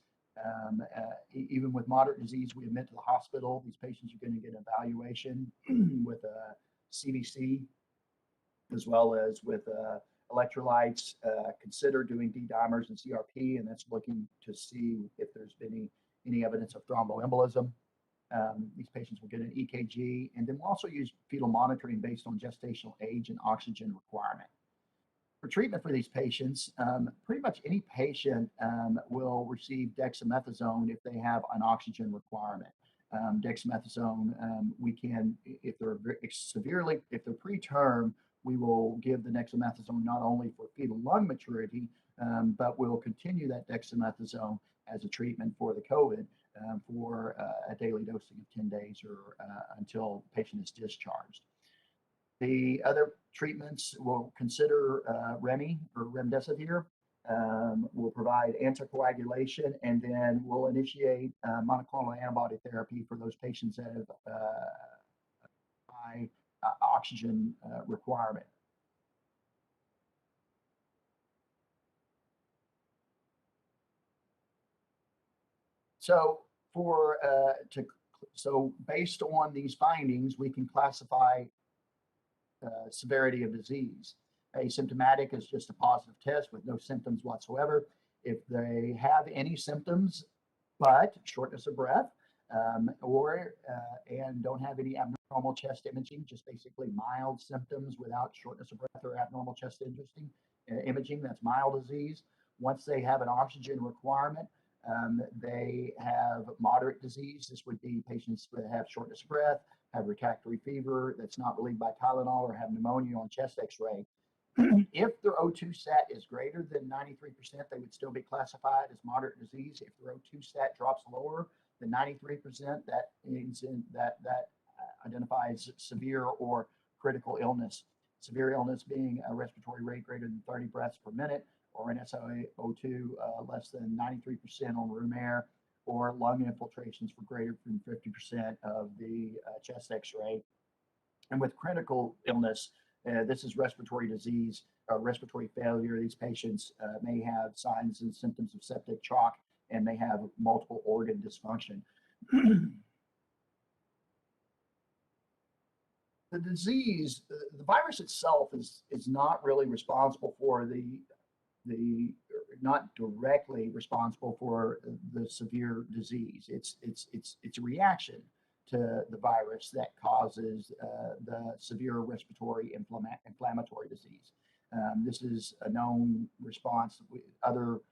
even with moderate disease, we admit to the hospital. These patients are going to get an evaluation with a CBC, as well as with electrolytes. Consider doing D-dimers and CRP, and that's looking to see if there's been any evidence of thromboembolism. These patients will get an EKG, and then we'll also use fetal monitoring based on gestational age and oxygen requirement. For treatment for these patients, pretty much any patient will receive dexamethasone if they have an oxygen requirement. Dexamethasone, we can, if they're if they're preterm, we will give the dexamethasone not only for fetal lung maturity, but we'll continue that dexamethasone as a treatment for the COVID for a daily dosing of 10 days or until the patient is discharged. The other treatments will consider Remi or remdesivir. We'll provide anticoagulation, and then we'll initiate monoclonal antibody therapy for those patients that have high oxygen requirement. So based on these findings, we can classify severity of disease. Asymptomatic is just a positive test with no symptoms whatsoever. If they have any symptoms but shortness of breath and don't have any abnormal chest imaging, just basically mild symptoms without shortness of breath or abnormal chest imaging, that's mild disease. Once they have an oxygen requirement, they have moderate disease. This would be patients that have shortness of breath, have refractory fever that's not relieved by Tylenol, or have pneumonia on chest x-ray. If their O2 sat is greater than 93%, they would still be classified as moderate disease. If their O2 sat drops lower than 93%, that identifies severe or critical illness. Severe illness being a respiratory rate greater than 30 breaths per minute, or an SiO2 less than 93% on room air, or lung infiltrations for greater than 50% of the chest x-ray. And with critical illness, this is respiratory disease, respiratory failure. These patients may have signs and symptoms of septic shock and may have multiple organ dysfunction. The disease, the virus itself is not really responsible for the the not directly responsible for the severe disease. It's a reaction to the virus that causes the severe respiratory inflammatory disease. This is a known response. Other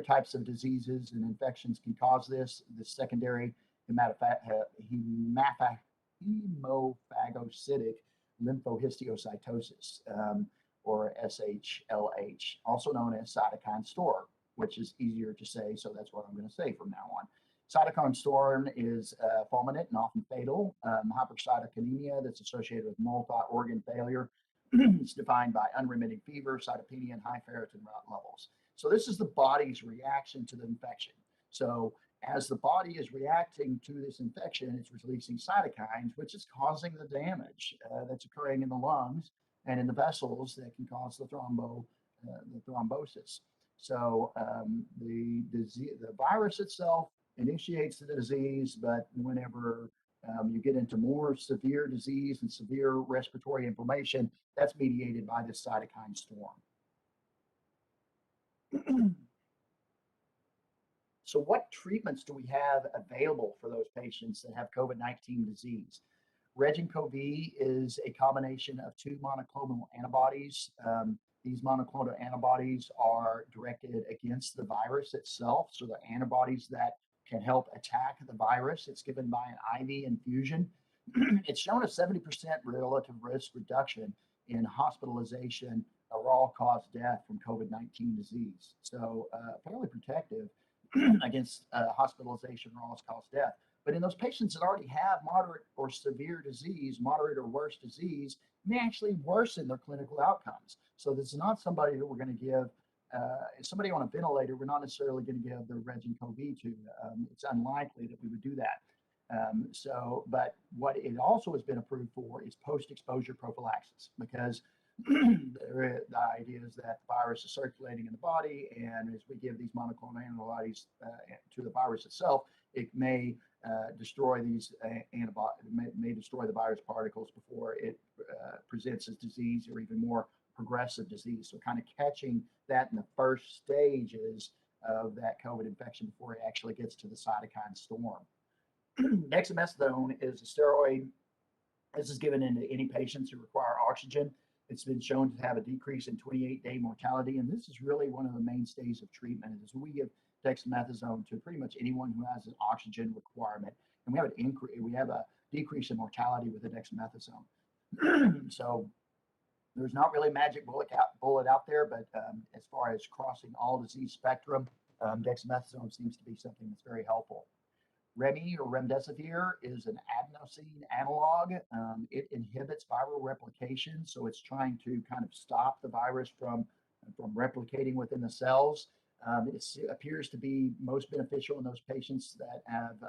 types of diseases and infections can cause this. The secondary hemophagocytic lymphohistiocytosis, or SHLH, also known as cytokine storm, which is easier to say, so that's what I'm going to say from now on. Cytokine storm is fulminant and often fatal. Hypercytokinemia that's associated with multi-organ failure. It's defined by unremitting fever, cytopenia, and high ferritin levels. So this is the body's reaction to the infection. So as the body is reacting to this infection, it's releasing cytokines, which is causing the damage that's occurring in the lungs and in the vessels that can cause the thrombosis. So the virus itself initiates the disease, but whenever you get into more severe disease and severe respiratory inflammation, that's mediated by this cytokine storm. So what treatments do we have available for those patients that have COVID-19 disease? Regin-CoV is a combination of two monoclonal antibodies. These monoclonal antibodies are directed against the virus itself. So they're antibodies that can help attack the virus. It's given by an IV infusion. It's shown a 70% relative risk reduction in hospitalization or all-cause death from COVID-19 disease. So fairly protective against hospitalization or all-cause death. But in those patients that already have moderate or severe disease, moderate or worse disease, may actually worsen their clinical outcomes. So this is not somebody that we're going to give, somebody on a ventilator, we're not necessarily going to give the Regin-CoV to. It's unlikely that we would do that. But what it also has been approved for is post-exposure prophylaxis, because the idea is that the virus is circulating in the body, and as we give these monoclonal antibodies to the virus itself, it may destroy these antibodies, may destroy the virus particles before it presents as disease or even more progressive disease. So kind of catching that in the first stages of that COVID infection before it actually gets to the cytokine storm. Dexamethasone is a steroid. This is given into any patients who require oxygen. It's been shown to have a decrease in 28-day mortality, and this is really one of the mainstays of treatment. Is we give dexamethasone to pretty much anyone who has an oxygen requirement, and we have a decrease in mortality with the dexamethasone. So there's not really a magic bullet out there, but as far as crossing all disease spectrum, dexamethasone seems to be something that's very helpful. Remi or remdesivir is an adenosine analog. It inhibits viral replication, so it's trying to kind of stop the virus from replicating within the cells. It appears to be most beneficial in those patients that have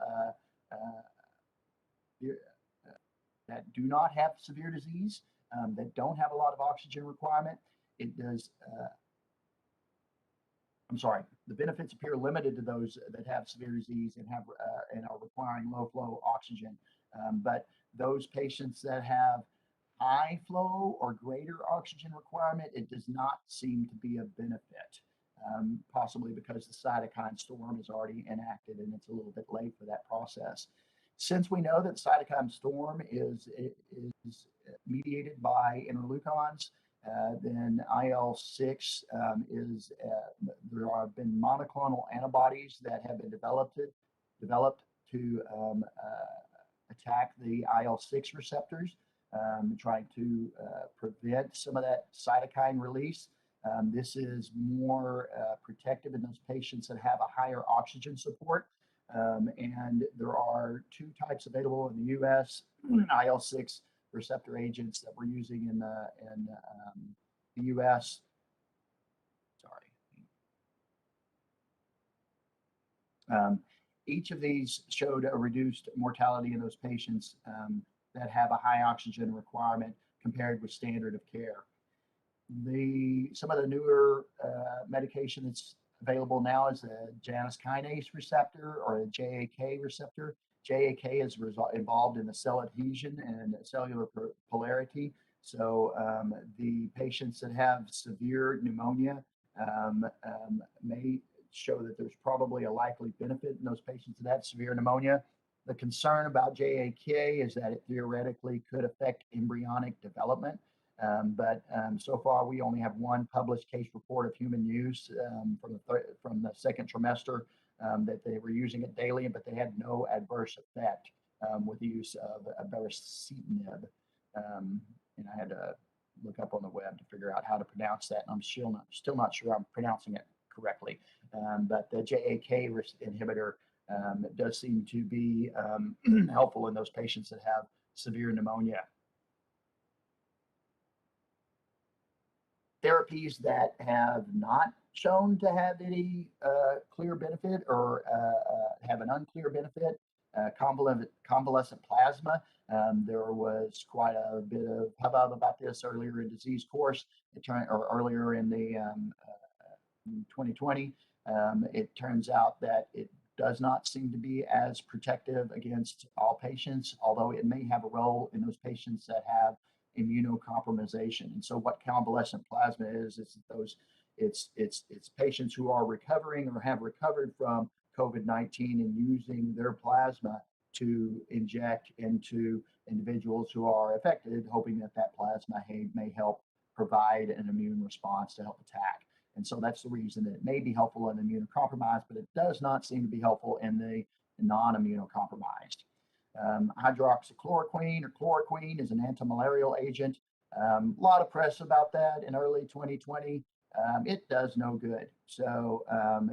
that do not have severe disease, that don't have a lot of oxygen requirement. It does. The benefits appear limited to those that have severe disease and are requiring low flow oxygen. But those patients that have high flow or greater oxygen requirement, it does not seem to be of benefit, possibly because the cytokine storm is already enacted and it's a little bit late for that process. Since we know that cytokine storm is mediated by interleukins, then IL-6 there have been monoclonal antibodies that have been developed to attack the IL-6 receptors, trying to prevent some of that cytokine release. This is more protective in those patients that have a higher oxygen support. And there are two types available in the U.S. IL-6 receptor agents that we're using in the U.S. Each of these showed a reduced mortality in those patients that have a high oxygen requirement compared with standard of care. Some of the newer medication that's available now is a Janus kinase receptor or a JAK receptor. JAK is involved in the cell adhesion and cellular polarity. So the patients that have severe pneumonia may show that there's probably a likely benefit in those patients that have severe pneumonia. The concern about JAK is that it theoretically could affect embryonic development. But so far, we only have one published case report of human use from the second trimester that they were using it daily, but they had no adverse effect with the use of baricitinib. And I had to look up on the web to figure out how to pronounce that. And I'm still not sure I'm pronouncing it correctly. But the JAK inhibitor does seem to be helpful in those patients that have severe pneumonia. Therapies that have not shown to have any clear benefit or have an unclear benefit, convalescent plasma. There was quite a bit of hubbub about this earlier in disease course, earlier in the 2020. It turns out that it does not seem to be as protective against all patients, although it may have a role in those patients that have immunocompromisation. And so what convalescent plasma is it's patients who are recovering or have recovered from COVID-19 and using their plasma to inject into individuals who are affected, hoping that that plasma may help provide an immune response to help attack. And so that's the reason that it may be helpful in immunocompromised, but it does not seem to be helpful in the non-immunocompromised. Hydroxychloroquine or chloroquine is an antimalarial agent. A lot of press about that in early 2020. It does no good. So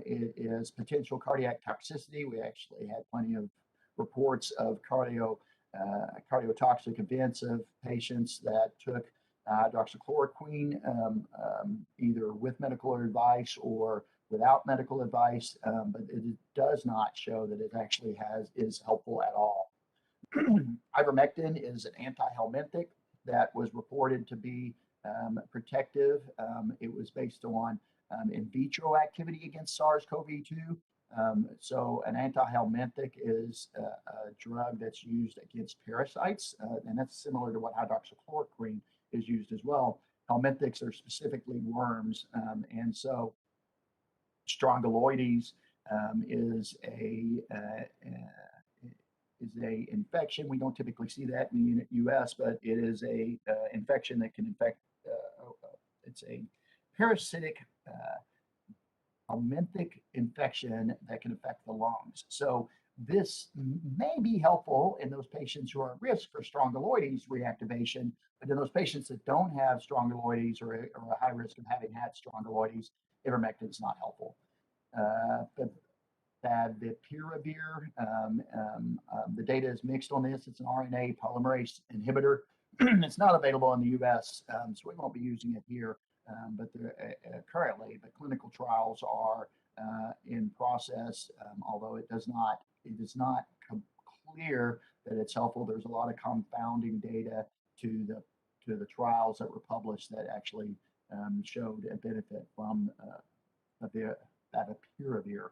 it is potential cardiac toxicity. We actually had plenty of reports of cardiotoxic events of patients that took hydroxychloroquine either with medical advice or without medical advice, but it does not show that it actually is helpful at all. Ivermectin is an antihelminthic that was reported to be protective. It was based on in vitro activity against SARS-CoV-2. So an antihelminthic is a drug that's used against parasites, and that's similar to what hydroxychloroquine is used as well. Helminthics are specifically worms, and so strongyloides is a infection. We don't typically see that in the U.S., but it is a infection that can infect. It's a parasitic helminthic infection that can affect the lungs. So this may be helpful in those patients who are at risk for strongyloides reactivation, but in those patients that don't have strongyloides or a high risk of having had strongyloides, ivermectin is not helpful. Favipiravir, the data is mixed on this. It's an RNA polymerase inhibitor. It's not available in the U.S., so we won't be using it here. But currently, the clinical trials are in process, although it is not clear that it's helpful. There's a lot of confounding data to the trials that were published that actually showed a benefit from favipiravir.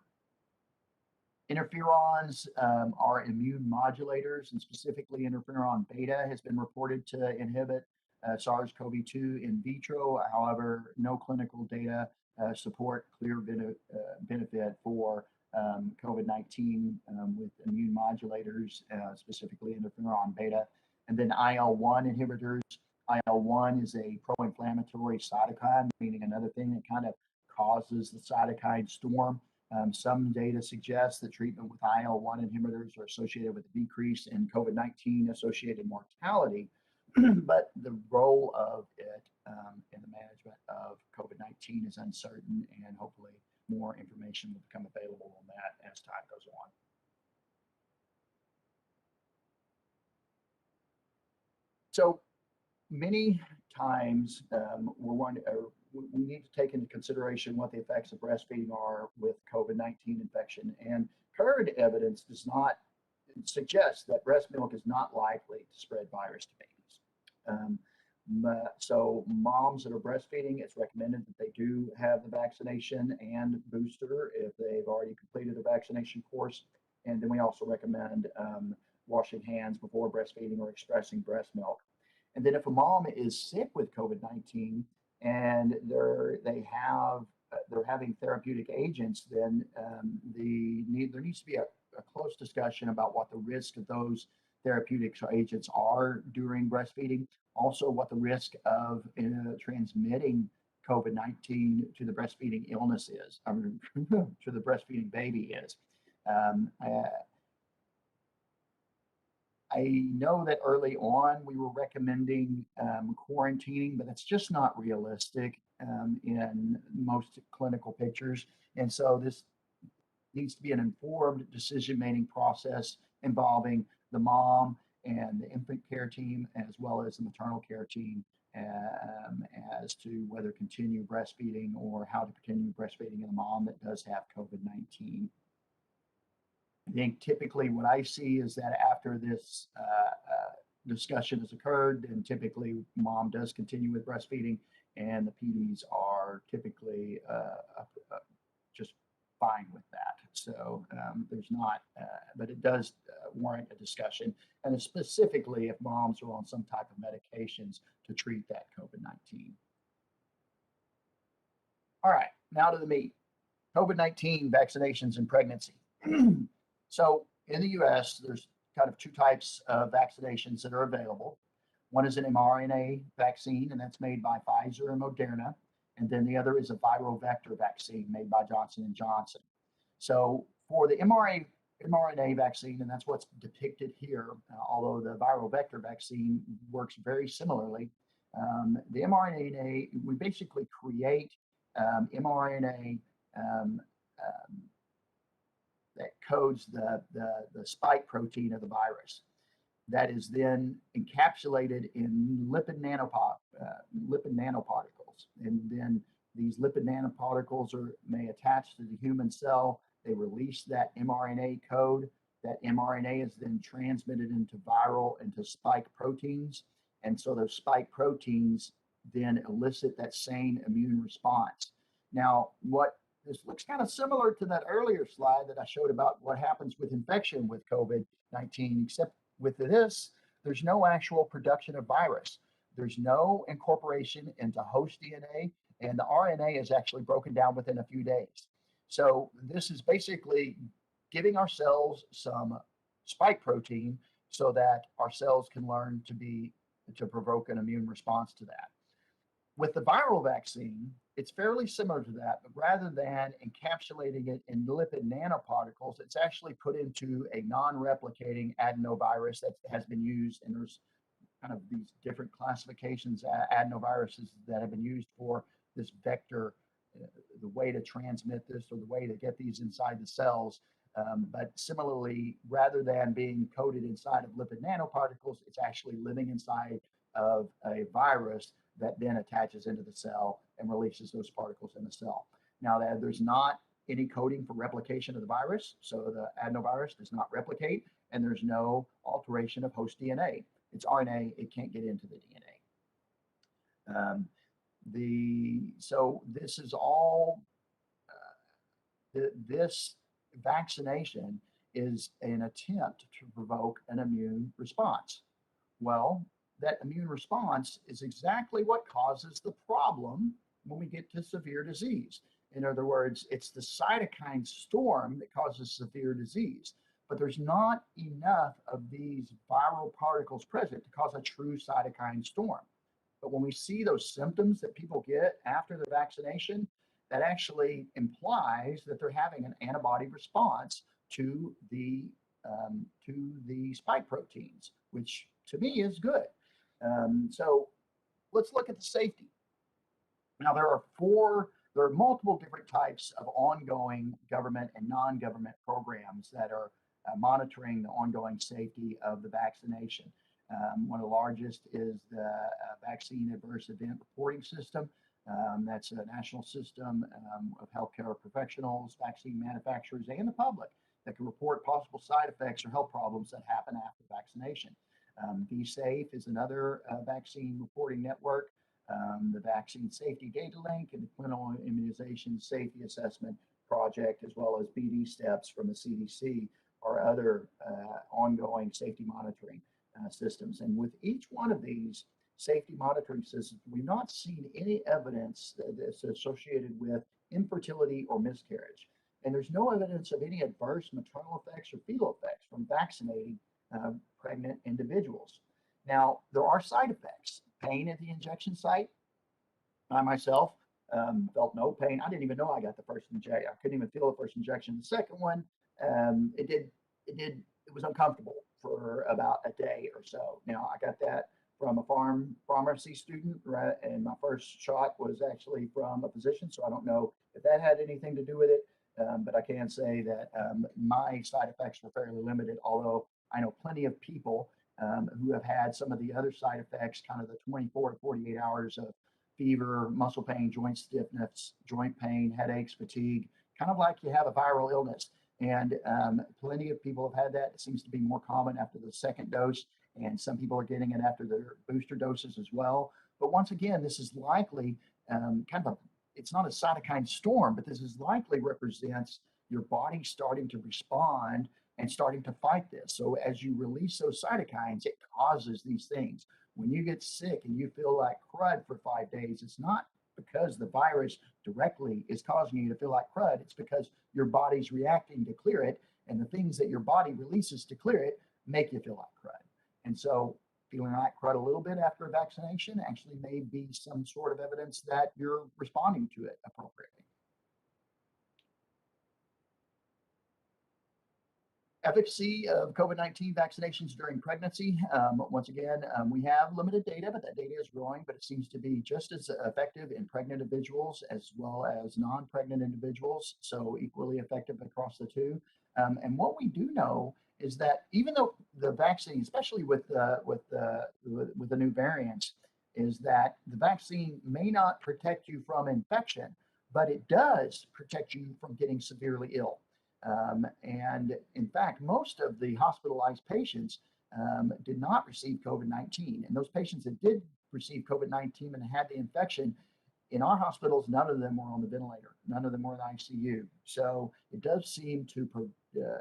Interferons are immune modulators, and specifically interferon beta has been reported to inhibit SARS-CoV-2 in vitro. However, no clinical data support clear benefit for COVID-19 with immune modulators, specifically interferon beta. And then IL-1 inhibitors. IL-1 is a pro-inflammatory cytokine, meaning another thing that kind of causes the cytokine storm. Some data suggests that treatment with IL-1 inhibitors are associated with a decrease in COVID-19 associated mortality, but the role of it in the management of COVID-19 is uncertain, and hopefully more information will become available on that as time goes on. So many times we need to take into consideration what the effects of breastfeeding are with COVID-19 infection. And current evidence does not suggest that breast milk is not likely to spread virus to babies. So moms that are breastfeeding, it's recommended that they do have the vaccination and booster if they've already completed the vaccination course. And then we also recommend washing hands before breastfeeding or expressing breast milk. And then if a mom is sick with COVID-19 and they have they're having therapeutic agents, then there needs to be a close discussion about what the risk of those therapeutics or agents are during breastfeeding. Also, what the risk of transmitting COVID-19 to the breastfeeding illness is, to the breastfeeding baby is. Um, uh, I know that early on we were recommending quarantining, but that's just not realistic in most clinical pictures. And so this needs to be an informed decision-making process involving the mom and the infant care team, as well as the maternal care team, as to whether to continue breastfeeding or how to continue breastfeeding in a mom that does have COVID-19. I think typically what I see is that after this discussion has occurred, then typically mom does continue with breastfeeding, and the PDs are typically just fine with that. So there's not, but it does warrant a discussion, and specifically if moms are on some type of medications to treat that COVID-19. All right, now to the meat. COVID-19 vaccinations and pregnancy. So in the US, there's kind of two types of vaccinations that are available. One is an mRNA vaccine, and that's made by Pfizer and Moderna. And then the other is a viral vector vaccine made by Johnson & Johnson. So for the mRNA vaccine, and that's what's depicted here, although the viral vector vaccine works very similarly, the mRNA, we basically create mRNA that codes the spike protein of the virus. That is then encapsulated in lipid nanoparticles. And then these lipid nanoparticles may attach to the human cell. They release that mRNA code. That mRNA is then transmitted into spike proteins. And so those spike proteins then elicit that same immune response. Now, this looks kind of similar to that earlier slide that I showed about what happens with infection with COVID-19, except with this, there's no actual production of virus. There's no incorporation into host DNA, and the RNA is actually broken down within a few days. So this is basically giving our cells some spike protein so that our cells can learn to provoke an immune response to that. With the viral vaccine, it's fairly similar to that, but rather than encapsulating it in lipid nanoparticles, it's actually put into a non-replicating adenovirus that has been used, and there's kind of these different classifications, adenoviruses that have been used for this vector, the way to transmit this or the way to get these inside the cells. But similarly, rather than being coated inside of lipid nanoparticles, it's actually living inside of a virus that then attaches into the cell and releases those particles in the cell. Now, there's not any coding for replication of the virus, so the adenovirus does not replicate, and there's no alteration of host DNA. It's RNA, it can't get into the DNA. So this is all, this vaccination is an attempt to provoke an immune response. Well, that immune response is exactly what causes the problem when we get to severe disease. In other words, it's the cytokine storm that causes severe disease, but there's not enough of these viral particles present to cause a true cytokine storm. But when we see those symptoms that people get after the vaccination, that actually implies that they're having an antibody response to the spike proteins, which to me is good. So let's look at the safety. Now there are multiple different types of ongoing government and non-government programs that are monitoring the ongoing safety of the vaccination. One of the largest is the Vaccine Adverse Event Reporting System. That's a national system of healthcare professionals, vaccine manufacturers, and the public that can report possible side effects or health problems that happen after vaccination. VSafe is another vaccine reporting network. The Vaccine Safety Data Link and the Clinical Immunization Safety Assessment Project, as well as BD steps from the CDC, are other ongoing safety monitoring systems. And with each one of these safety monitoring systems, we've not seen any evidence that's associated with infertility, or miscarriage. And there's no evidence of any adverse maternal effects or fetal effects from vaccinating pregnant individuals. Now, there are side effects: pain at the injection site. I myself felt no pain. I didn't even know I got the first injection. I couldn't even feel the first injection. The second one, it was uncomfortable for about a day or so. Now, I got that from a pharmacy student, right? And my first shot was actually from a physician, so I don't know if that had anything to do with it. But I can say that my side effects were fairly limited, although I know plenty of people who have had some of the other side effects, kind of the 24 to 48 hours of fever, muscle pain, joint stiffness, joint pain, headaches, fatigue, kind of like you have a viral illness. And plenty of people have had that. It seems to be more common after the second dose, and some people are getting it after their booster doses as well. But once again, this is likely kind of a, it's not a cytokine storm, but this is likely represents your body starting to respond and starting to fight this. So as you release those cytokines, it causes these things. When you get sick and you feel like crud for 5 days, it's not because the virus directly is causing you to feel like crud. It's because your body's reacting to clear it, and the things that your body releases to clear it make you feel like crud. And so feeling like crud a little bit after a vaccination actually may be some sort of evidence that you're responding to it appropriately. Efficacy of COVID-19 vaccinations during pregnancy. Once again, we have limited data, but that data is growing, but it seems to be just as effective in pregnant individuals as well as non-pregnant individuals, so equally effective across the two. And what we do know is that even though the vaccine, especially with the new variants, is that the vaccine may not protect you from infection, but it does protect you from getting severely ill. And in fact, most of the hospitalized patients did not receive COVID-19. And those patients that did receive COVID-19 and had the infection, in our hospitals, none of them were on the ventilator. None of them were in the ICU. So it does seem to,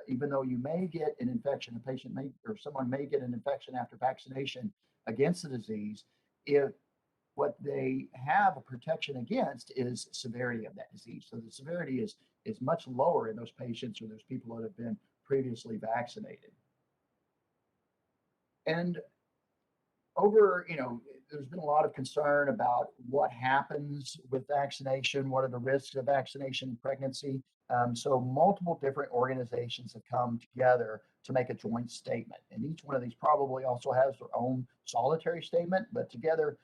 even though you may get an infection, a patient may, or someone may get an infection after vaccination against the disease, if what they have a protection against is severity of that disease. So the severity is much lower in those patients or those people that have been previously vaccinated. And there's been a lot of concern about what happens with vaccination, what are the risks of vaccination in pregnancy. So multiple different organizations have come together to make a joint statement. And each one of these probably also has their own solitary statement, but together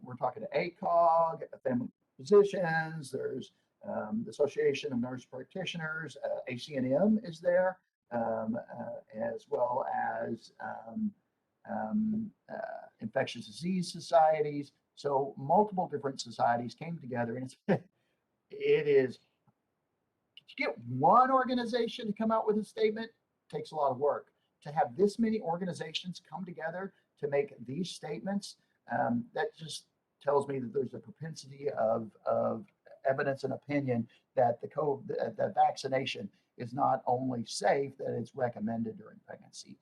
we're talking to ACOG, family physicians, there's the Association of Nurse Practitioners, ACNM is there, as well as infectious disease societies. So multiple different societies came together, and it is to get one organization to come out with a statement takes a lot of work. To have this many organizations come together to make these statements, that just tells me that there's a propensity of evidence and opinion that the vaccination is not only safe, that it's recommended during pregnancy.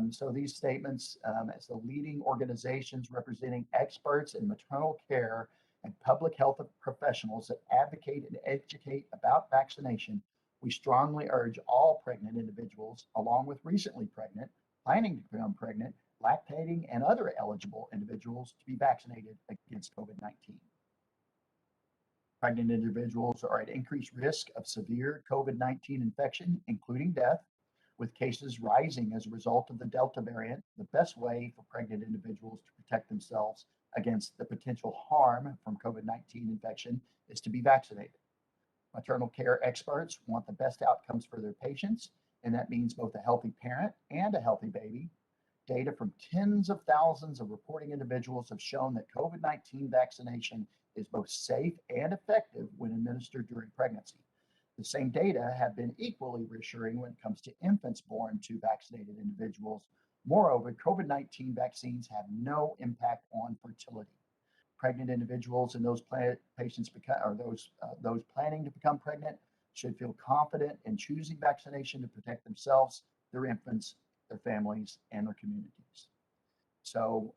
So these statements, as the leading organizations representing experts in maternal care and public health professionals that advocate and educate about vaccination, we strongly urge all pregnant individuals, along with recently pregnant, planning to become pregnant, lactating, and other eligible individuals to be vaccinated against COVID-19. Pregnant individuals are at increased risk of severe COVID-19 infection, including death, with cases rising as a result of the Delta variant. The best way for pregnant individuals to protect themselves against the potential harm from COVID-19 infection is to be vaccinated. Maternal care experts want the best outcomes for their patients, and that means both a healthy parent and a healthy baby. Data from tens of thousands of reporting individuals have shown that COVID-19 vaccination is both safe and effective when administered during pregnancy. The same data have been equally reassuring when it comes to infants born to vaccinated individuals. Moreover, COVID-19 vaccines have no impact on fertility. Pregnant individuals and those patients or those planning to become pregnant should feel confident in choosing vaccination to protect themselves, their infants, their families, and their communities. So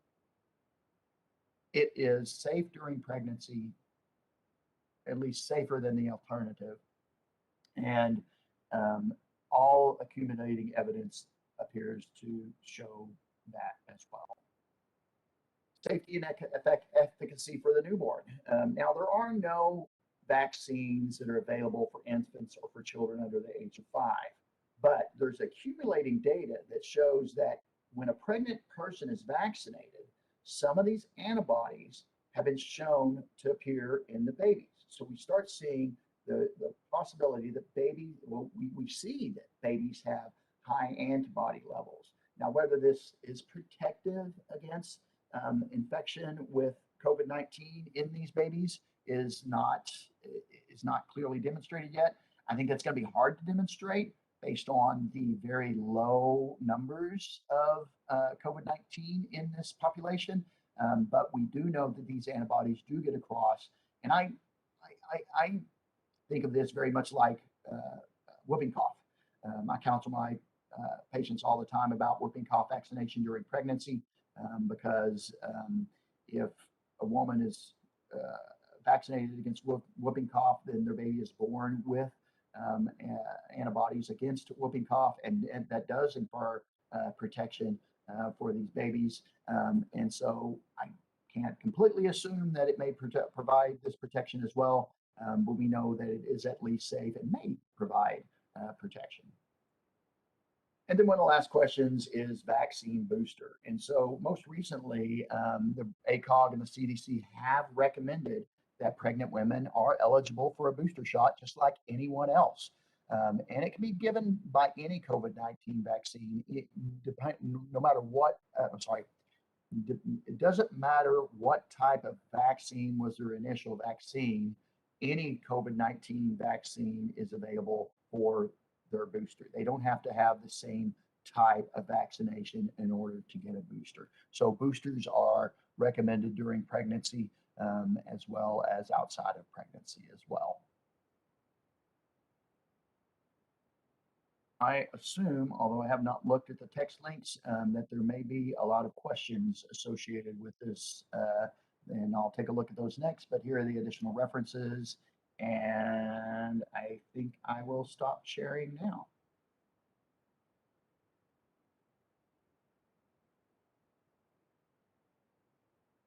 it is safe during pregnancy. at least safer than the alternative. And all accumulating evidence appears to show that as well. Safety and efficacy for the newborn. Now, there are no vaccines that are available for infants or for children under the age of 5, but there's accumulating data that shows that when a pregnant person is vaccinated, some of these antibodies have been shown to appear in the babies. So we start seeing the possibility that babies, well, we see that babies have high antibody levels. Now, whether this is protective against infection with COVID-19 in these babies is not clearly demonstrated yet. I think that's going to be hard to demonstrate based on the very low numbers of COVID-19 in this population. But we do know that these antibodies do get across, and I think of this very much like whooping cough. I counsel my patients all the time about whooping cough vaccination during pregnancy because if a woman is vaccinated against whooping cough, then their baby is born with antibodies against whooping cough, and that does infer protection for these babies. And so I can't completely assume that it may provide this protection as well, but we know that it is at least safe and may provide protection. And then one of the last questions is vaccine booster. And so most recently, the ACOG and the CDC have recommended that pregnant women are eligible for a booster shot just like anyone else. And it can be given by any COVID-19 vaccine, no matter what, it doesn't matter what type of vaccine was their initial vaccine, any COVID-19 vaccine is available for their booster. They don't have to have the same type of vaccination in order to get a booster. So boosters are recommended during pregnancy as well as outside of pregnancy as well. I assume, although I have not looked at the text links, that there may be a lot of questions associated with this, and I'll take a look at those next, but here are the additional references, and I think I will stop sharing now.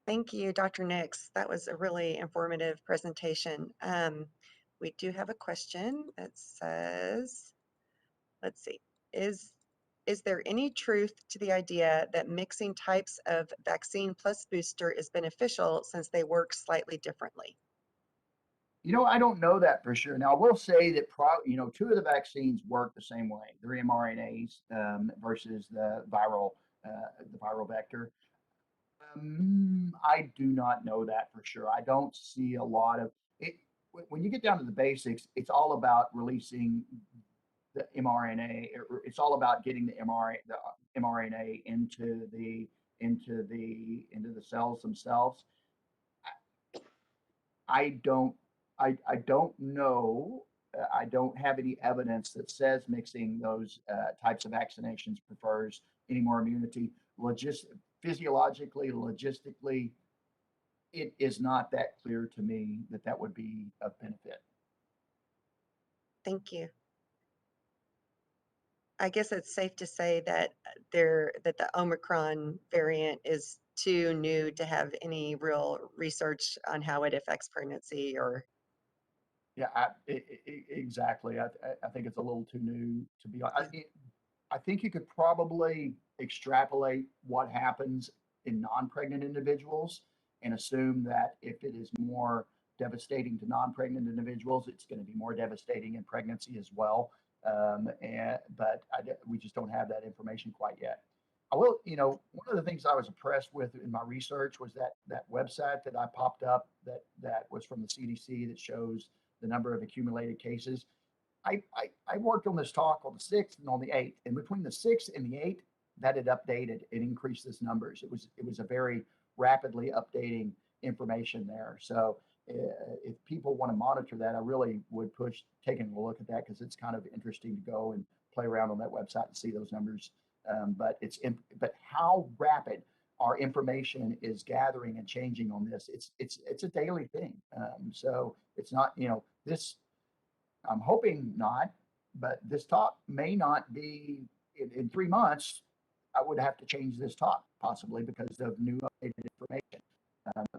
Thank you, Dr. Nix. That was a really informative presentation. We do have a question that says, let's see, is there any truth to the idea that mixing types of vaccine plus booster is beneficial since they work slightly differently? You know, I don't know that for sure. Now, I will say that two of the vaccines work the same way. They're mRNAs versus the viral vector. I do not know that for sure. I don't see a lot of it. When you get down to the basics, it's all about releasing the mRNA. It's all about getting the mRNA into the cells themselves. I don't know. I don't have any evidence that says mixing those types of vaccinations prefers any more immunity. Physiologically, logistically, it is not that clear to me that that would be of benefit. Thank you. I guess it's safe to say that the Omicron variant is too new to have any real research on how it affects pregnancy or. Yeah, exactly. I think it's a little too new to be honest. I think you could probably extrapolate what happens in non-pregnant individuals and assume that if it is more devastating to non-pregnant individuals, it's going to be more devastating in pregnancy as well. But we just don't have that information quite yet. I will, one of the things I was impressed with in my research was that website that I popped up that was from the CDC that shows the number of accumulated cases. I worked on this talk on the 6th and on the 8th, and between the 6th and the 8th, that had updated and increased its numbers. It was a very rapidly updating information there. So if people want to monitor that, I really would push taking a look at that because it's kind of interesting to go and play around on that website and see those numbers. But how rapid our information is gathering and changing on this. It's a daily thing. So it's not, this, I'm hoping not, but this talk may not be in 3 months. I would have to change this talk possibly because of new updated information.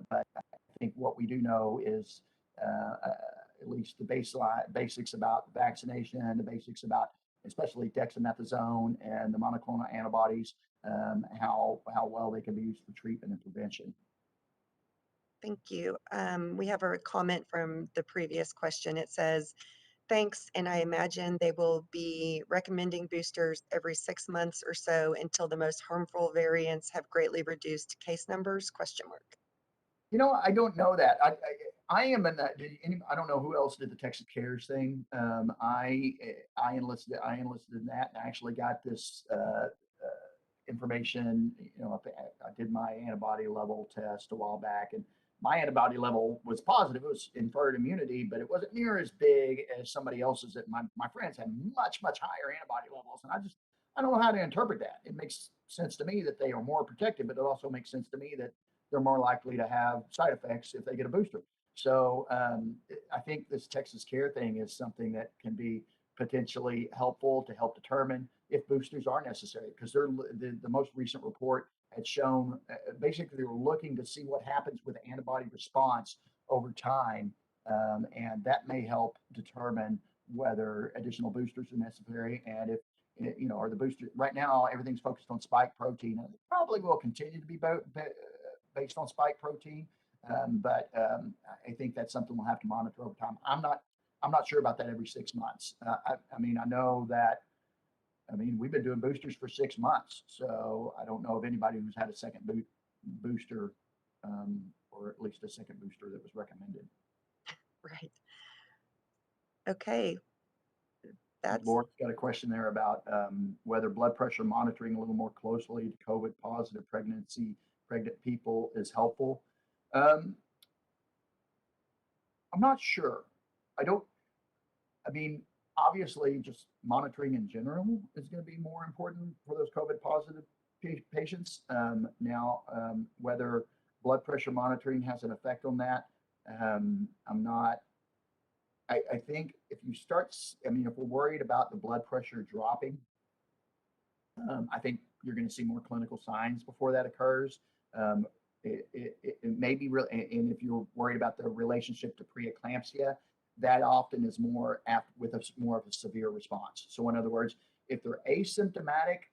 But I think what we do know is at least the basics about vaccination, the basics about especially dexamethasone and the monoclonal antibodies, how well they can be used for treatment and prevention. Thank you. We have a comment from the previous question. It says, thanks, and I imagine they will be recommending boosters every 6 months or so until the most harmful variants have greatly reduced case numbers, question mark. I don't know that. I am in that. I don't know who else did the Texas Cares thing. I enlisted in that, and I actually got this information. I did my antibody level test a while back, and my antibody level was positive. It was inferred immunity, but it wasn't near as big as somebody else's. That my friends had much higher antibody levels, and I don't know how to interpret that. It makes sense to me that they are more protected, but it also makes sense to me that they're more likely to have side effects if they get a booster. So I think this Texas Care thing is something that can be potentially helpful to help determine if boosters are necessary, because the most recent report had shown basically they were looking to see what happens with antibody response over time, and that may help determine whether additional boosters are necessary. And if are the boosters right now, everything's focused on spike protein, and it probably will continue to be based on spike protein. But I think that's something we'll have to monitor over time. I'm not sure about that every 6 months. I know that. We've been doing boosters for 6 months, so I don't know of anybody who's had a second booster, or at least a second booster that was recommended. Right. Okay. Laura's got a question there about whether blood pressure monitoring a little more closely to COVID positive pregnant people is helpful. I'm not sure. Obviously, just monitoring in general is going to be more important for those COVID positive patients. Now, whether blood pressure monitoring has an effect on that, I'm not. I think if you start, if we're worried about the blood pressure dropping, I think you're going to see more clinical signs before that occurs. It may be real, and if you're worried about the relationship to preeclampsia, that often is more apt with more of a severe response. So in other words, if they're asymptomatic,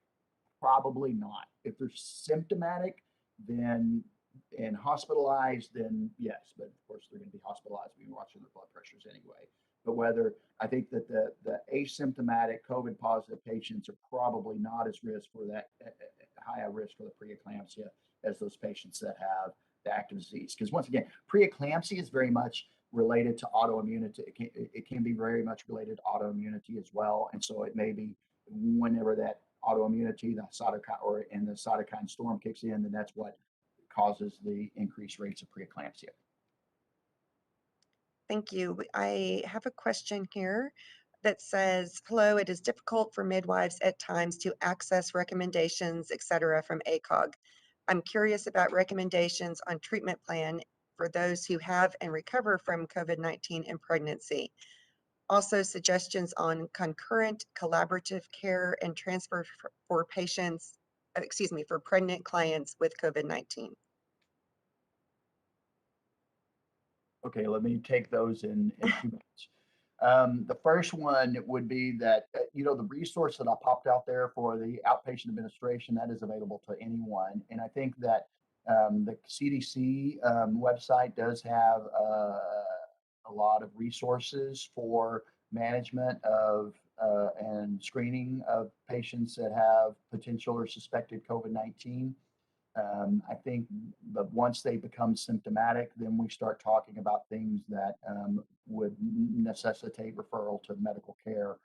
probably not. If they're symptomatic, then and hospitalized, then yes. But of course, they're going to be hospitalized. We're watching their blood pressures anyway. But whether I think that the asymptomatic COVID positive patients are probably not as risk for that high a risk for the preeclampsia as those patients that have the active disease. Because once again, preeclampsia is very much related to autoimmunity. It can be very much related to autoimmunity as well. And so it may be whenever that autoimmunity, the cytokine storm kicks in, then that's what causes the increased rates of preeclampsia. Thank you. I have a question here that says, hello, it is difficult for midwives at times to access recommendations, etc., from ACOG. I'm curious about recommendations on treatment plan for those who have and recover from COVID-19 in pregnancy. Also suggestions on concurrent collaborative care and transfer for patients, for pregnant clients with COVID-19. Okay, let me take those in 2 minutes. The first one would be that, the resource that I popped out there for the outpatient administration, that is available to anyone. And I think that the CDC website does have a lot of resources for management of and screening of patients that have potential or suspected COVID-19. I think that once they become symptomatic, then we start talking about things that would necessitate referral to medical care,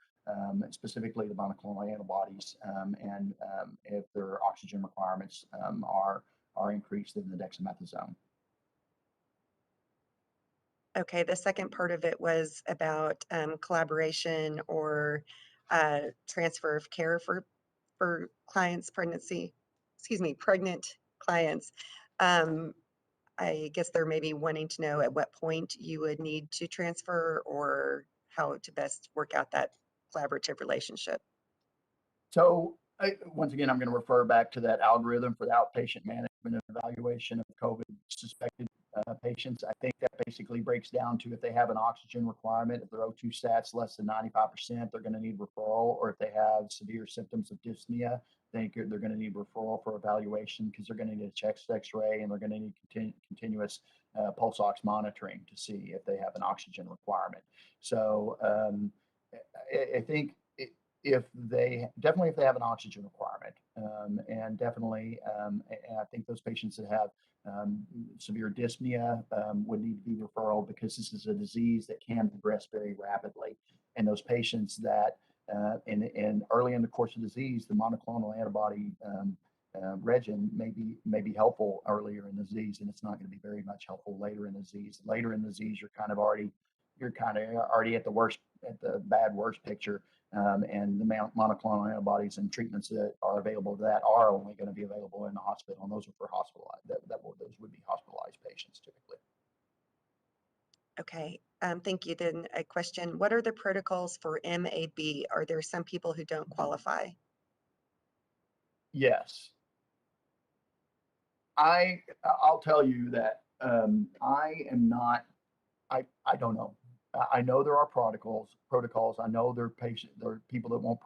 specifically the monoclonal antibodies, and if their oxygen requirements are increased in the dexamethasone. Okay, the second part of it was about collaboration or transfer of care for clients' pregnant clients. Um, I guess they're maybe wanting to know at what point you would need to transfer or how to best work out that collaborative relationship. So once again, I'm going to refer back to that algorithm for the outpatient management and evaluation of COVID suspected patients. I think that basically breaks down to if they have an oxygen requirement, if their O2 stats less than 95%, they're going to need referral, or if they have severe symptoms of dyspnea, they're going to need referral for evaluation because they're going to need a chest X-ray and they're going to need continuous pulse ox monitoring to see if they have an oxygen requirement. So I think if they have an oxygen requirement, and definitely, and I think those patients that have severe dyspnea would need to be referral because this is a disease that can progress very rapidly. And those patients that in early in the course of disease, the monoclonal antibody regimen may be helpful earlier in the disease, and it's not going to be very much helpful later in the disease. Later in the disease, you're kind of already at the bad worst picture. And the monoclonal antibodies and treatments that are available to that are only going to be available in the hospital, and those are for hospitalized. Those would be hospitalized patients typically. Okay, thank you. Then a question, what are the protocols for MAB? Are there some people who don't qualify? Yes, I'll tell you that I am not. I don't know. I know there are protocols. I know there are people that won't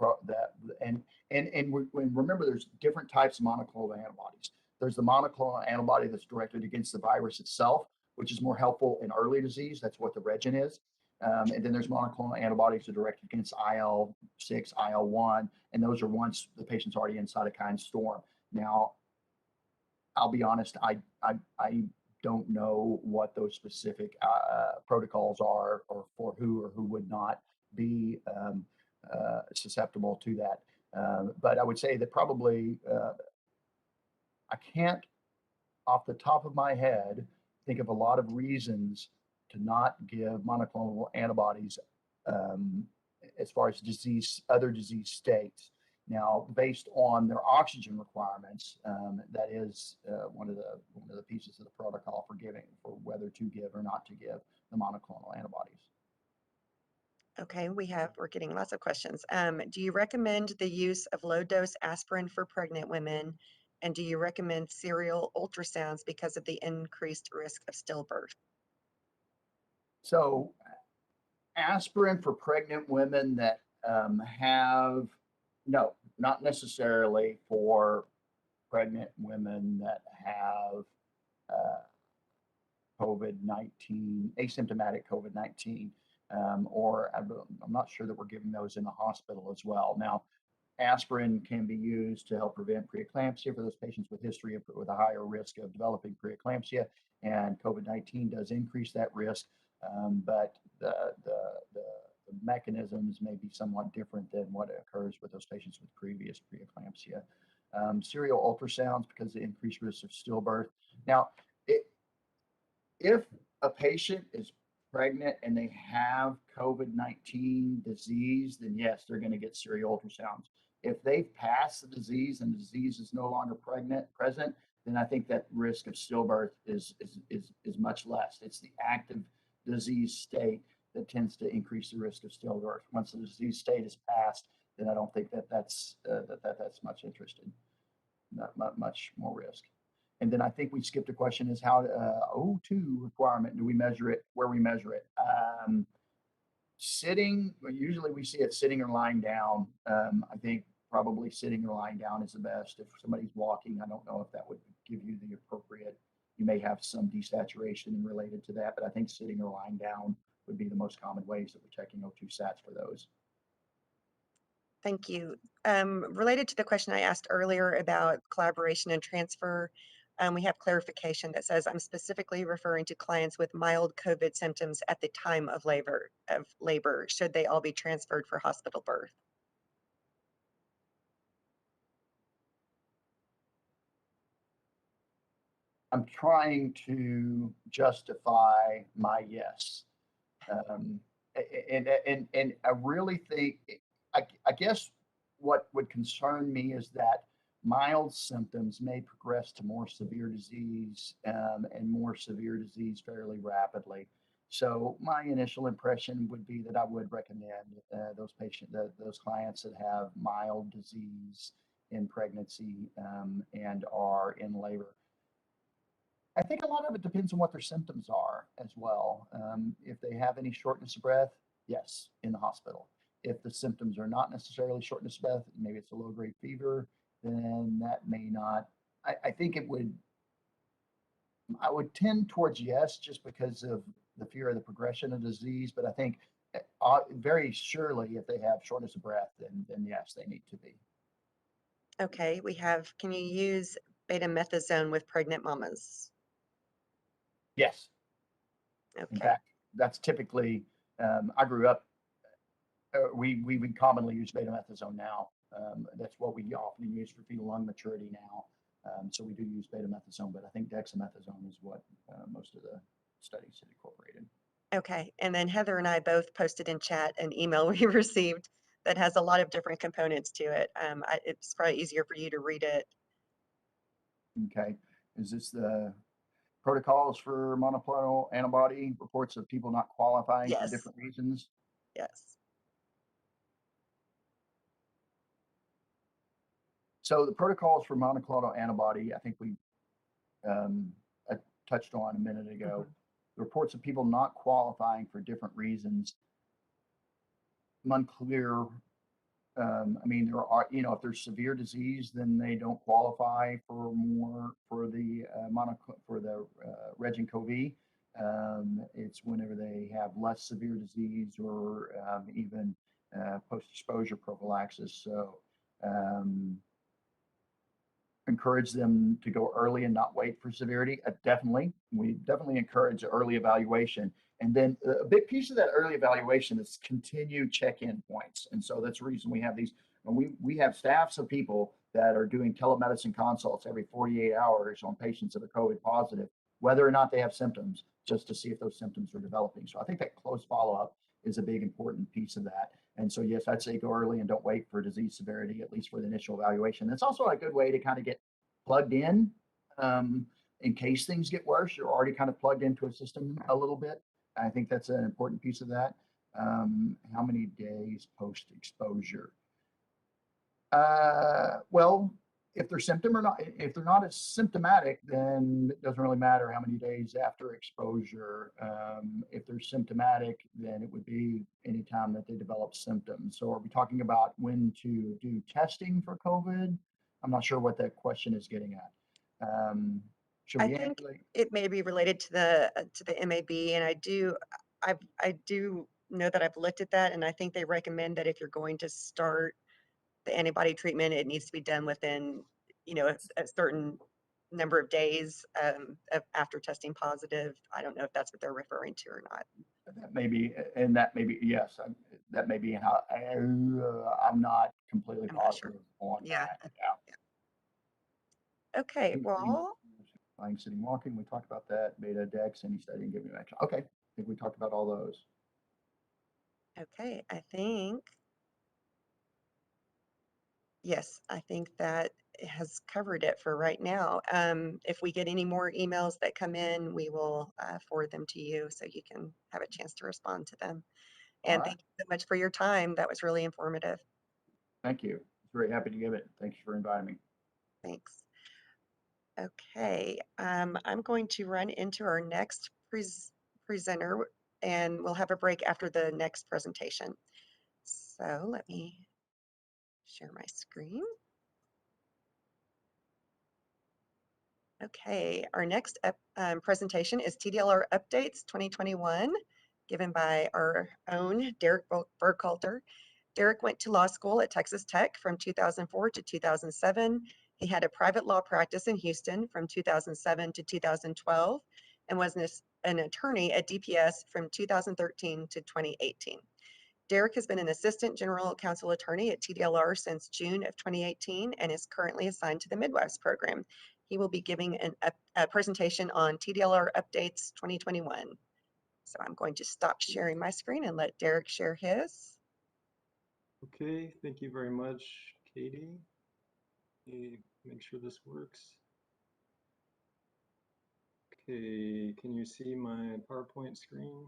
remember there's different types of monoclonal antibodies. There's the monoclonal antibody that's directed against the virus itself, which is more helpful in early disease. That's what the regimen is. And then there's monoclonal antibodies that are directed against IL-6, IL-1, and those are once the patient's already in cytokine storm. Now, I'll be honest, I don't know what those specific protocols are, or for who or who would not be susceptible to that. But I would say that probably I can't, off the top of my head, think of a lot of reasons to not give monoclonal antibodies as far as other disease states. Now, based on their oxygen requirements, that is one of the pieces of the protocol for whether to give or not to give the monoclonal antibodies. Okay, we're getting lots of questions. Do you recommend the use of low dose aspirin for pregnant women? And do you recommend serial ultrasounds because of the increased risk of stillbirth? So, aspirin for pregnant women that no, not necessarily for pregnant women that have COVID-19, asymptomatic COVID-19, or I'm not sure that we're giving those in the hospital as well. Now, aspirin can be used to help prevent preeclampsia for those patients with history with a higher risk of developing preeclampsia, and COVID-19 does increase that risk, but the mechanisms may be somewhat different than what occurs with those patients with previous preeclampsia. Serial ultrasounds because of the increased risk of stillbirth. Now, if a patient is pregnant and they have COVID-19 disease, then yes, they're going to get serial ultrasounds. If they've passed the disease and the disease is no longer present, then I think that risk of stillbirth is much less. It's the active disease state that tends to increase the risk of stillbirth. Once the disease state is passed, then I don't think that's much interested, not much more risk. And then I think we skipped a question is how O2 requirement, do we measure it, where we measure it? Sitting, usually we see it sitting or lying down. I think probably sitting or lying down is the best. If somebody's walking, I don't know if that would give you the appropriate, you may have some desaturation related to that, but I think sitting or lying down would be the most common ways that we're checking O2 sats for those. Thank you. Related to the question I asked earlier about collaboration and transfer, we have clarification that says I'm specifically referring to clients with mild COVID symptoms at the time of labor. Should they all be transferred for hospital birth? I'm trying to justify my yes. And I really think, I guess what would concern me is that mild symptoms may progress to more severe disease and more severe disease fairly rapidly. So my initial impression would be that I would recommend those clients that have mild disease in pregnancy and are in labor. I think a lot of it depends on what their symptoms are as well. If they have any shortness of breath, yes, in the hospital. If the symptoms are not necessarily shortness of breath, maybe it's a low-grade fever, then that may not. I think I would tend towards yes, just because of the fear of the progression of disease. But I think very surely if they have shortness of breath, then yes, they need to be. Okay, we have, can you use betamethasone with pregnant mamas? Yes. In Okay, fact, that's typically, I grew up, we would commonly use betamethasone now. That's what we often use for fetal lung maturity now. So we do use betamethasone, but I think dexamethasone is what most of the studies had incorporated. okay. And then Heather and I both posted in chat an email we received that has a lot of different components to it. It's probably easier for you to read it. Okay. Is this the protocols for monoclonal antibody reports of people not qualifying for Yes, different reasons? yes. So the protocols for monoclonal antibody, I think um, I touched on a minute ago. Mhm. The reports of people not qualifying for different reasons. I'm unclear. I mean, there are, if there's severe disease, then they don't qualify for more for the Reg-and-COVID. It's whenever they have less severe disease or even post-exposure prophylaxis. So encourage them to go early and not wait for severity. We definitely encourage early evaluation. And then a big piece of that early evaluation is continued check-in points. And so that's the reason we have these. And we have staffs of people that are doing telemedicine consults every 48 hours on patients that are COVID positive, whether or not they have symptoms, just to see if those symptoms are developing. So I think that close follow-up is a big important piece of that. And so, yes, I'd say go early and don't wait for disease severity, at least for the initial evaluation. That's also a good way to kind of get plugged in case things get worse. You're already kind of plugged into a system a little bit. I think that's an important piece of that. How many days post exposure? Well, if they're not as symptomatic, then it doesn't really matter how many days after exposure. If they're symptomatic, then it would be anytime that they develop symptoms. So are we talking about when to do testing for COVID? I'm not sure what that question is getting at. Should I we think ambulate? it may be related to the MAB, and I do know that I've looked at that, and I think they recommend that if you're going to start the antibody treatment, it needs to be done within, a certain number of days after testing positive. I don't know if that's what they're referring to or not. That may be, and that may be, yes, that may be how, I'm not completely I'm not sure. positive on Yeah. that. Yeah. Okay. Well, Lying, sitting, walking, we talked about that. Beta, dex, any study and giving action. Okay, I think we talked about all those. okay. Yes, I think that has covered it for right now. If we get any more emails that come in, we will forward them to you so you can have a chance to respond to them. All And right, thank you so much for your time. That was really informative. thank you. Very happy to give it. Thanks for inviting me. Thanks. Okay, I'm going to run into our next presenter, and we'll have a break after the next presentation. So let me share my screen. Okay, our next presentation is TDLR Updates 2021, given by our own Derek Burkhalter. Derek went to law school at Texas Tech from 2004 to 2007. He had a private law practice in Houston from 2007 to 2012 and was an attorney at DPS from 2013 to 2018. Derek has been an assistant general counsel attorney at TDLR since June of 2018 and is currently assigned to the Midwives program. He will be giving a presentation on TDLR Updates 2021. So I'm going to stop sharing my screen and let Derek share his. Okay, thank you very much, Katie. me make sure this works. Okay, can you see my PowerPoint screen?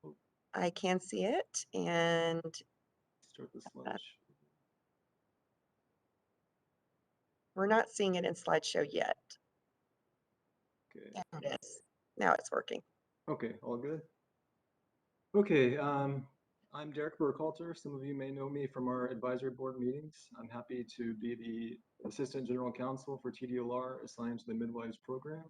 Oh, I can see it, and start the slideshow. we're not seeing it in slideshow yet. Okay. There it is. Now it's working. Okay, all good. Okay, I'm Derek Burkhalter. Some of you may know me from our advisory board meetings. I'm happy to be the Assistant General Counsel for TDLR assigned to the Midwives program.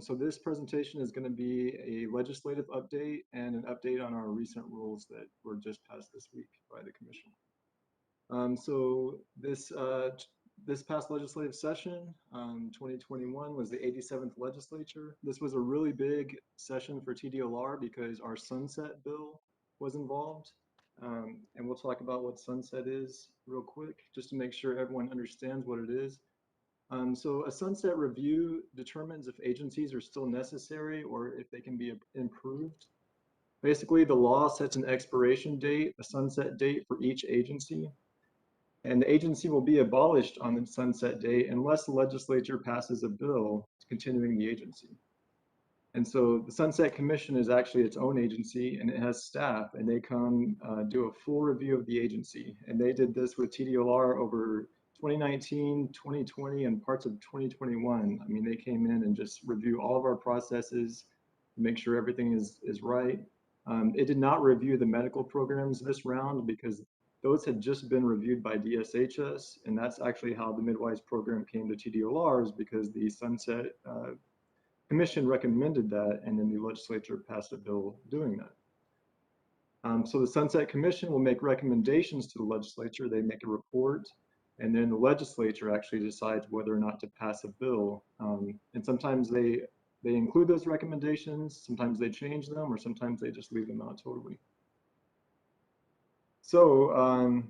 So this presentation is going to be a legislative update and an update on our recent rules that were just passed this week by the Commission. So this past legislative session, 2021, was the 87th legislature. This was a really big session for TDLR because our sunset bill was involved. And we'll talk about what sunset is real quick, just to make sure everyone understands what it is. So a sunset review determines if agencies are still necessary or if they can be improved. Basically, the law sets an expiration date, a sunset date for each agency. And the agency will be abolished on the sunset date unless the legislature passes a bill continuing the agency. And so the Sunset Commission is actually its own agency, and it has staff, and they come do a full review of the agency. And they did this with TDLR over 2019, 2020, and parts of 2021. I mean, they came in and just review all of our processes, make sure everything is right. It did not review the medical programs this round because those had just been reviewed by DSHS, and that's actually how the Midwives program came to TDLR, is because the Sunset Commission recommended that, and then the legislature passed a bill doing that. So the Sunset Commission will make recommendations to the legislature. They make a report, and then the legislature actually decides whether or not to pass a bill. And sometimes they include those recommendations, sometimes they change them, or sometimes they just leave them out totally. So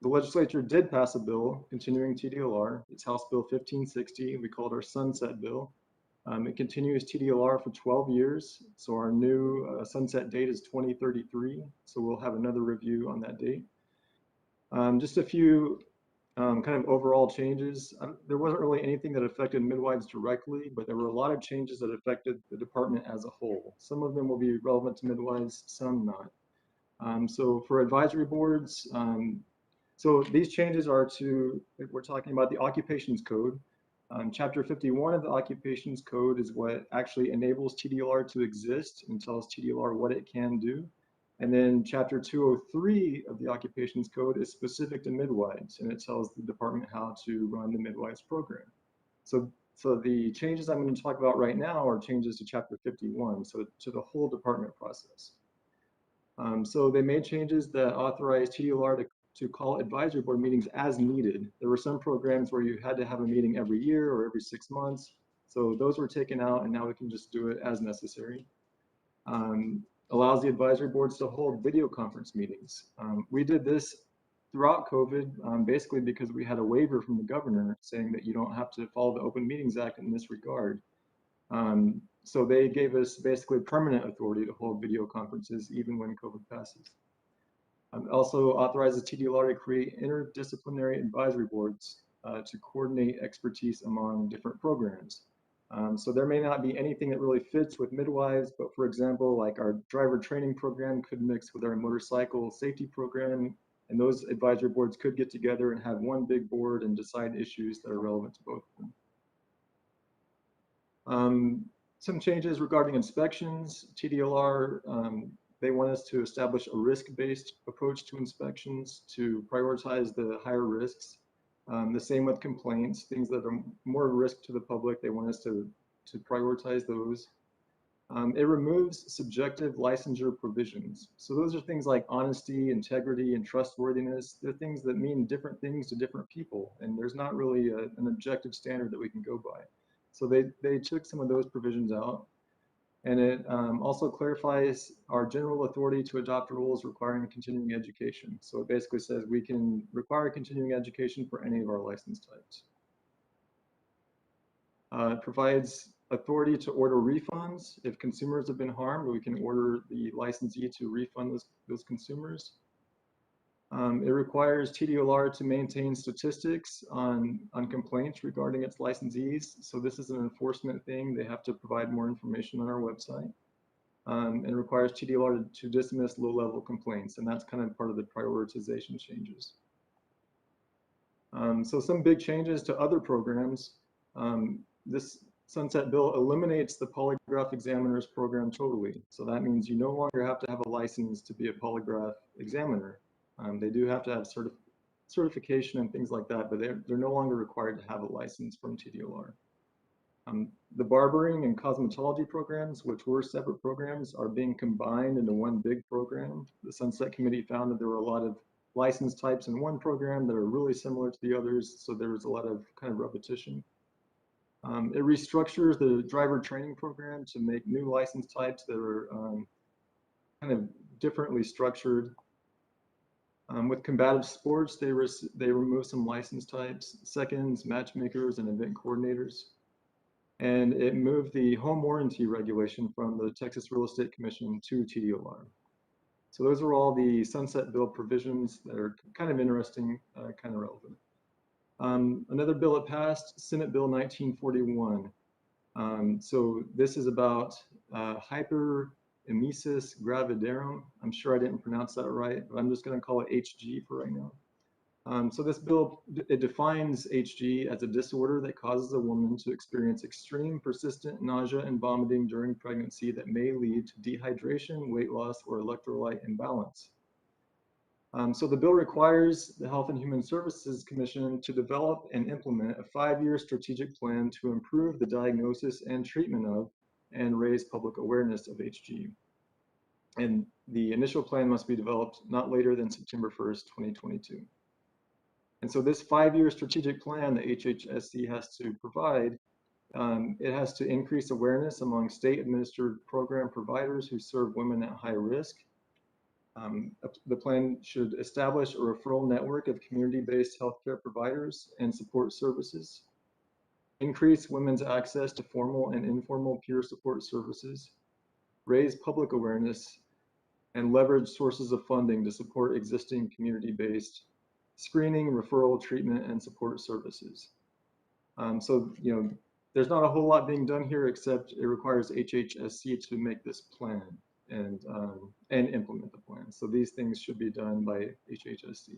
the legislature did pass a bill continuing TDLR. It's House Bill 1560. We call it our Sunset Bill. It continues TDLR for 12 years. So our new sunset date is 2033. So we'll have another review on that date. Just a few kind of overall changes. There wasn't really anything that affected midwives directly, but there were a lot of changes that affected the department as a whole. Some of them will be relevant to midwives, some not. So for advisory boards, so these changes are we're talking about the Occupations Code. Chapter 51 of the Occupations Code is what actually enables TDLR to exist and tells TDLR what it can do. And then Chapter 203 of the Occupations Code is specific to midwives, and it tells the department how to run the midwives program. So the changes I'm going to talk about right now are changes to Chapter 51, so to the whole department process. So they made changes that authorized TDLR to call advisory board meetings as needed. There were some programs where you had to have a meeting every year or every 6 months. So those were taken out, and now we can just do it as necessary. Allows the advisory boards to hold video conference meetings. We did this throughout COVID, basically because we had a waiver from the governor saying that you don't have to follow the Open Meetings Act in this regard. So they gave us basically permanent authority to hold video conferences even when COVID passes. Also authorizes TDLR to create interdisciplinary advisory boards to coordinate expertise among different programs. So there may not be anything that really fits with midwives, but for example, like our driver training program could mix with our motorcycle safety program, and those advisory boards could get together and have one big board and decide issues that are relevant to both of them. Some changes regarding inspections. TDLR, they want us to establish a risk-based approach to inspections to prioritize the higher risks. The same with complaints, things that are more risk to the public, they want us to prioritize those. It removes subjective licensure provisions. So those are things like honesty, integrity, and trustworthiness. They're things that mean different things to different people, and there's not really an objective standard that we can go by. So they took some of those provisions out. And it also clarifies our general authority to adopt rules requiring continuing education. So it basically says we can require continuing education for any of our license types. It provides authority to order refunds. If consumers have been harmed, we can order the licensee to refund those consumers. It requires TDLR to maintain statistics on complaints regarding its licensees. So this is an enforcement thing. They have to provide more information on our website. And requires TDLR to dismiss low-level complaints, and that's kind of part of the prioritization changes. So some big changes to other programs. This Sunset Bill eliminates the polygraph examiners program totally. So that means you no longer have to have a license to be a polygraph examiner. They do have to have certification and things like that, but they're no longer required to have a license from TDLR. The barbering and cosmetology programs, which were separate programs, are being combined into one big program. The Sunset Committee found that there were a lot of license types in one program that are really similar to the others, so there was a lot of kind of repetition. It restructures the driver training program to make new license types that are kind of differently structured. With combative sports, they remove some license types, seconds, matchmakers, and event coordinators. And it moved the home warranty regulation from the Texas Real Estate Commission to TDLR. So those are all the Sunset Bill provisions that are kind of interesting, kind of relevant. Another bill that passed, Senate Bill 1941. So this is about hyperemesis gravidarum. I'm sure I didn't pronounce that right, but I'm just going to call it HG for right now. So this bill, it defines HG as a disorder that causes a woman to experience extreme persistent nausea and vomiting during pregnancy that may lead to dehydration, weight loss, or electrolyte imbalance. So the bill requires the Health and Human Services Commission to develop and implement a 5-year strategic plan to improve the diagnosis and treatment of and raise public awareness of HG. And the initial plan must be developed not later than September 1st, 2022. And so this 5-year strategic plan that HHSC has to provide, it has to increase awareness among state-administered program providers who serve women at high risk. The plan should establish a referral network of community-based healthcare providers and support services, increase women's access to formal and informal peer support services, raise public awareness, and leverage sources of funding to support existing community-based screening, referral, treatment, and support services. So, there's not a whole lot being done here, except it requires HHSC to make this plan and implement the plan. So these things should be done by HHSC.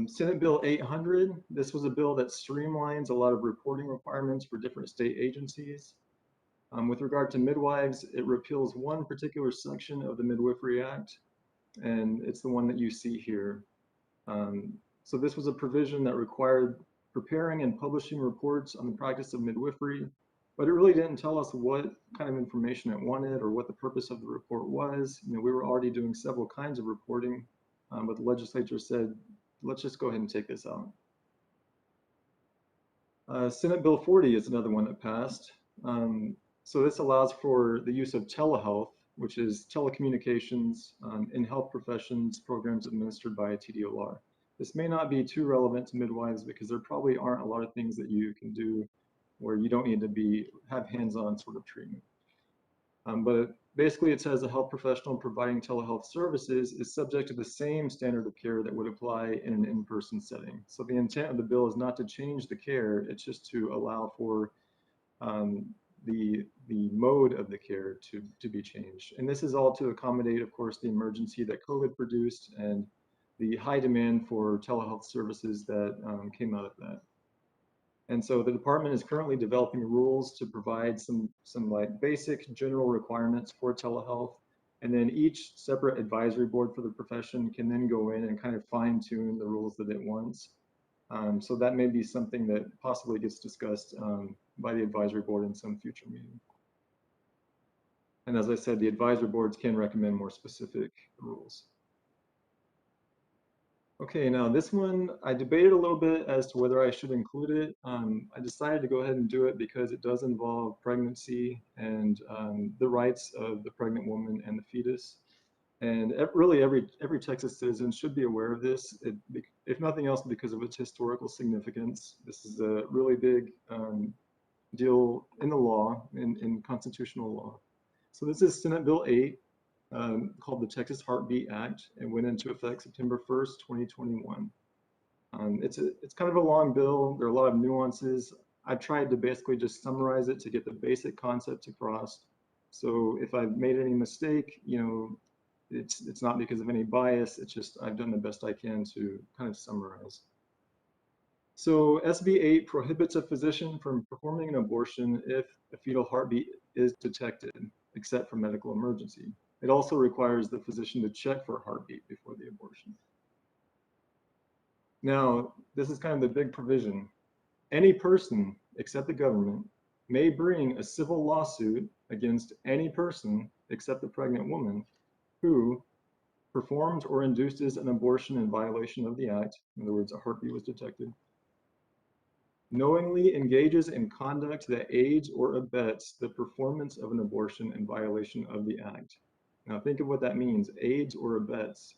Senate Bill 800, this was a bill that streamlines a lot of reporting requirements for different state agencies. With regard to midwives, it repeals one particular section of the Midwifery Act, and it's the one that you see here. So this was a provision that required preparing and publishing reports on the practice of midwifery, but it really didn't tell us what kind of information it wanted or what the purpose of the report was. We were already doing several kinds of reporting, but the legislature said, let's just go ahead and take this out. Senate Bill 40 is another one that passed. So this allows for the use of telehealth, which is telecommunications in health professions programs administered by a TDLR. This may not be too relevant to midwives because there probably aren't a lot of things that you can do where you don't need to have hands-on sort of treatment. But basically it says a health professional providing telehealth services is subject to the same standard of care that would apply in an in-person setting. So the intent of the bill is not to change the care, it's just to allow for the mode of the care to be changed. And this is all to accommodate, of course, the emergency that COVID produced and the high demand for telehealth services that came out of that. And so the department is currently developing rules to provide some like basic general requirements for telehealth. And then each separate advisory board for the profession can then go in and kind of fine tune the rules that it wants. So that may be something that possibly gets discussed by the advisory board in some future meeting. And as I said, the advisory boards can recommend more specific rules. Okay, now this one, I debated a little bit as to whether I should include it. I decided to go ahead and do it because it does involve pregnancy and the rights of the pregnant woman and the fetus. And really every Texas citizen should be aware of this, if nothing else because of its historical significance. This is a really big deal in the law, in constitutional law. So this is Senate Bill 8. called the Texas Heartbeat Act. It went into effect September 1st, 2021. It's kind of a long bill. There are a lot of nuances. I tried to basically just summarize it to get the basic concepts across. So if I've made any mistake, it's not because of any bias. It's just I've done the best I can to kind of summarize. So SB 8 prohibits a physician from performing an abortion if a fetal heartbeat is detected, except for medical emergency. It also requires the physician to check for a heartbeat before the abortion. Now, this is kind of the big provision. Any person, except the government, may bring a civil lawsuit against any person, except the pregnant woman, who performed or induces an abortion in violation of the act, in other words, a heartbeat was detected, knowingly engages in conduct that aids or abets the performance of an abortion in violation of the act. Now think of what that means, aids or abets.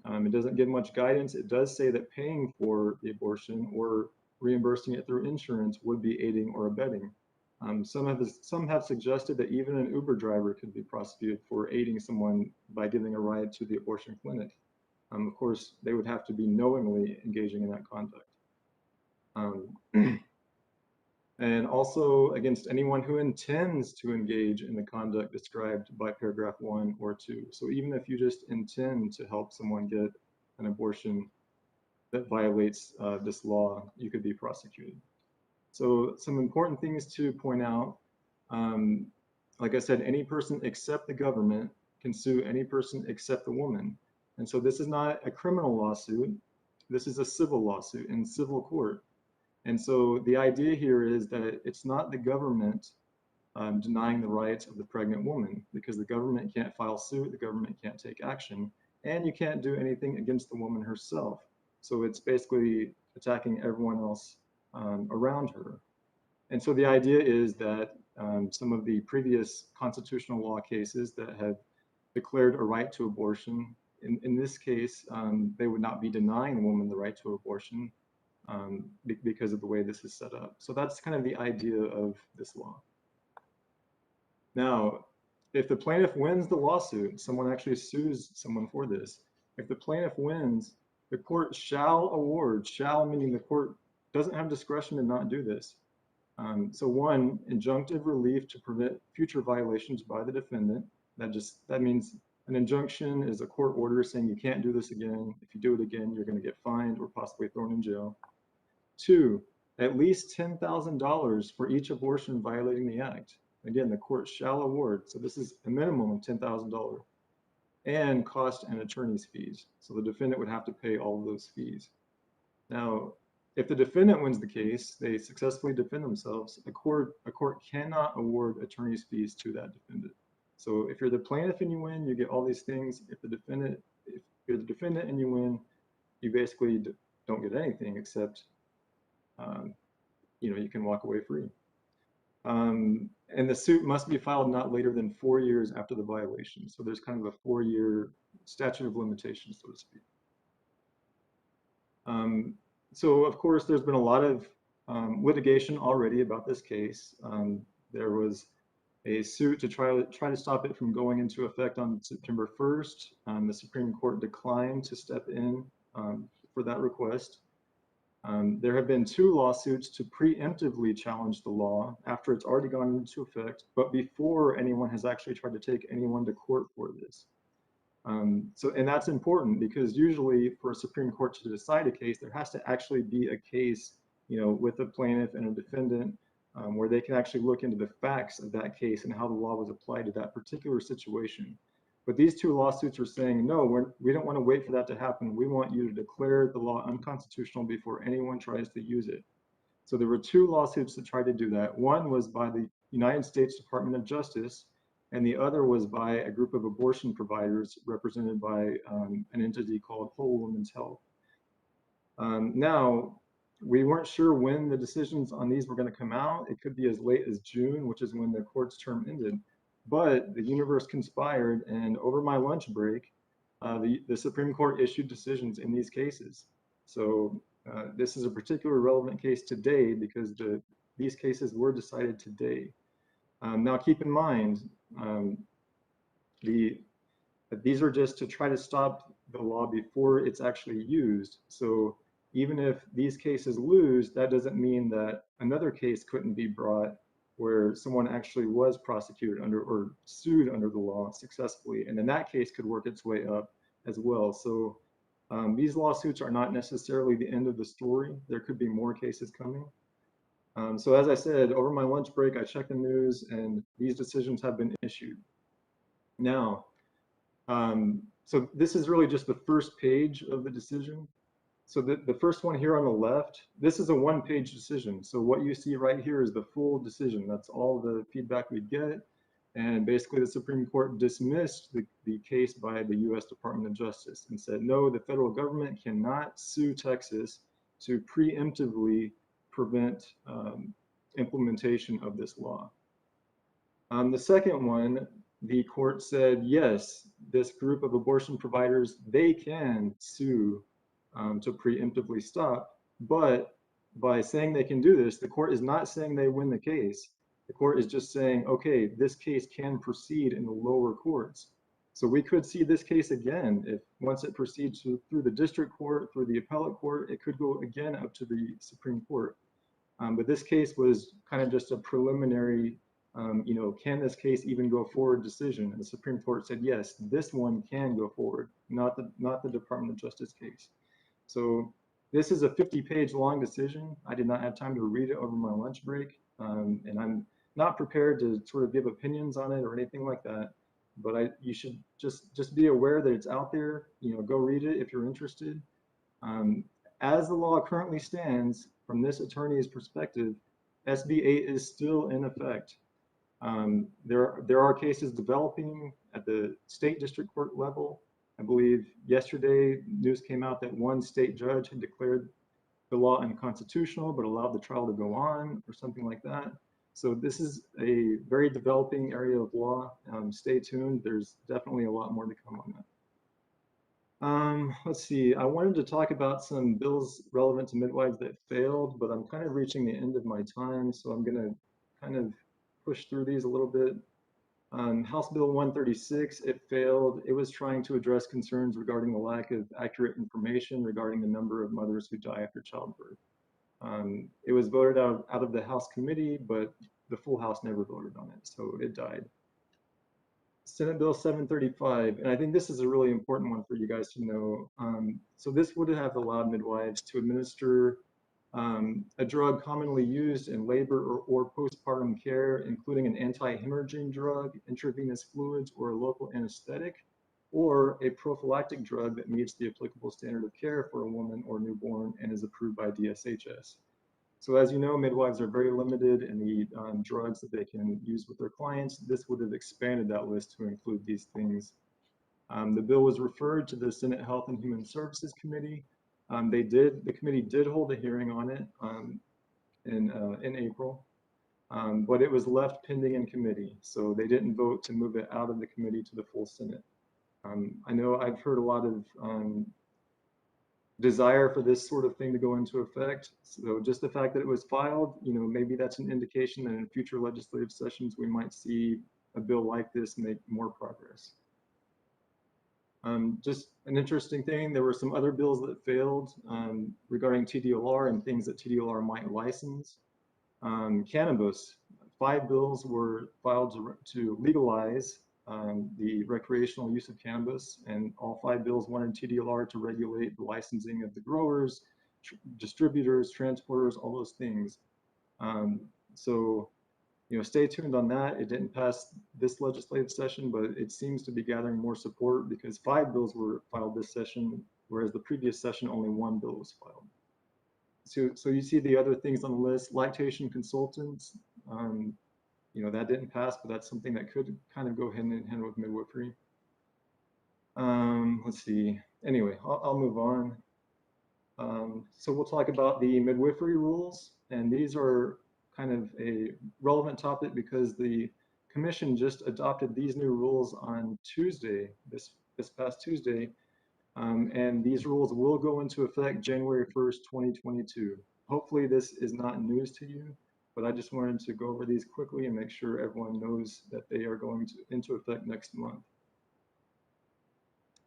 It doesn't give much guidance. It does say that paying for the abortion or reimbursing it through insurance would be aiding or abetting. Some have suggested that even an Uber driver could be prosecuted for aiding someone by giving a ride to the abortion clinic. Of course, they would have to be knowingly engaging in that conduct. And also against anyone who intends to engage in the conduct described by paragraph 1 or 2. So even if you just intend to help someone get an abortion that violates this law, you could be prosecuted. So some important things to point out. Like I said, any person except the government can sue any person except the woman. And so this is not a criminal lawsuit. This is a civil lawsuit in civil court. And so the idea here is that it's not the government denying the rights of the pregnant woman, because the government can't file suit, the government can't take action, and you can't do anything against the woman herself. So it's basically attacking everyone else around her. And so the idea is that some of the previous constitutional law cases that have declared a right to abortion, in this case, they would not be denying the woman the right to abortion, because of the way this is set up. So that's kind of the idea of this law. Now, if the plaintiff wins the lawsuit, someone actually sues someone for this. If the plaintiff wins, the court shall award, shall meaning the court doesn't have discretion to not do this. So one, injunctive relief to prevent future violations by the defendant. That means an injunction is a court order saying you can't do this again. If you do it again, you're going to get fined or possibly thrown in jail. 2, at least $10,000 for each abortion violating the act. Again, the court shall award. So this is a minimum of $10,000, and cost and attorney's fees. So the defendant would have to pay all of those fees. Now, if the defendant wins the case, they successfully defend themselves, a court cannot award attorney's fees to that defendant. So if you're the plaintiff and you win, you get all these things. If you're the defendant and you win, you basically don't get anything except you can walk away free. And the suit must be filed not later than 4 years after the violation. So there's kind of a 4-year statute of limitations, so to speak. So of course, there's been a lot of litigation already about this case. There was a suit to try to stop it from going into effect on September 1st. The Supreme Court declined to step in for that request. There have been 2 lawsuits to preemptively challenge the law after it's already gone into effect, but before anyone has actually tried to take anyone to court for this. And that's important because usually for a Supreme Court to decide a case, there has to actually be a case, with a plaintiff and a defendant, where they can actually look into the facts of that case and how the law was applied to that particular situation. But these 2 lawsuits are saying, no, we don't want to wait for that to happen. We want you to declare the law unconstitutional before anyone tries to use it. So there were 2 lawsuits that tried to do that. One was by the United States Department of Justice, and the other was by a group of abortion providers represented by an entity called Whole Women's Health. Now, we weren't sure when the decisions on these were going to come out. It could be as late as June, which is when the court's term ended. But the universe conspired, and over my lunch break, the Supreme Court issued decisions in these cases. So this is a particularly relevant case today because these cases were decided today. Now keep in mind, the But these are just to try to stop the law before it's actually used. So even if these cases lose, that doesn't mean that another case couldn't be brought where someone actually was prosecuted under or sued under the law successfully. And then that case could work its way up as well. So these lawsuits are not necessarily the end of the story. There could be more cases coming. So as I said, over my lunch break, I checked the news and these decisions have been issued. Now, so this is really just the first page of the decision. So the first one here on the left, this is a one-page decision. So what you see right here is the full decision. That's all the feedback we get. And basically the Supreme Court dismissed the case by the US Department of Justice and said, no, the federal government cannot sue Texas to preemptively prevent implementation of this law. The second one, the court said, yes, this group of abortion providers, they can sue to preemptively stop, but by saying they can do this, the court is not saying they win the case. The court is just saying, okay, this case can proceed in the lower courts. So we could see this case again if once it proceeds through the district court, through the appellate court, it could go again up to the Supreme Court. But this case was kind of just a preliminary, can this case even go forward decision? And the Supreme Court said, yes, this one can go forward, not the Department of Justice case. So this is a 50-page long decision. I did not have time to read it over my lunch break. And I'm not prepared to sort of give opinions on it or anything like that. But you should just be aware that it's out there. Go read it if you're interested. As the law currently stands, from this attorney's perspective, SB 8 is still in effect. There are cases developing at the state district court level. I believe yesterday news came out that one state judge had declared the law unconstitutional, but allowed the trial to go on or something like that. So this is a very developing area of law. Stay tuned. There's definitely a lot more to come on that. Let's see, I wanted to talk about some bills relevant to midwives that failed, but I'm kind of reaching the end of my time, so I'm gonna kind of push through these a little bit. House Bill 136, it failed. It was trying to address concerns regarding the lack of accurate information regarding the number of mothers who die after childbirth. It was voted out of the House committee, but the full House never voted on it, so it died. Senate Bill 735, and I think this is a really important one for you guys to know. So this would have allowed midwives to administer a drug commonly used in labor or postpartum care, including an anti-hemorrhaging drug, intravenous fluids, or a local anesthetic, or a prophylactic drug that meets the applicable standard of care for a woman or newborn and is approved by DSHS. So as you know, midwives are very limited in the drugs that they can use with their clients. This would have expanded that list to include these things. The bill was referred to the Senate Health and Human Services Committee. The committee did hold a hearing on it in April, but it was left pending in committee. So they didn't vote to move it out of the committee to the full Senate. I know I've heard a lot of desire for this sort of thing to go into effect. So just the fact that it was filed, maybe that's an indication that in future legislative sessions, we might see a bill like this make more progress. Just an interesting thing, there were some other bills that failed regarding TDLR and things that TDLR might license. Cannabis, 5 bills were filed to legalize the recreational use of cannabis, and all 5 bills wanted TDLR to regulate the licensing of the growers, distributors, transporters, all those things. So, stay tuned on that. It didn't pass this legislative session, but it seems to be gathering more support because 5 bills were filed this session, whereas the previous session only 1 bill was filed. So you see the other things on the list, lactation consultants, that didn't pass, but that's something that could kind of go hand in hand with midwifery. Let's see. Anyway, I'll move on. So we'll talk about the midwifery rules, and these are kind of a relevant topic because the commission just adopted these new rules on Tuesday, this past Tuesday, and these rules will go into effect January 1st, 2022. Hopefully this is not news to you, but I just wanted to go over these quickly and make sure everyone knows that they are going into effect next month.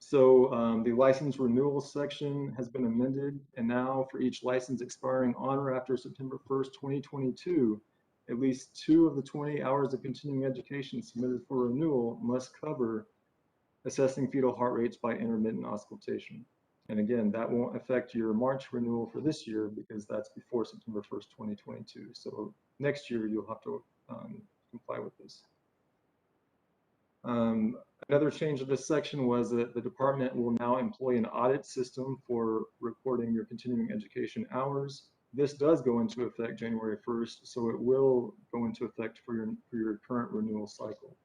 So the license renewal section has been amended, and now for each license expiring on or after September 1st, 2022, at least 2 of the 20 hours of continuing education submitted for renewal must cover assessing fetal heart rates by intermittent auscultation. And again, that won't affect your March renewal for this year because that's before September 1st, 2022. So next year you'll have to comply with this. Another change of this section was that the department will now employ an audit system for recording your continuing education hours. This does go into effect January 1st, so it will go into effect for your current renewal cycle.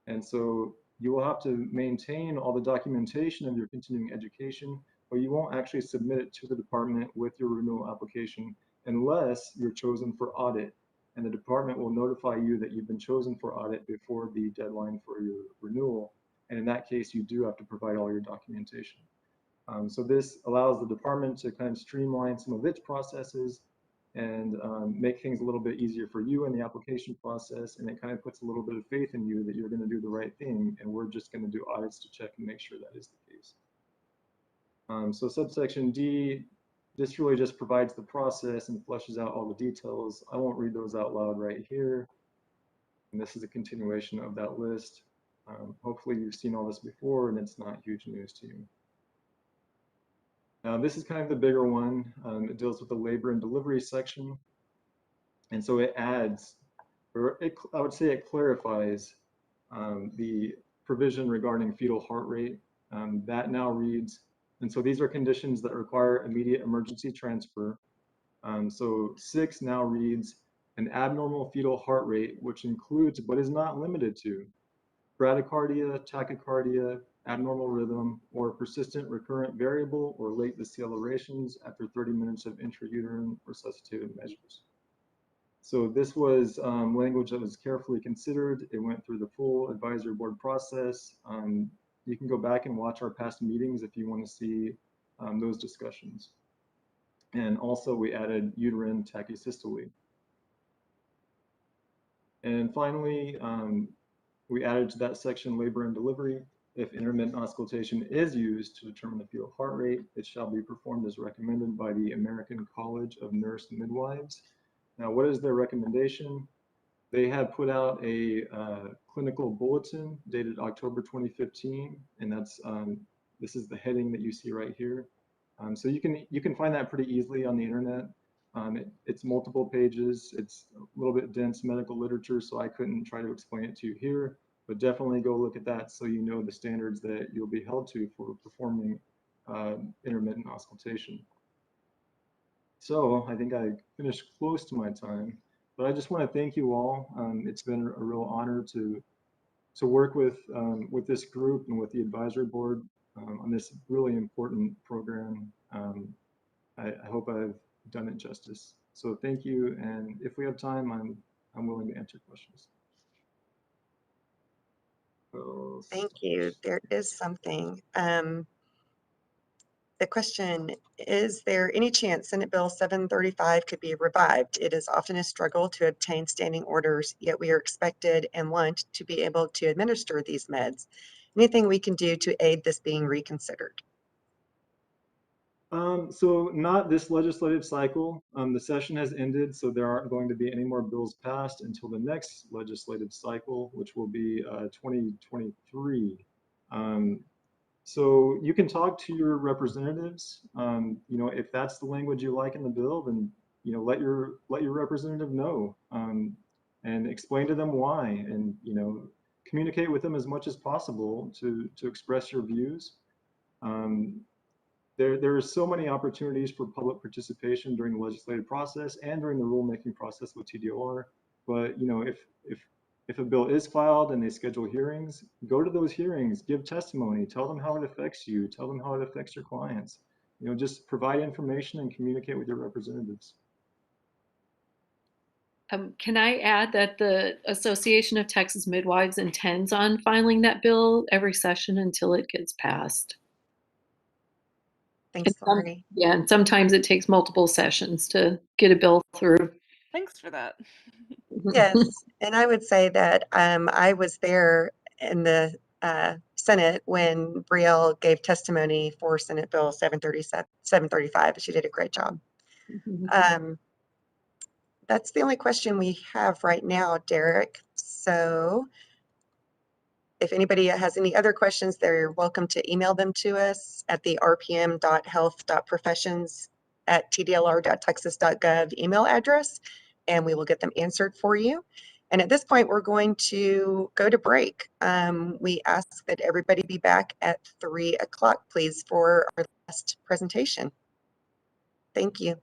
And so you will have to maintain all the documentation of your continuing education, but you won't actually submit it to the department with your renewal application unless you're chosen for audit. And the department will notify you that you've been chosen for audit before the deadline for your renewal. And in that case, you do have to provide all your documentation. So this allows the department to kind of streamline some of its processes and make things a little bit easier for you in the application process. And it kind of puts a little bit of faith in you that you're going to do the right thing. And we're just going to do audits to check and make sure that is the case. So subsection D, this really just provides the process and fleshes out all the details. I won't read those out loud right here. And this is a continuation of that list. Hopefully you've seen all this before and it's not huge news to you. Now this is kind of the bigger one. It deals with the labor and delivery section. And so it adds, or I would say it clarifies the provision regarding fetal heart rate. That now reads, and so these are conditions that require immediate emergency transfer. So 6 now reads, an abnormal fetal heart rate, which includes but is not limited to bradycardia, tachycardia, abnormal rhythm, or persistent recurrent variable or late decelerations after 30 minutes of intrauterine resuscitative measures. So this was language that was carefully considered. It went through the full advisory board process. You can go back and watch our past meetings if you want to see those discussions. And also we added uterine tachysystole. And finally, we added to that section labor and delivery. If intermittent auscultation is used to determine the fetal heart rate, it shall be performed as recommended by the American College of Nurse Midwives. Now, what is their recommendation? They have put out a clinical bulletin dated October 2015, and that's this is the heading that you see right here. So you can find that pretty easily on the internet. It's multiple pages. It's a little bit dense medical literature, so I couldn't try to explain it to you here, but definitely go look at that so you know the standards that you'll be held to for performing intermittent auscultation. So I think I finished close to my time, but I just want to thank you all. It's been a real honor to work with this group and with the advisory board on this really important program. I hope I've done it justice. So thank you, and if we have time, I'm willing to answer questions. Thank you. There is something. The question, is there any chance Senate Bill 735 could be revived? It is often a struggle to obtain standing orders, yet we are expected and want to be able to administer these meds. Anything we can do to aid this being reconsidered? So not this legislative cycle. The session has ended, so there aren't going to be any more bills passed until the next legislative cycle, which will be 2023. So you can talk to your representatives. You know, if that's the language you like in the bill, then you know let your representative know and explain to them why, and you know communicate with them as much as possible to express your views. There are so many opportunities for public participation during the legislative process and during the rulemaking process with TDOR. But you know, if a bill is filed and they schedule hearings, go to those hearings, give testimony, tell them how it affects you, tell them how it affects your clients. You know, just provide information and communicate with your representatives. Can I add that the Association of Texas Midwives intends on filing that bill every session until it gets passed? Thanks, Lori. Yeah, and sometimes it takes multiple sessions to get a bill through. Thanks for that. Yes, and I would say that I was there in the Senate when Brielle gave testimony for Senate Bill 735. She did a great job. That's the only question we have right now, Derek. So if anybody has any other questions, they're welcome to email them to us at the rpm.health.professions@tdlr.texas.gov email address, and we will get them answered for you. And at this point, we're going to go to break. We ask that everybody be back at 3 o'clock, please, for our last presentation. Thank you.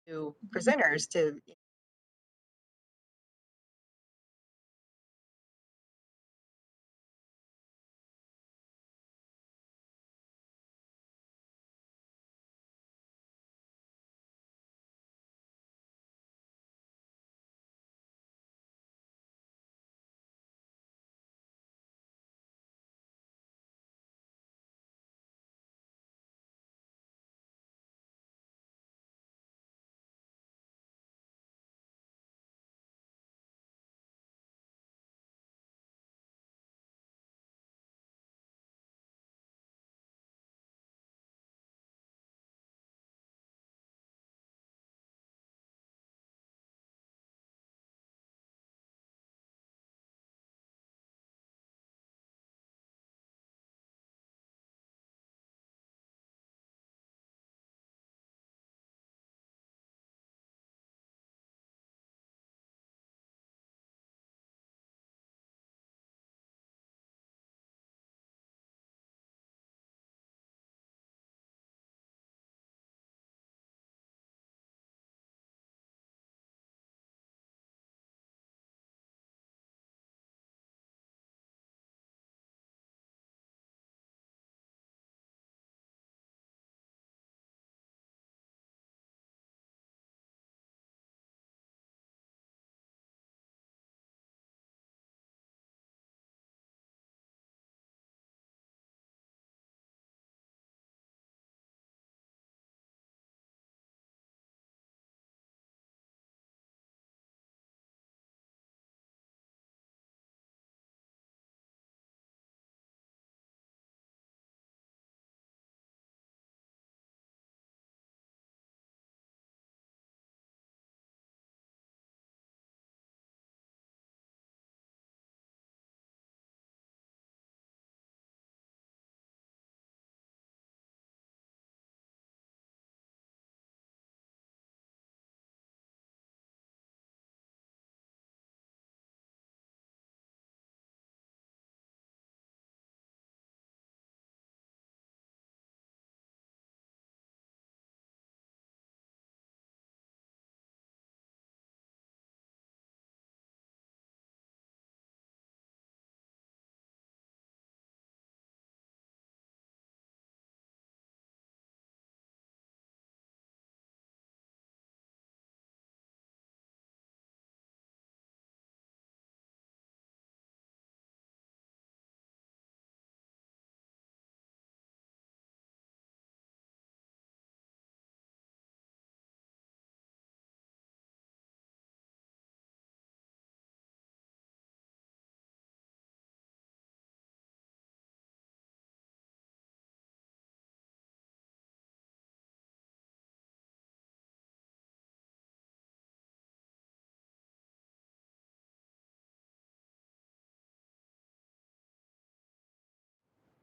to presenters to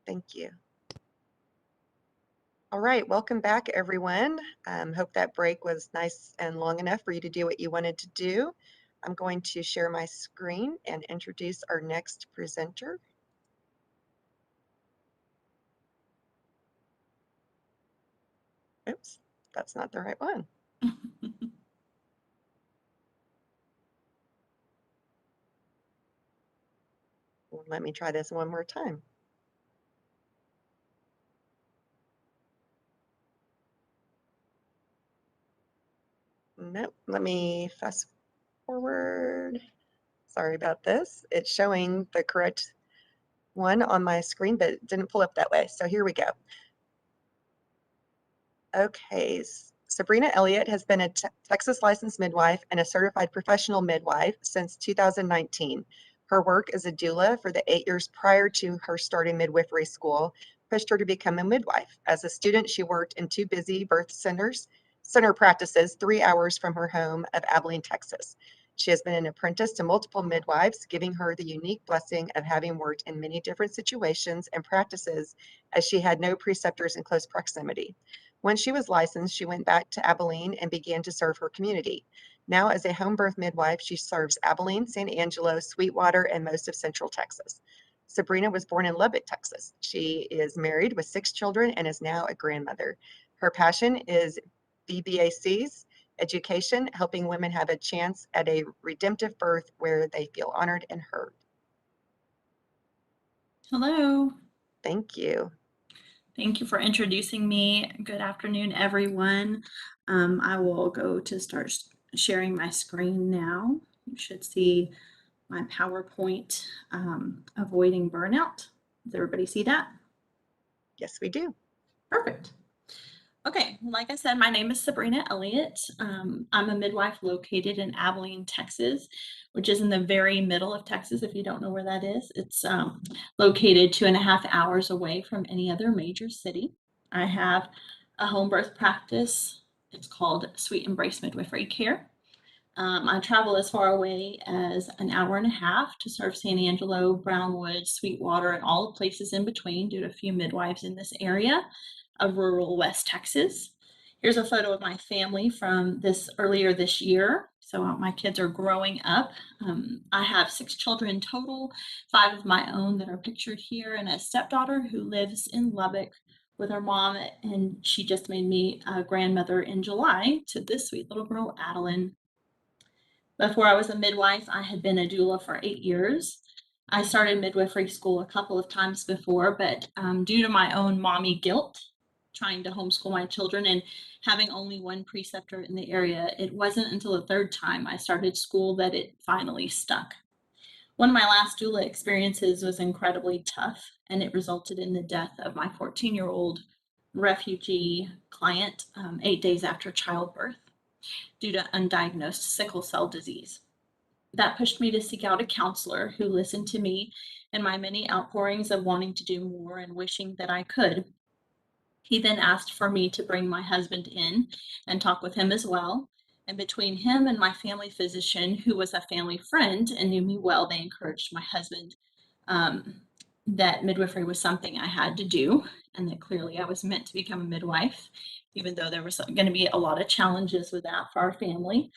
thank you. All right, welcome back, everyone. Hope that break was nice and long enough for you to do what you wanted to do. I'm going to share my screen and introduce our next presenter. Oops, that's not the right one. Let me try this one more time. Nope, let me fast forward. Sorry about this. It's showing the correct one on my screen, but it didn't pull up that way. So here we go. Okay, Sabrina Elliott has been a Texas licensed midwife and a certified professional midwife since 2019. Her work as a doula for the 8 years prior to her starting midwifery school pushed her to become a midwife. As a student, she worked in 2 busy birth center practices 3 hours from her home of Abilene, Texas. She has been an apprentice to multiple midwives, giving her the unique blessing of having worked in many different situations and practices as she had no preceptors in close proximity. When she was licensed, she went back to Abilene and began to serve her community. Now, as a home birth midwife, she serves Abilene, San Angelo, Sweetwater, and most of Central Texas. Sabrina was born in Lubbock, Texas. She is married with 6 children and is now a grandmother. Her passion is BBACs, Education, helping women have a chance at a redemptive birth where they feel honored and heard. Hello. Thank you. Thank you for introducing me. Good afternoon, everyone. I will go to start sharing my screen now. You should see my PowerPoint, avoiding burnout. Does everybody see that? Yes, we do. Perfect. Okay, like I said, my name is Sabrina Elliott. I'm a midwife located in Abilene, Texas, which is in the very middle of Texas. If you don't know where that is, it's located 2.5 hours away from any other major city. I have a home birth practice. It's called Sweet Embrace Midwifery Care. I travel as far away as 1.5 hours to serve San Angelo, Brownwood, Sweetwater, and all the places in between due to a few midwives in this area of rural West Texas. Here's a photo of my family from earlier this year. So my kids are growing up. I have 6 children total, 5 of my own that are pictured here, and a stepdaughter who lives in Lubbock with her mom, and she just made me a grandmother in July to this sweet little girl, Adeline. Before I was a midwife, I had been a doula for 8 years. I started midwifery school a couple of times before, but due to my own mommy guilt, trying to homeschool my children and having only one preceptor in the area, it wasn't until the 3rd time I started school that it finally stuck. One of my last doula experiences was incredibly tough, and it resulted in the death of my 14-year-old refugee client 8 days after childbirth due to undiagnosed sickle cell disease. That pushed me to seek out a counselor who listened to me and my many outpourings of wanting to do more and wishing that I could. He then asked for me to bring my husband in and talk with him as well. And between him and my family physician, who was a family friend and knew me well, they encouraged my husband that midwifery was something I had to do, and that clearly I was meant to become a midwife, even though there was going to be a lot of challenges with that for our family.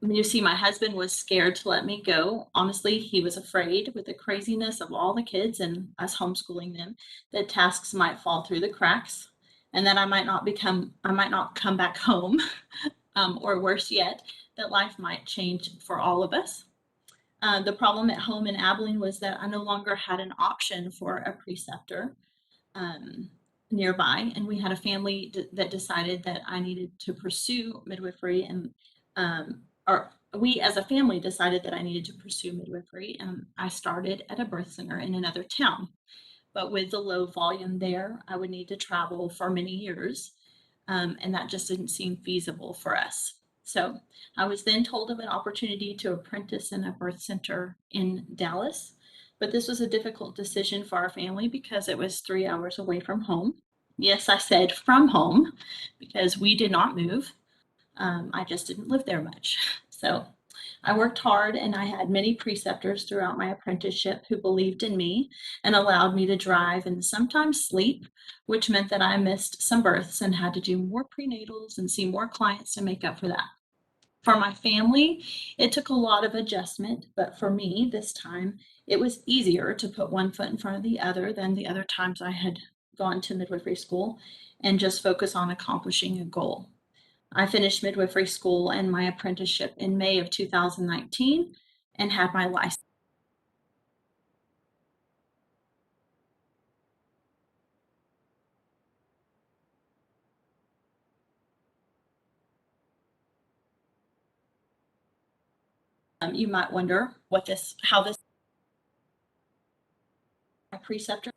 You see, my husband was scared to let me go. Honestly, he was afraid with the craziness of all the kids and us homeschooling them, that tasks might fall through the cracks and that I might not come back home, or worse yet, that life might change for all of us. The problem at home in Abilene was that I no longer had an option for a preceptor nearby, and we had a family that decided that I needed to pursue midwifery, and or we as a family decided that I needed to pursue midwifery. I started at a birth center in another town, but with the low volume there, I would need to travel for many years, and that just didn't seem feasible for us. So I was then told of an opportunity to apprentice in a birth center in Dallas, but this was a difficult decision for our family because it was 3 hours away from home. Yes, I said from home because we did not move. I just didn't live there much. So I worked hard, and I had many preceptors throughout my apprenticeship who believed in me and allowed me to drive and sometimes sleep, which meant that I missed some births and had to do more prenatals and see more clients to make up for that. For my family, it took a lot of adjustment, but for me this time, it was easier to put one foot in front of the other than the other times I had gone to midwifery school and just focus on accomplishing a goal. I finished midwifery school and my apprenticeship in May of 2019 and had my license. You might wonder how this preceptor.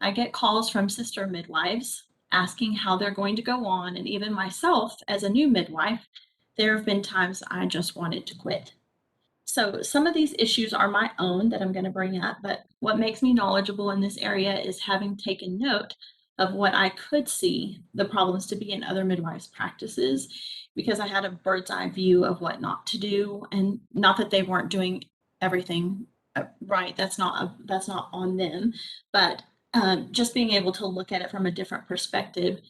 I get calls from sister midwives asking how they're going to go on, and even myself as a new midwife, there have been times I just wanted to quit. So some of these issues are my own that I'm going to bring up, but what makes me knowledgeable in this area is having taken note of what I could see the problems to be in other midwives' practices, because I had a bird's eye view of what not to do, and not that they weren't doing everything right. That's not on them, but just being able to look at it from a different perspective.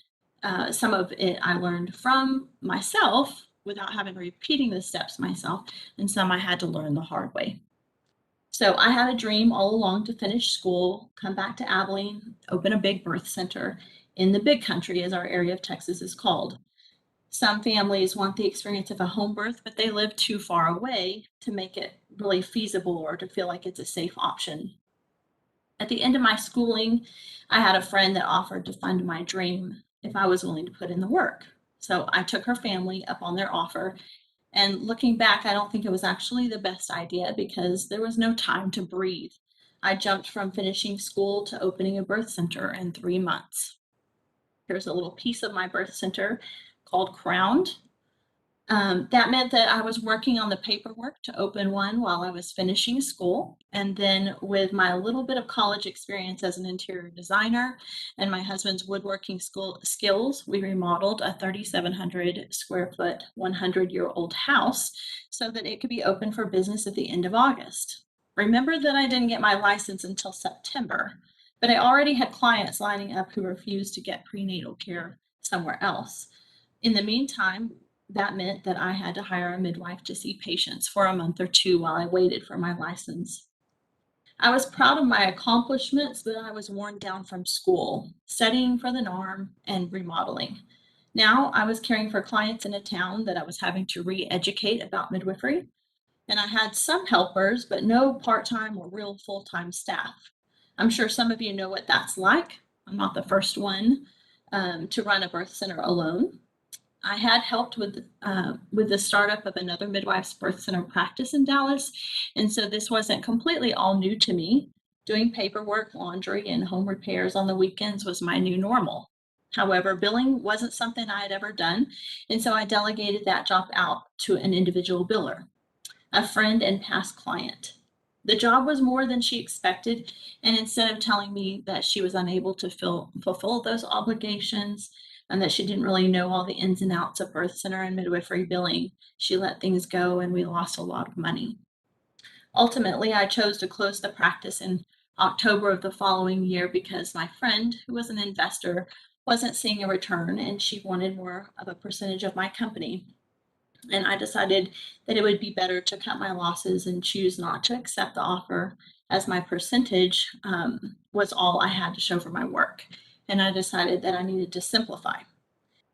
Some of it I learned from myself without having repeating the steps myself, and some I had to learn the hard way. So I had a dream all along to finish school, come back to Abilene, open a big birth center, in the big country, as our area of Texas is called. Some families want the experience of a home birth, but they live too far away to make it really feasible or to feel like it's a safe option. At the end of my schooling, I had a friend that offered to fund my dream if I was willing to put in the work. So I took her family up on their offer. And looking back, I don't think it was actually the best idea because there was no time to breathe. I jumped from finishing school to opening a birth center in 3 months. Here's a little piece of my birth center called Crowned. That meant that I was working on the paperwork to open one while I was finishing school. And then with my little bit of college experience as an interior designer and my husband's woodworking skills, we remodeled a 3,700 square foot, 100-year-old house so that it could be open for business at the end of August. Remember that I didn't get my license until September, but I already had clients lining up who refused to get prenatal care somewhere else. In the meantime, that meant that I had to hire a midwife to see patients for a month or two while I waited for my license. I was proud of my accomplishments, but I was worn down from school, studying for the norm and remodeling. Now I was caring for clients in a town that I was having to re-educate about midwifery, and I had some helpers, but no part-time or real full-time staff. I'm sure some of you know what that's like. I'm not the first one to run a birth center alone. I had helped with the startup of another midwife's birth center practice in Dallas, and so this wasn't completely all new to me. Doing paperwork, laundry, and home repairs on the weekends was my new normal. However, billing wasn't something I had ever done, and so I delegated that job out to an individual biller, a friend and past client. The job was more than she expected, and instead of telling me that she was unable to fulfill those obligations and that she didn't really know all the ins and outs of birth center and midwifery billing, she let things go and we lost a lot of money. Ultimately, I chose to close the practice in October of the following year because my friend, who was an investor, wasn't seeing a return and she wanted more of a percentage of my company. And I decided that it would be better to cut my losses and choose not to accept the offer, as my percentage was all I had to show for my work. And I decided that I needed to simplify.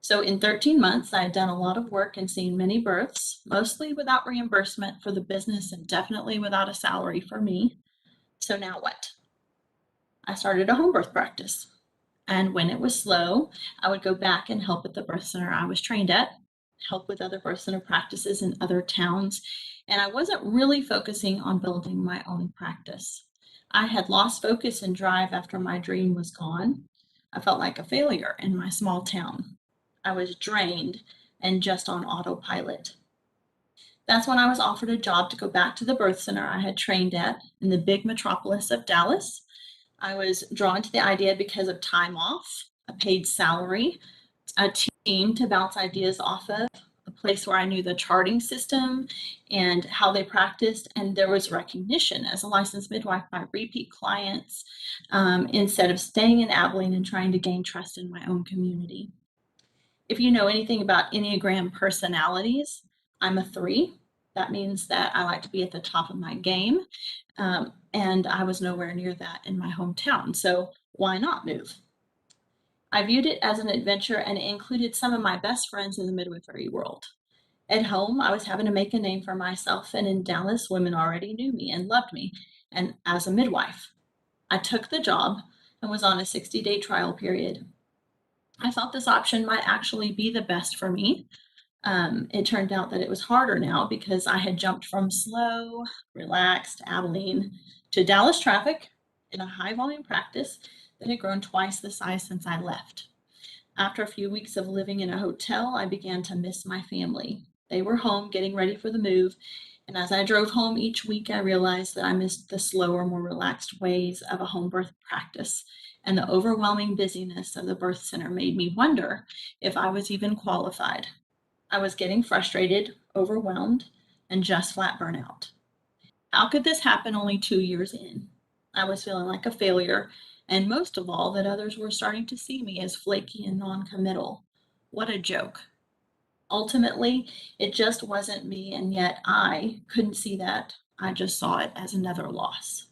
So in 13 months, I had done a lot of work and seen many births, mostly without reimbursement for the business and definitely without a salary for me. So now what? I started a home birth practice. And when it was slow, I would go back and help at the birth center I was trained at, help with other birth center practices in other towns. And I wasn't really focusing on building my own practice. I had lost focus and drive after my dream was gone. I felt like a failure in my small town. I was drained and just on autopilot. That's when I was offered a job to go back to the birth center I had trained at in the big metropolis of Dallas. I was drawn to the idea because of time off, a paid salary, a team to bounce ideas off of, a place where I knew the charting system and how they practiced, and there was recognition as a licensed midwife by repeat clients instead of staying in Abilene and trying to gain trust in my own community. If you know anything about Enneagram personalities, I'm a 3. That means that I like to be at the top of my game. And I was nowhere near that in my hometown. So why not move? I viewed it as an adventure and it included some of my best friends in the midwifery world. At home, I was having to make a name for myself, and in Dallas, women already knew me and loved me, and as a midwife. I took the job and was on a 60-day trial period. I thought this option might actually be the best for me. It turned out that it was harder now because I had jumped from slow, relaxed Abilene to Dallas traffic in a high volume practice that had grown twice the size since I left. After a few weeks of living in a hotel, I began to miss my family. They were home getting ready for the move. And as I drove home each week, I realized that I missed the slower, more relaxed ways of a home birth practice. And the overwhelming busyness of the birth center made me wonder if I was even qualified. I was getting frustrated, overwhelmed, and just flat burnout. How could this happen only 2 years in? I was feeling like a failure, and most of all, that others were starting to see me as flaky and non-committal. What a joke. Ultimately, it just wasn't me, and yet I couldn't see that. I just saw it as another loss.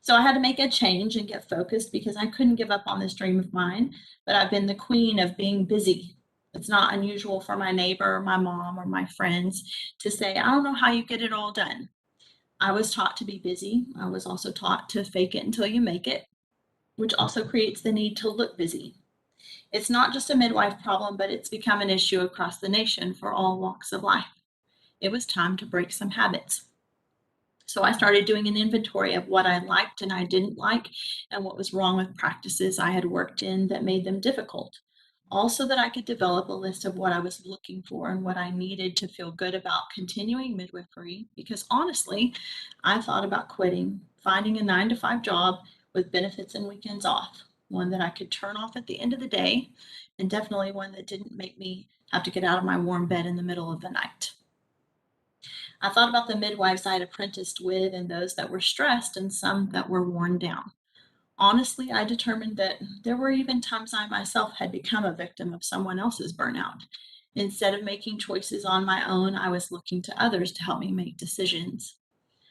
So I had to make a change and get focused because I couldn't give up on this dream of mine, but I've been the queen of being busy. It's not unusual for my neighbor, my mom, or my friends to say, I don't know how you get it all done. I was taught to be busy. I was also taught to fake it until you make it, which also creates the need to look busy. It's not just a midwife problem, but it's become an issue across the nation for all walks of life. It was time to break some habits. So I started doing an inventory of what I liked and I didn't like, and what was wrong with practices I had worked in that made them difficult. Also, that I could develop a list of what I was looking for and what I needed to feel good about continuing midwifery. Because honestly, I thought about quitting, finding a 9 to 5 job with benefits and weekends off, one that I could turn off at the end of the day, and definitely one that didn't make me have to get out of my warm bed in the middle of the night. I thought about the midwives I had apprenticed with and those that were stressed and some that were worn down. Honestly, I determined that there were even times I myself had become a victim of someone else's burnout. Instead of making choices on my own, I was looking to others to help me make decisions.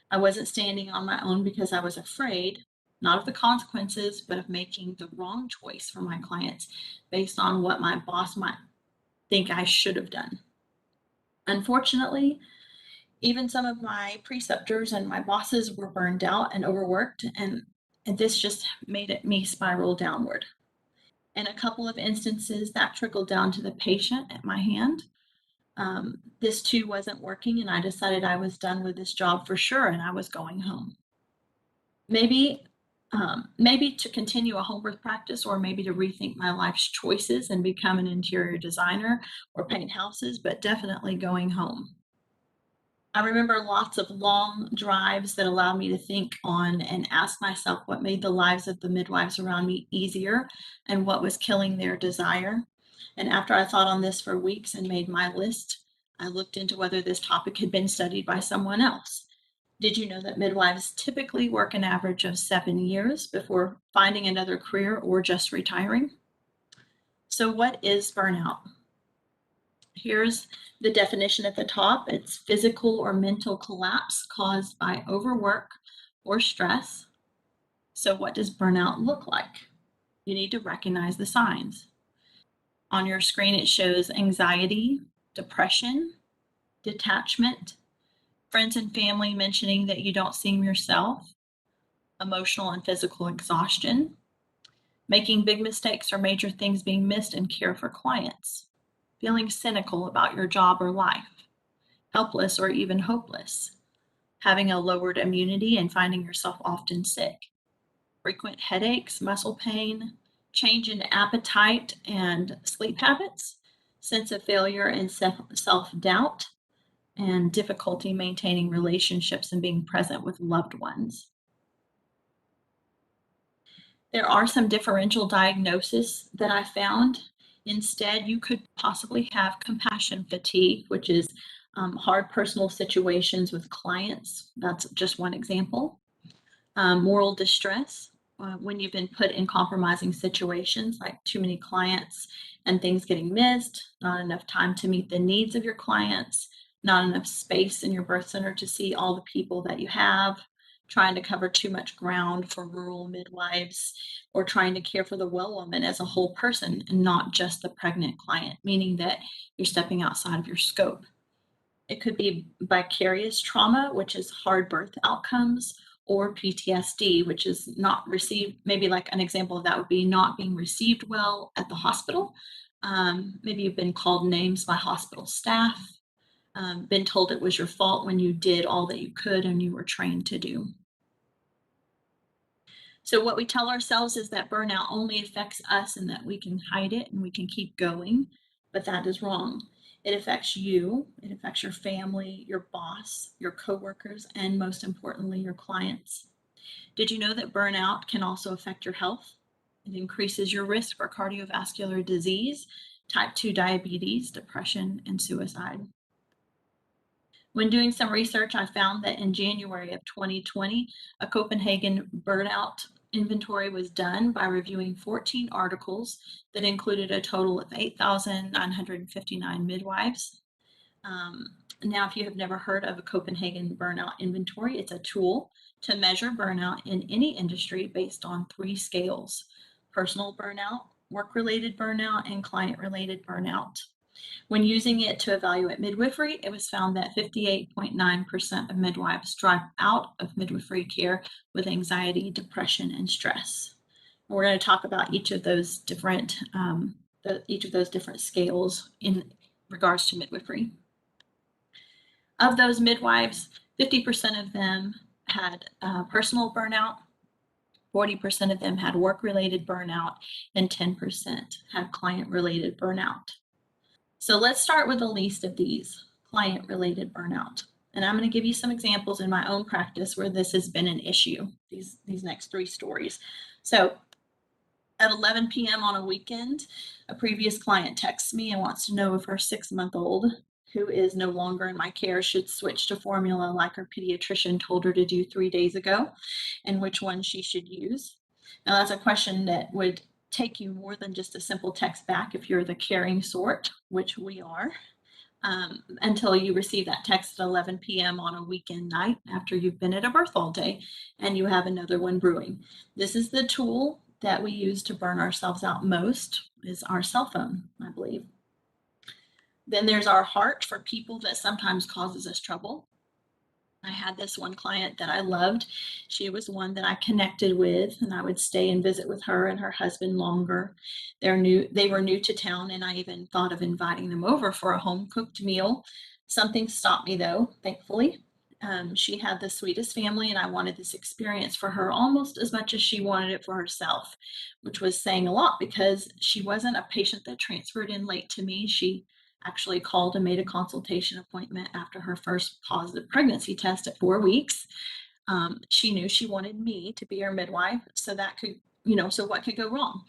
I wasn't standing on my own because I was afraid, not of the consequences, but of making the wrong choice for my clients based on what my boss might think I should have done. Unfortunately, even some of my preceptors and my bosses were burned out and overworked, and this just made me spiral downward. In a couple of instances, that trickled down to the patient at my hand. This too wasn't working, and I decided I was done with this job for sure, and I was going home. Maybe, maybe to continue a home birth practice, or maybe to rethink my life's choices and become an interior designer or paint houses, but definitely going home. I remember lots of long drives that allowed me to think on and ask myself what made the lives of the midwives around me easier and what was killing their desire. And after I thought on this for weeks and made my list, I looked into whether this topic had been studied by someone else. Did you know that midwives typically work an average of 7 years before finding another career or just retiring? So, what is burnout? Here's the definition at the top. It's physical or mental collapse caused by overwork or stress. So what does burnout look like? You need to recognize the signs. On your screen, it shows anxiety, depression, detachment, friends and family mentioning that you don't seem yourself, emotional and physical exhaustion, making big mistakes or major things being missed in care for clients, feeling cynical about your job or life, helpless or even hopeless, having a lowered immunity and finding yourself often sick, frequent headaches, muscle pain, change in appetite and sleep habits, sense of failure and self-doubt, and difficulty maintaining relationships and being present with loved ones. There are some differential diagnoses that I found. Instead, you could possibly have compassion fatigue, which is hard personal situations with clients. That's just one example. Moral distress, when you've been put in compromising situations like too many clients and things getting missed, not enough time to meet the needs of your clients, not enough space in your birth center to see all the people that you have, trying to cover too much ground for rural midwives, or trying to care for the well woman as a whole person and not just the pregnant client, meaning that you're stepping outside of your scope. It could be vicarious trauma, which is hard birth outcomes, or PTSD, which is not received. Maybe like an example of that would be not being received well at the hospital. Maybe you've been called names by hospital staff, been told it was your fault when you did all that you could and you were trained to do. So what we tell ourselves is that burnout only affects us and that we can hide it and we can keep going, but that is wrong. It affects you, it affects your family, your boss, your coworkers, and most importantly, your clients. Did you know that burnout can also affect your health? It increases your risk for cardiovascular disease, type 2 diabetes, depression, and suicide. When doing some research, I found that in January of 2020, a Copenhagen burnout inventory was done by reviewing 14 articles that included a total of 8,959 midwives. Now, if you have never heard of a Copenhagen burnout inventory, it's a tool to measure burnout in any industry based on 3 scales: personal burnout, work-related burnout, and client-related burnout. When using it to evaluate midwifery, it was found that 58.9% of midwives drop out of midwifery care with anxiety, depression, and stress. And we're going to talk about each of those different scales in regards to midwifery. Of those midwives, 50% of them had personal burnout, 40% of them had work-related burnout, and 10% had client-related burnout. So let's start with the least of these, client-related burnout. And I'm going to give you some examples in my own practice where this has been an issue, these next 3 stories. So at 11 p.m. on a weekend, a previous client texts me and wants to know if her 6-month-old, who is no longer in my care, should switch to formula like her pediatrician told her to do 3 days ago, and which one she should use. Now, that's a question that would take you more than just a simple text back if you're the caring sort, which we are, until you receive that text at 11 p.m. on a weekend night after you've been at a birth all day and you have another one brewing. This is the tool that we use to burn ourselves out most, is our cell phone, I believe. Then there's our heart for people that sometimes causes us trouble. I had this one client that I loved. She was one that I connected with, and I would stay and visit with her and her husband longer. They were new to town, and I even thought of inviting them over for a home-cooked meal. Something stopped me, though, thankfully. She had the sweetest family, and I wanted this experience for her almost as much as she wanted it for herself, which was saying a lot because she wasn't a patient that transferred in late to me. She actually called and made a consultation appointment after her first positive pregnancy test at 4 weeks. She knew she wanted me to be her midwife, so that could, so what could go wrong?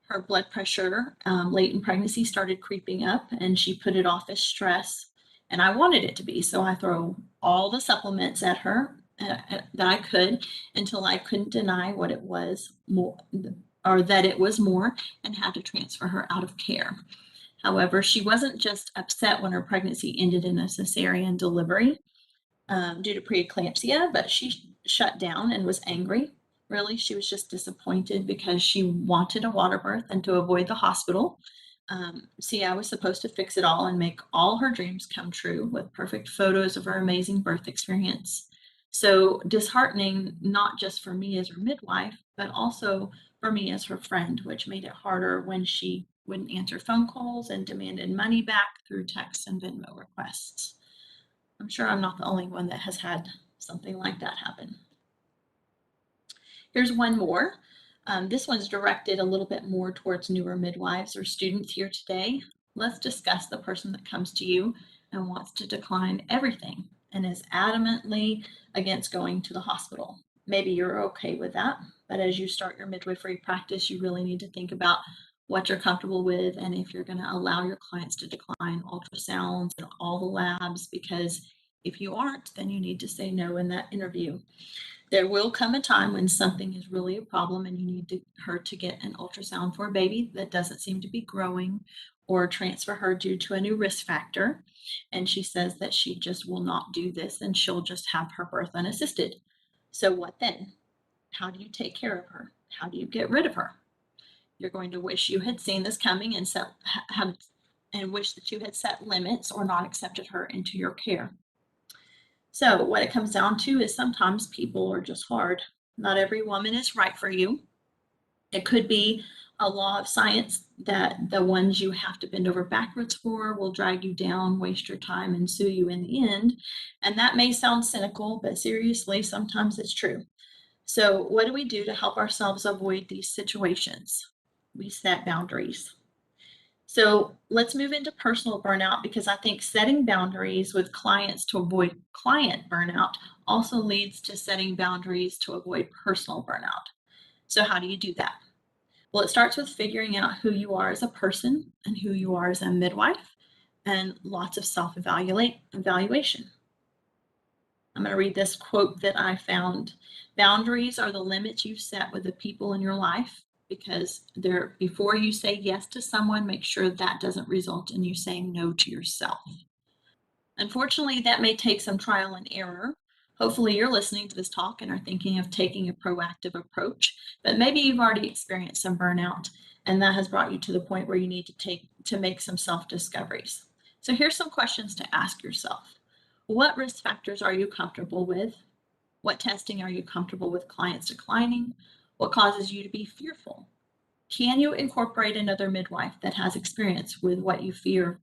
Her blood pressure late in pregnancy started creeping up, and she put it off as stress, and I wanted it to be. So I throw all the supplements at her that I could until I couldn't deny what it was more, or that it was more, and had to transfer her out of care. However, she wasn't just upset when her pregnancy ended in a cesarean delivery due to preeclampsia, but she shut down and was angry. Really, she was just disappointed because she wanted a water birth and to avoid the hospital. See, I was supposed to fix it all and make all her dreams come true with perfect photos of her amazing birth experience. So disheartening, not just for me as her midwife, but also for me as her friend, which made it harder when she wouldn't answer phone calls and demanded money back through text and Venmo requests. I'm sure I'm not the only one that has had something like that happen. Here's one more. This one's directed a little bit more towards newer midwives or students here today. Let's discuss the person that comes to you and wants to decline everything and is adamantly against going to the hospital. Maybe you're okay with that, but as you start your midwifery practice, you really need to think about what you're comfortable with and if you're going to allow your clients to decline ultrasounds and all the labs, because if you aren't, then you need to say no in that interview. There will come a time when something is really a problem and you need her to get an ultrasound for a baby that doesn't seem to be growing, or transfer her due to a new risk factor. And she says that she just will not do this and she'll just have her birth unassisted. So what then? How do you take care of her? How do you get rid of her? You're going to wish you had seen this coming and wish that you had set limits or not accepted her into your care. So what it comes down to is sometimes people are just hard. Not every woman is right for you. It could be a law of science that the ones you have to bend over backwards for will drag you down, waste your time, and sue you in the end. And that may sound cynical, but seriously, sometimes it's true. So what do we do to help ourselves avoid these situations? We set boundaries. So let's move into personal burnout, because I think setting boundaries with clients to avoid client burnout also leads to setting boundaries to avoid personal burnout. So how do you do that? Well, it starts with figuring out who you are as a person and who you are as a midwife, and lots of self-evaluation. I'm going to read this quote that I found. Boundaries are the limits you set with the people in your life, because before you say yes to someone, make sure that doesn't result in you saying no to yourself. Unfortunately, that may take some trial and error. Hopefully you're listening to this talk and are thinking of taking a proactive approach, but maybe you've already experienced some burnout and that has brought you to the point where you need to make some self-discoveries. So here's some questions to ask yourself. What risk factors are you comfortable with? What testing are you comfortable with clients declining? What causes you to be fearful? Can you incorporate another midwife that has experience with what you fear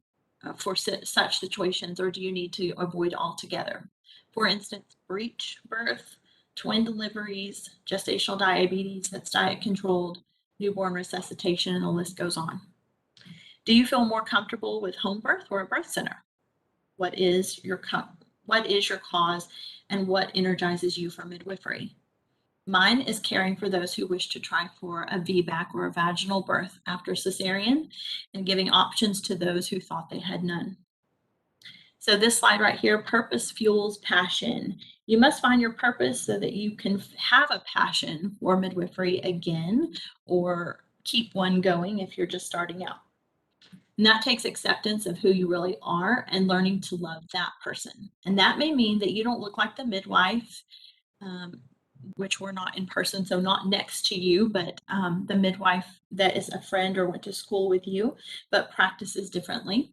for such situations, or do you need to avoid altogether? For instance, breech birth, twin deliveries, gestational diabetes that's diet controlled, newborn resuscitation, and the list goes on. Do you feel more comfortable with home birth or a birth center? What is your cause and what energizes you for midwifery? Mine is caring for those who wish to try for a VBAC or a vaginal birth after cesarean and giving options to those who thought they had none. So this slide right here, purpose fuels passion. You must find your purpose so that you can have a passion for midwifery again, or keep one going if you're just starting out. And that takes acceptance of who you really are and learning to love that person. And that may mean that you don't look like the midwife, which we're not in person, so not next to you, but the midwife that is a friend or went to school with you, but practices differently.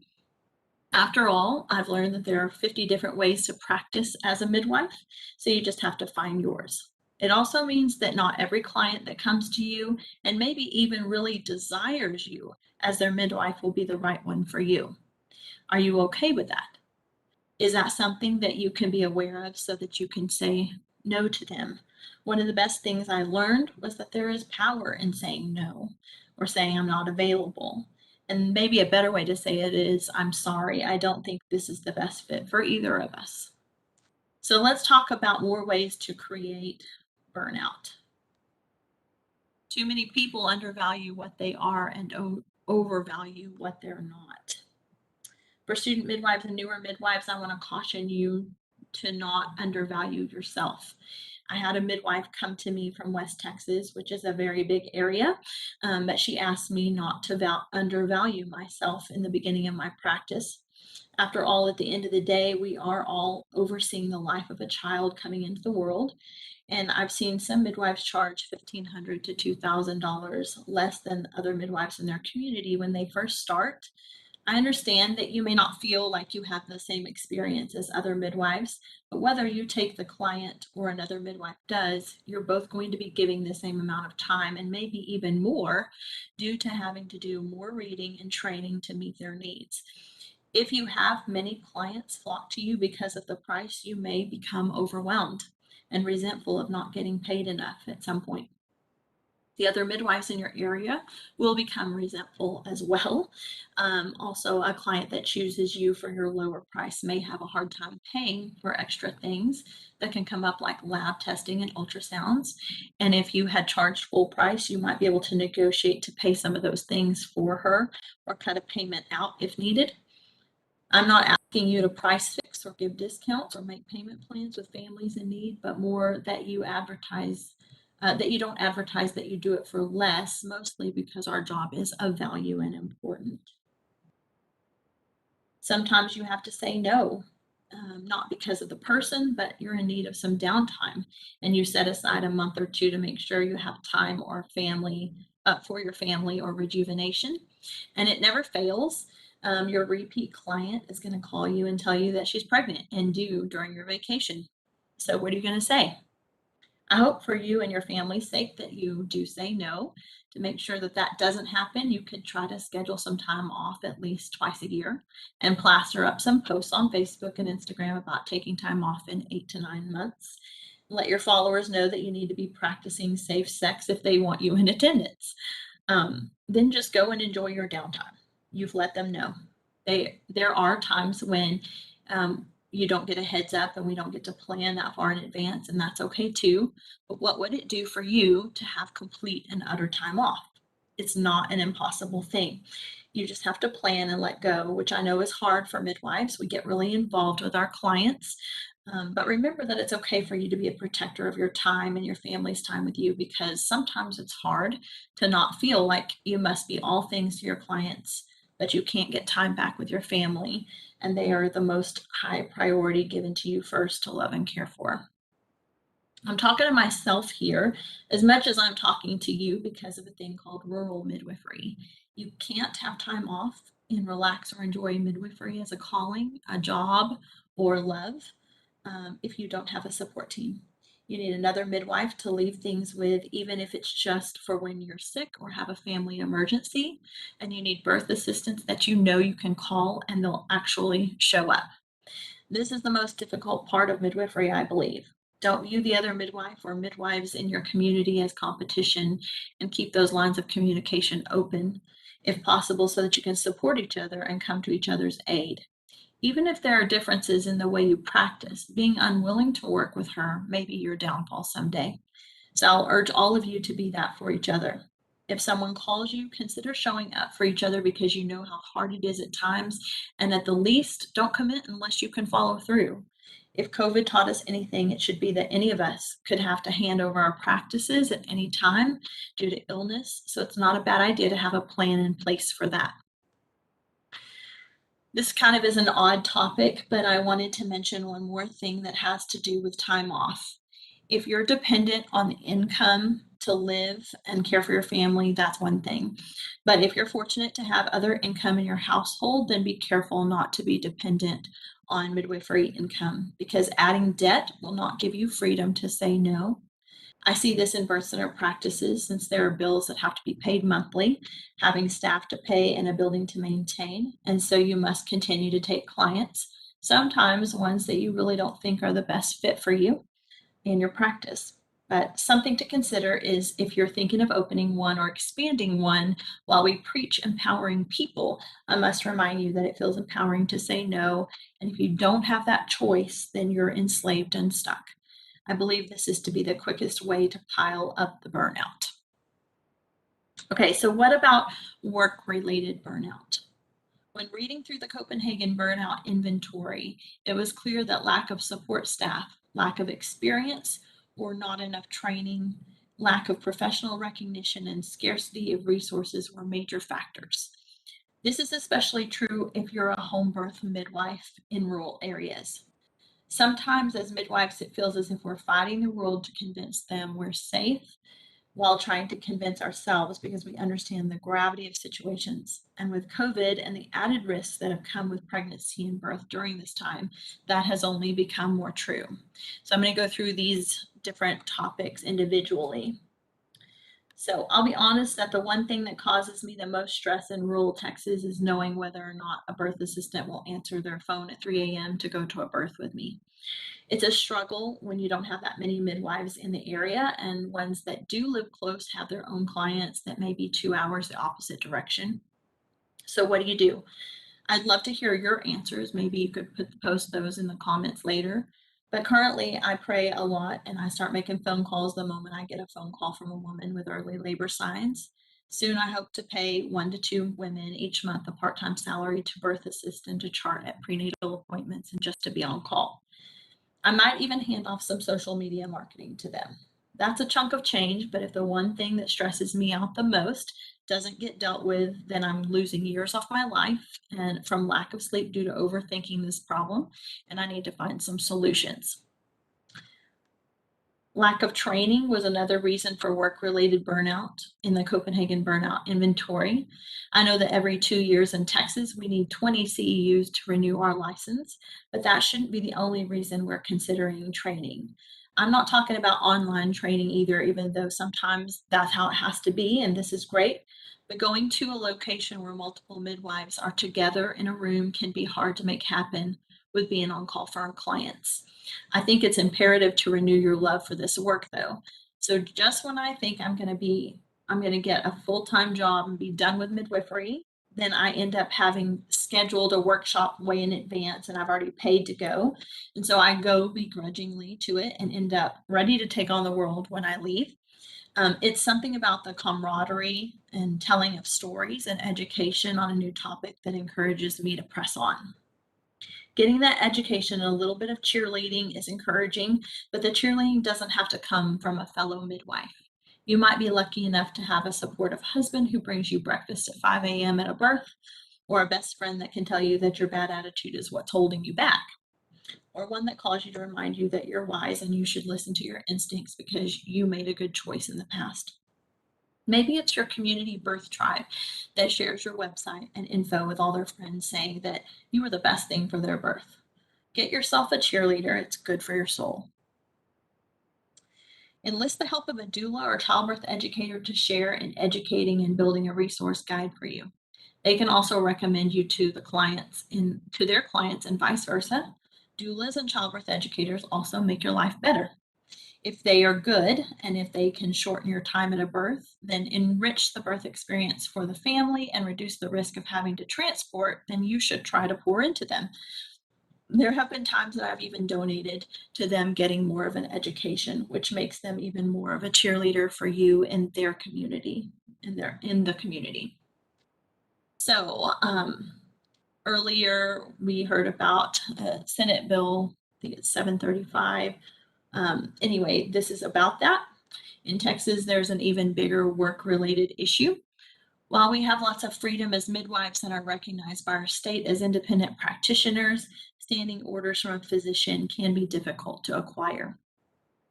After all, I've learned that there are 50 different ways to practice as a midwife, so you just have to find yours. It also means that not every client that comes to you and maybe even really desires you as their midwife will be the right one for you. Are you okay with that? Is that something that you can be aware of so that you can say no to them? One of the best things I learned was that there is power in saying no or saying I'm not available. And maybe a better way to say it is, I'm sorry, I don't think this is the best fit for either of us. So let's talk about more ways to create burnout. Too many people undervalue what they are and overvalue what they're not. For student midwives and newer midwives, I want to caution you to not undervalue yourself. I had a midwife come to me from West Texas, which is a very big area, but she asked me not to undervalue myself in the beginning of my practice. After all, at the end of the day, we are all overseeing the life of a child coming into the world. And I've seen some midwives charge $1,500 to $2,000 less than other midwives in their community when they first start. I understand that you may not feel like you have the same experience as other midwives, but whether you take the client or another midwife does, you're both going to be giving the same amount of time and maybe even more due to having to do more reading and training to meet their needs. If you have many clients flock to you because of the price, you may become overwhelmed and resentful of not getting paid enough at some point. The other midwives in your area will become resentful as well. Also, a client that chooses you for your lower price may have a hard time paying for extra things that can come up, like lab testing and ultrasounds. And if you had charged full price, you might be able to negotiate to pay some of those things for her or cut a payment out if needed. I'm not asking you to price fix or give discounts or make payment plans with families in need, but more that you advertise that you don't advertise that you do it for less, mostly because our job is of value and important. Sometimes you have to say no, not because of the person, but you're in need of some downtime, and you set aside a month or two to make sure you have time or family for your family or rejuvenation. And it never fails. Your repeat client is going to call you and tell you that she's pregnant and due during your vacation. So what are you going to say? I hope for you and your family's sake that you do say no. To make sure that that doesn't happen, you could try to schedule some time off at least twice a year and plaster up some posts on Facebook and Instagram about taking time off in 8 to 9 months. Let your followers know that you need to be practicing safe sex if they want you in attendance. Then just go and enjoy your downtime. You've let them know. There are times when you don't get a heads up and we don't get to plan that far in advance, and that's okay too. But what would it do for you to have complete and utter time off? It's not an impossible thing. You just have to plan and let go, which I know is hard for midwives. We get really involved with our clients. But remember that it's okay for you to be a protector of your time and your family's time with you, because sometimes it's hard to not feel like you must be all things to your clients but you can't get time back with your family, and they are the most high priority given to you first to love and care for. I'm talking to myself here as much as I'm talking to you because of a thing called rural midwifery. You can't have time off and relax or enjoy midwifery as a calling, a job, or love if you don't have a support team. You need another midwife to leave things with, even if it's just for when you're sick or have a family emergency. And you need birth assistants that you know you can call and they'll actually show up. This is the most difficult part of midwifery, I believe. Don't view the other midwife or midwives in your community as competition, and keep those lines of communication open, if possible, so that you can support each other and come to each other's aid. Even if there are differences in the way you practice, being unwilling to work with her may be your downfall someday. So I'll urge all of you to be that for each other. If someone calls you, consider showing up for each other because you know how hard it is at times, and at the least, don't commit unless you can follow through. If COVID taught us anything, it should be that any of us could have to hand over our practices at any time due to illness, so it's not a bad idea to have a plan in place for that. This kind of is an odd topic, but I wanted to mention one more thing that has to do with time off. If you're dependent on income to live and care for your family, that's one thing. But if you're fortunate to have other income in your household, then be careful not to be dependent on midwifery income, because adding debt will not give you freedom to say no. I see this in birth center practices since there are bills that have to be paid monthly, having staff to pay and a building to maintain. And so you must continue to take clients, sometimes ones that you really don't think are the best fit for you in your practice. But something to consider is if you're thinking of opening one or expanding one, while we preach empowering people, I must remind you that it feels empowering to say no. And if you don't have that choice, then you're enslaved and stuck. I believe this is to be the quickest way to pile up the burnout. Okay, so what about work-related burnout? When reading through the Copenhagen burnout inventory, it was clear that lack of support staff, lack of experience, or not enough training, lack of professional recognition, and scarcity of resources were major factors. This is especially true if you're a home birth midwife in rural areas. Sometimes as midwives, it feels as if we're fighting the world to convince them we're safe while trying to convince ourselves because we understand the gravity of situations. And with COVID and the added risks that have come with pregnancy and birth during this time, that has only become more true. So I'm going to go through these different topics individually. So I'll be honest that the one thing that causes me the most stress in rural Texas is knowing whether or not a birth assistant will answer their phone at 3 a.m. to go to a birth with me. It's a struggle when you don't have that many midwives in the area, and ones that do live close have their own clients that may be 2 hours the opposite direction. So what do? I'd love to hear your answers. Maybe you could post those in the comments later. But currently, I pray a lot and I start making phone calls the moment I get a phone call from a woman with early labor signs. Soon, I hope to pay 1 to 2 women each month a part-time salary to birth assist and to chart at prenatal appointments and just to be on call. I might even hand off some social media marketing to them. That's a chunk of change, but if the one thing that stresses me out the most doesn't get dealt with, then I'm losing years off my life and from lack of sleep due to overthinking this problem, and I need to find some solutions. Lack of training was another reason for work-related burnout in the Copenhagen burnout inventory. I know that every 2 years in Texas, we need 20 CEUs to renew our license, but that shouldn't be the only reason we're considering training. I'm not talking about online training either, even though sometimes that's how it has to be, and this is great. But going to a location where multiple midwives are together in a room can be hard to make happen with being on call for our clients. I think it's imperative to renew your love for this work though. So just when I think I'm going to get a full-time job and be done with midwifery, then I end up having scheduled a workshop way in advance and I've already paid to go. And so I go begrudgingly to it and end up ready to take on the world when I leave. It's something about the camaraderie and telling of stories and education on a new topic that encourages me to press on. Getting that education and a little bit of cheerleading is encouraging, but the cheerleading doesn't have to come from a fellow midwife. You might be lucky enough to have a supportive husband who brings you breakfast at 5 a.m. at a birth, or a best friend that can tell you that your bad attitude is what's holding you back, or one that calls you to remind you that you're wise and you should listen to your instincts because you made a good choice in the past. Maybe it's your community birth tribe that shares your website and info with all their friends saying that you were the best thing for their birth. Get yourself a cheerleader. It's good for your soul. Enlist the help of a doula or childbirth educator to share in educating and building a resource guide for you. They can also recommend you to their clients and vice versa. Doulas and childbirth educators also make your life better. If they are good and if they can shorten your time at a birth, then enrich the birth experience for the family and reduce the risk of having to transport, then you should try to pour into them. There have been times that I've even donated to them getting more of an education, which makes them even more of a cheerleader for you in their community, in the community. So earlier we heard about Senate bill, I think it's 735. Anyway, this is about that. In Texas, there's an even bigger work-related issue. While we have lots of freedom as midwives and are recognized by our state as independent practitioners, standing orders from a physician can be difficult to acquire.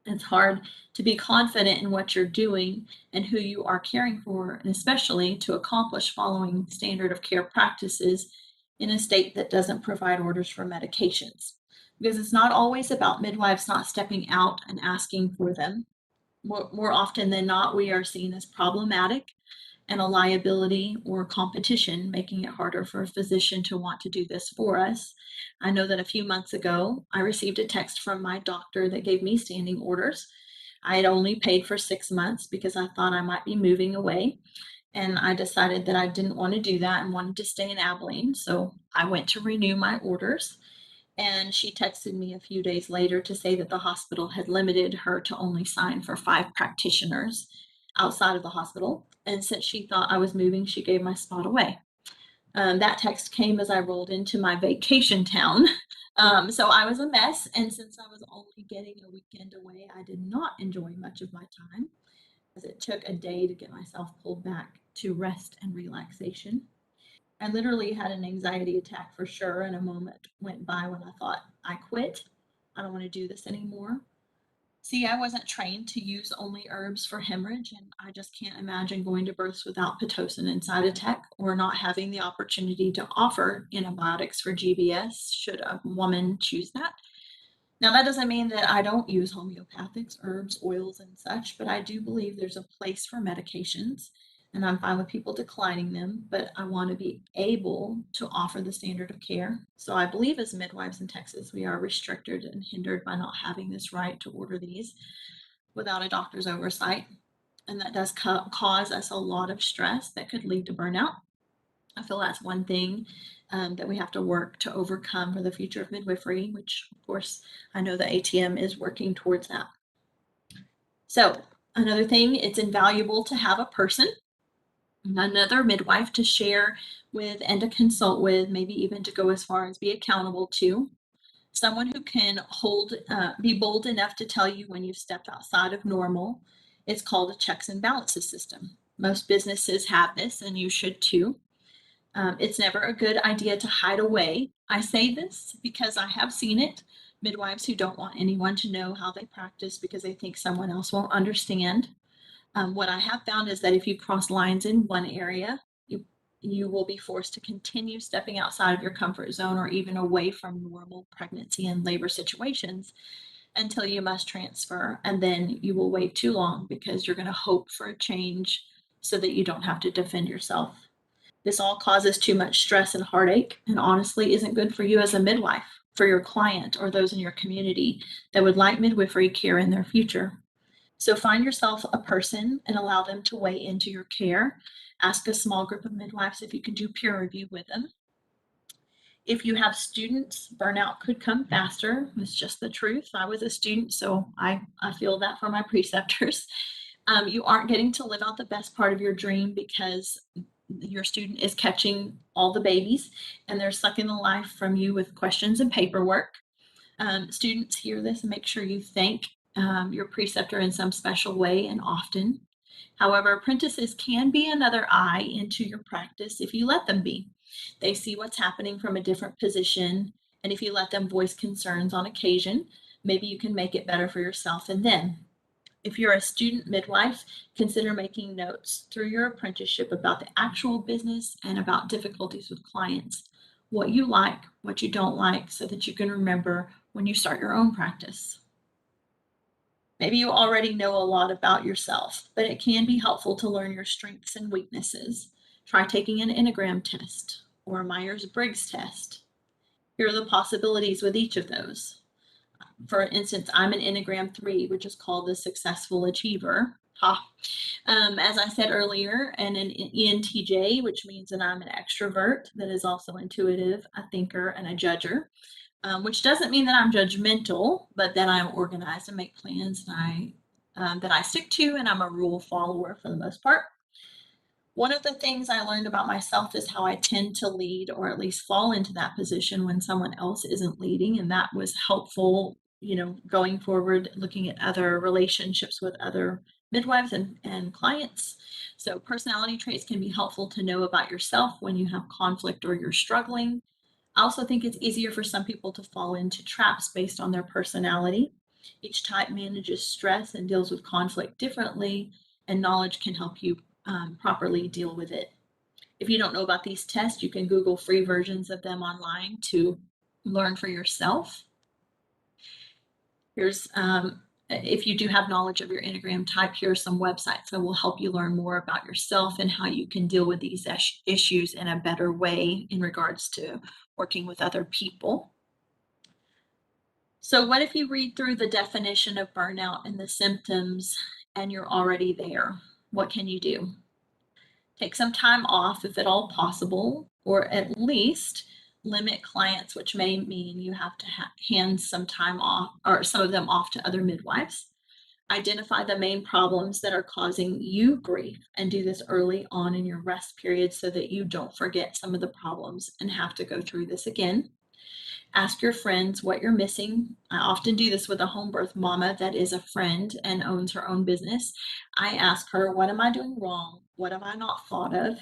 It's hard to be confident in what you're doing and who you are caring for, and especially to accomplish following standard of care practices in a state that doesn't provide orders for medications. Because it's not always about midwives not stepping out and asking for them. More often than not, we are seen as problematic and a liability or competition, making it harder for a physician to want to do this for us. I know that a few months ago, I received a text from my doctor that gave me standing orders. I had only paid for 6 months because I thought I might be moving away. And I decided that I didn't want to do that and wanted to stay in Abilene. So I went to renew my orders. And she texted me a few days later to say that the hospital had limited her to only sign for 5 practitioners outside of the hospital. And since she thought I was moving, she gave my spot away. That text came as I rolled into my vacation town. So I was a mess. And since I was only getting a weekend away, I did not enjoy much of my time, as it took a day to get myself pulled back to rest and relaxation. I literally had an anxiety attack for sure, and a moment went by when I thought, I quit. I don't want to do this anymore. See, I wasn't trained to use only herbs for hemorrhage, and I just can't imagine going to births without Pitocin inside a tech or not having the opportunity to offer antibiotics for GBS should a woman choose that. Now, that doesn't mean that I don't use homeopathics, herbs, oils, and such, but I do believe there's a place for medications, and I'm fine with people declining them, but I want to be able to offer the standard of care. So I believe as midwives in Texas, we are restricted and hindered by not having this right to order these without a doctor's oversight. And that does cause us a lot of stress that could lead to burnout. I feel that's one thing that we have to work to overcome for the future of midwifery, which of course I know the ATM is working towards that. So another thing, it's invaluable to have a person, another midwife to share with and to consult with, maybe even to go as far as be accountable to. Someone who can be bold enough to tell you when you've stepped outside of normal. It's called a checks and balances system. Most businesses have this, and you should too. It's never a good idea to hide away. I say this because I have seen it. Midwives who don't want anyone to know how they practice because they think someone else won't understand. What I have found is that if you cross lines in one area, you will be forced to continue stepping outside of your comfort zone or even away from normal pregnancy and labor situations until you must transfer. And then you will wait too long because you're going to hope for a change so that you don't have to defend yourself. This all causes too much stress and heartache, and honestly isn't good for you as a midwife, for your client, or those in your community that would like midwifery care in their future. So find yourself a person and allow them to weigh into your care. Ask a small group of midwives if you can do peer review with them. If you have students, burnout could come faster. It's just the truth. I was a student, so I feel that for my preceptors. You aren't getting to live out the best part of your dream because your student is catching all the babies and they're sucking the life from you with questions and paperwork. Students hear this and make sure you thank your preceptor in some special way and often. However, apprentices can be another eye into your practice if you let them be. They see what's happening from a different position, and if you let them voice concerns on occasion, maybe you can make it better for yourself and them. If you're a student midwife, consider making notes through your apprenticeship about the actual business and about difficulties with clients, what you like, what you don't like, so that you can remember when you start your own practice. Maybe you already know a lot about yourself, but it can be helpful to learn your strengths and weaknesses. Try taking an Enneagram test or a Myers-Briggs test. Here are the possibilities with each of those. For instance, I'm an Enneagram 3, which is called the successful achiever. As I said earlier, and an ENTJ, which means that I'm an extrovert that is also intuitive, a thinker, and a judger. Which doesn't mean that I'm judgmental, but that I'm organized and make plans and that I stick to, and I'm a rule follower for the most part. One of the things I learned about myself is how I tend to lead, or at least fall into that position when someone else isn't leading, and that was helpful, going forward, looking at other relationships with other midwives and clients. So personality traits can be helpful to know about yourself when you have conflict or you're struggling. I also think it's easier for some people to fall into traps based on their personality. Each type manages stress and deals with conflict differently, and knowledge can help you properly deal with it. If you don't know about these tests, you can Google free versions of them online to learn for yourself. Here's if you do have knowledge of your Enneagram type, here are some websites that will help you learn more about yourself and how you can deal with these issues in a better way in regards to working with other people. So what if you read through the definition of burnout and the symptoms and you're already there? What can you do? Take some time off if at all possible, or at least limit clients, which may mean you have to hand some time off, or some of them off to other midwives. Identify the main problems that are causing you grief and do this early on in your rest period so that you don't forget some of the problems and have to go through this again. Ask your friends what you're missing. I often do this with a home birth mama that is a friend and owns her own business. I ask her, what am I doing wrong? What have I not thought of?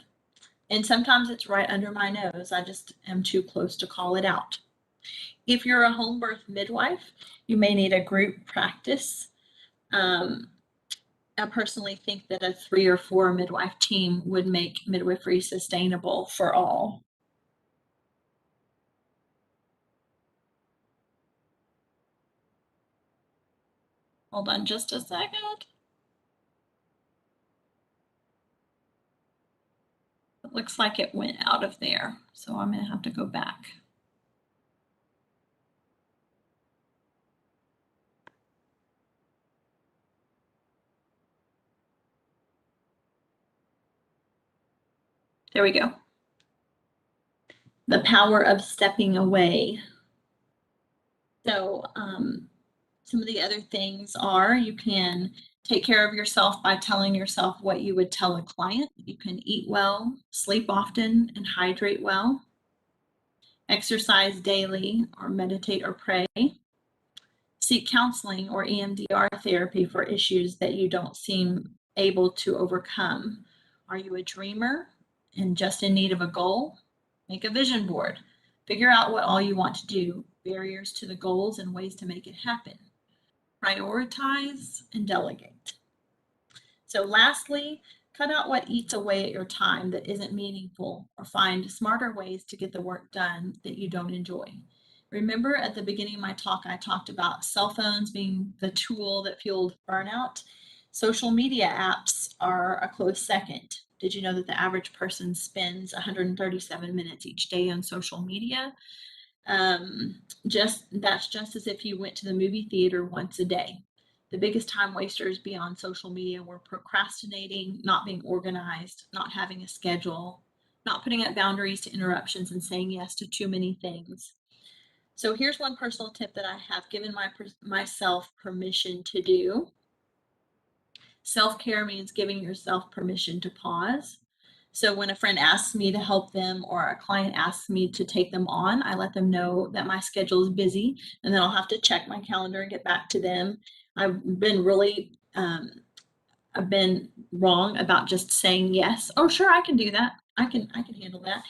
And sometimes it's right under my nose. I just am too close to call it out. If you're a home birth midwife, you may need a group practice. I personally think that a 3 or 4 midwife team would make midwifery sustainable for all. Hold on just a second. It looks like it went out of there, so I'm going to have to go back. There we go. The power of stepping away. So some of the other things are, you can take care of yourself by telling yourself what you would tell a client. You can eat well, sleep often, and hydrate well. Exercise daily, or meditate or pray. Seek counseling or EMDR therapy for issues that you don't seem able to overcome. Are you a dreamer and just in need of a goal? Make a vision board. Figure out what all you want to do, barriers to the goals, and ways to make it happen. Prioritize and delegate. So lastly, cut out what eats away at your time that isn't meaningful, or find smarter ways to get the work done that you don't enjoy. Remember at the beginning of my talk, I talked about cell phones being the tool that fueled burnout. Social media apps are a close second. Did you know that the average person spends 137 minutes each day on social media? That's just as if you went to the movie theater once a day. The biggest time wasters beyond social media were procrastinating, not being organized, not having a schedule, not putting up boundaries to interruptions, and saying yes to too many things. So here's one personal tip that I have given myself permission to do. Self-care means giving yourself permission to pause. So when a friend asks me to help them or a client asks me to take them on, I let them know that my schedule is busy, and then I'll have to check my calendar and get back to them. I've been really I've been wrong about just saying yes. Oh, sure, I can do that. I can handle that.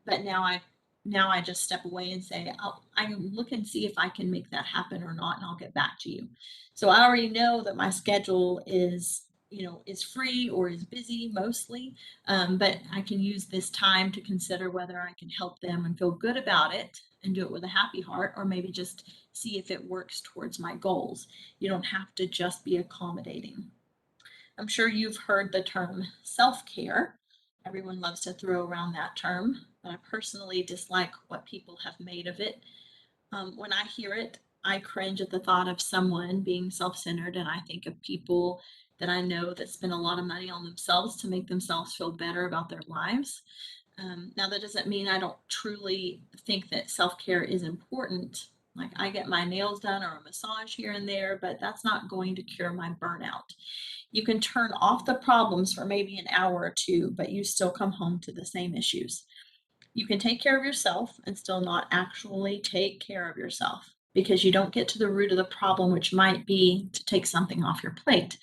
But now I just step away and say, I can look and see if I can make that happen or not, and I'll get back to you. So I already know that my schedule is, is free or is busy mostly, but I can use this time to consider whether I can help them and feel good about it and do it with a happy heart, or maybe just see if it works towards my goals. You don't have to just be accommodating. I'm sure you've heard the term self-care. Everyone loves to throw around that term, but I personally dislike what people have made of it. When I hear it, I cringe at the thought of someone being self-centered, and I think of people that I know that spend a lot of money on themselves to make themselves feel better about their lives. Now, that doesn't mean I don't truly think that self-care is important. Like, I get my nails done or a massage here and there, but that's not going to cure my burnout. You can turn off the problems for maybe an hour or two, but you still come home to the same issues. You can take care of yourself and still not actually take care of yourself, because you don't get to the root of the problem, which might be to take something off your plate.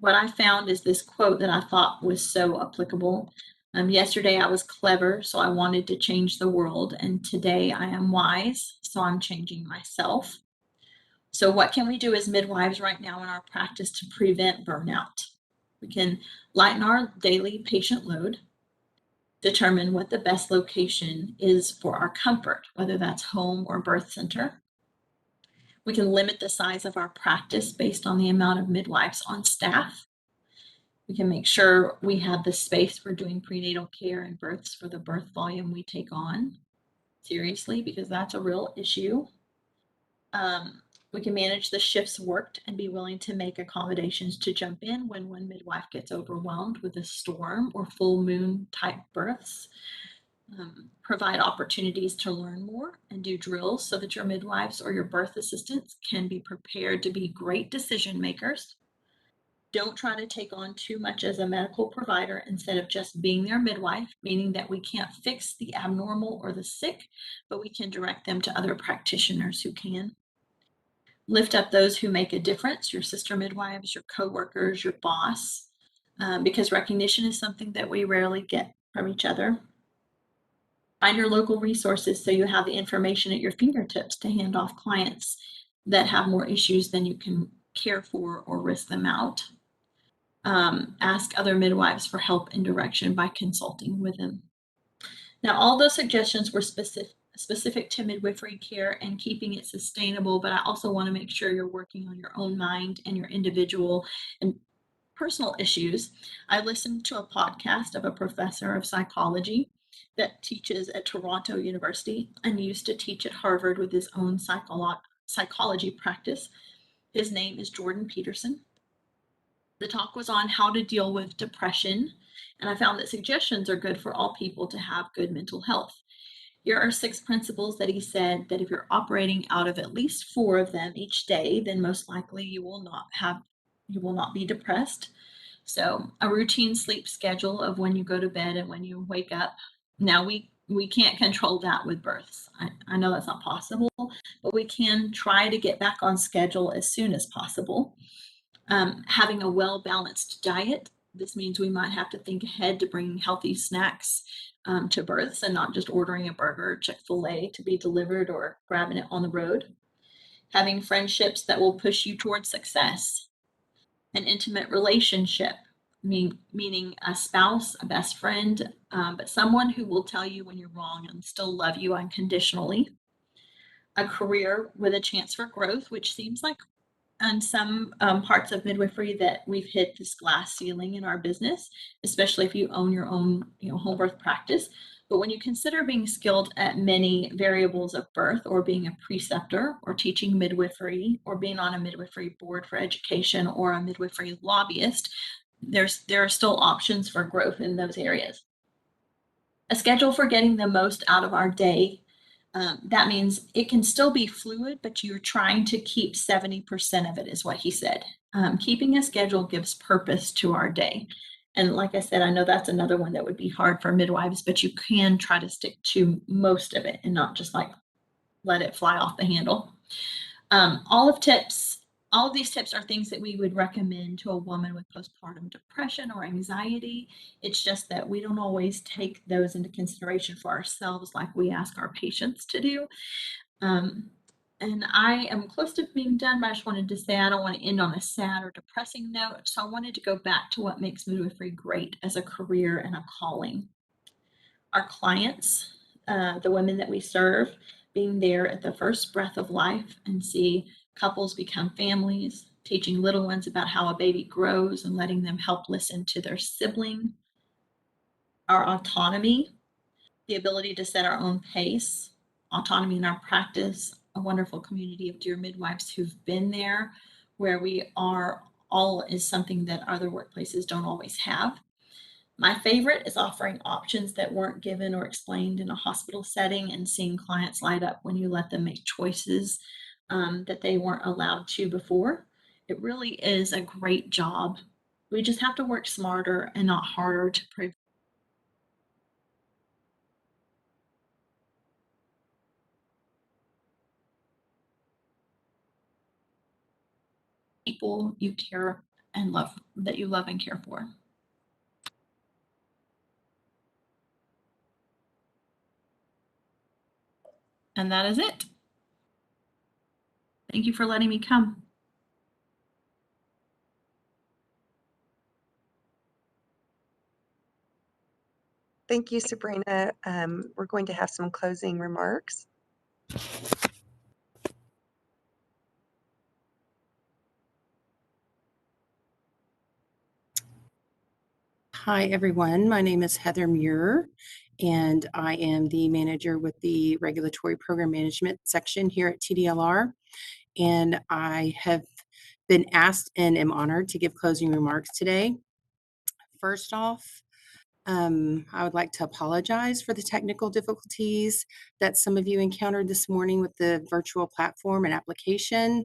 What I found is this quote that I thought was so applicable. Yesterday I was clever, so I wanted to change the world. And today I am wise, so I'm changing myself. So what can we do as midwives right now in our practice to prevent burnout? We can lighten our daily patient load, determine what the best location is for our comfort, whether that's home or birth center. We can limit the size of our practice based on the amount of midwives on staff. We can make sure we have the space for doing prenatal care and births for the birth volume we take on seriously, because that's a real issue. We can manage the shifts worked and be willing to make accommodations to jump in when one midwife gets overwhelmed with a storm or full moon type births. Provide opportunities to learn more and do drills so that your midwives or your birth assistants can be prepared to be great decision makers. Don't try to take on too much as a medical provider instead of just being their midwife, meaning that we can't fix the abnormal or the sick, but we can direct them to other practitioners who can. Lift up those who make a difference, your sister midwives, your coworkers, your boss, because recognition is something that we rarely get from each other. Find your local resources so you have the information at your fingertips to hand off clients that have more issues than you can care for or risk them out. Ask other midwives for help and direction by consulting with them. Now, all those suggestions were specific to midwifery care and keeping it sustainable, but I also want to make sure you're working on your own mind and your individual and personal issues. I listened to a podcast of a professor of psychology that teaches at Toronto University and used to teach at Harvard with his own psychology practice. His name is Jordan Peterson. The talk was on how to deal with depression, and I found that suggestions are good for all people to have good mental health. Here are 6 principles that he said that if you're operating out of at least 4 of them each day, then most likely you will not be depressed. So a routine sleep schedule of when you go to bed and when you wake up. Now we can't control that with births. I know that's not possible, but we can try to get back on schedule as soon as possible. Having a well-balanced diet. This means we might have to think ahead to bring healthy snacks to births and not just ordering a burger, Chick-fil-A to be delivered or grabbing it on the road. Having friendships that will push you towards success. An intimate relationship, meaning a spouse, a best friend, but someone who will tell you when you're wrong and still love you unconditionally. A career with a chance for growth, which seems like on some parts of midwifery that we've hit this glass ceiling in our business, especially if you own your own home birth practice. But when you consider being skilled at many variables of birth, or being a preceptor, or teaching midwifery, or being on a midwifery board for education, or a midwifery lobbyist, there are still options for growth in those areas. A schedule for getting the most out of our day. That means it can still be fluid, but you're trying to keep 70% of it, is what he said. Keeping a schedule gives purpose to our day. And like I said, I know that's another one that would be hard for midwives, but you can try to stick to most of it and not just like let it fly off the handle. All of tips All of these tips are things that we would recommend to a woman with postpartum depression or anxiety. It's just that we don't always take those into consideration for ourselves like we ask our patients to do. Um, and I am close to being done, but I just wanted to say I don't want to end on a sad or depressing note. So I wanted to go back to what makes midwifery great as a career and a calling. Our clients, the women that we serve, being there at the first breath of life and see couples become families, teaching little ones about how a baby grows and letting them help listen to their sibling. Our autonomy, the ability to set our own pace, autonomy in our practice, a wonderful community of dear midwives who've been there where we are all is something that other workplaces don't always have. My favorite is offering options that weren't given or explained in a hospital setting and seeing clients light up when you let them make choices that they weren't allowed to before. It really is a great job. We just have to work smarter and not harder to prove people you care and love, that you love and care for. And that is it. Thank you for letting me come. Thank you, Sabrina. We're going to have some closing remarks. Hi, everyone. My name is Heather Muir, and I am the manager with the Regulatory Program Management section here at TDLR. And I have been asked and am honored to give closing remarks today. First off, I would like to apologize for the technical difficulties that some of you encountered this morning with the virtual platform and application.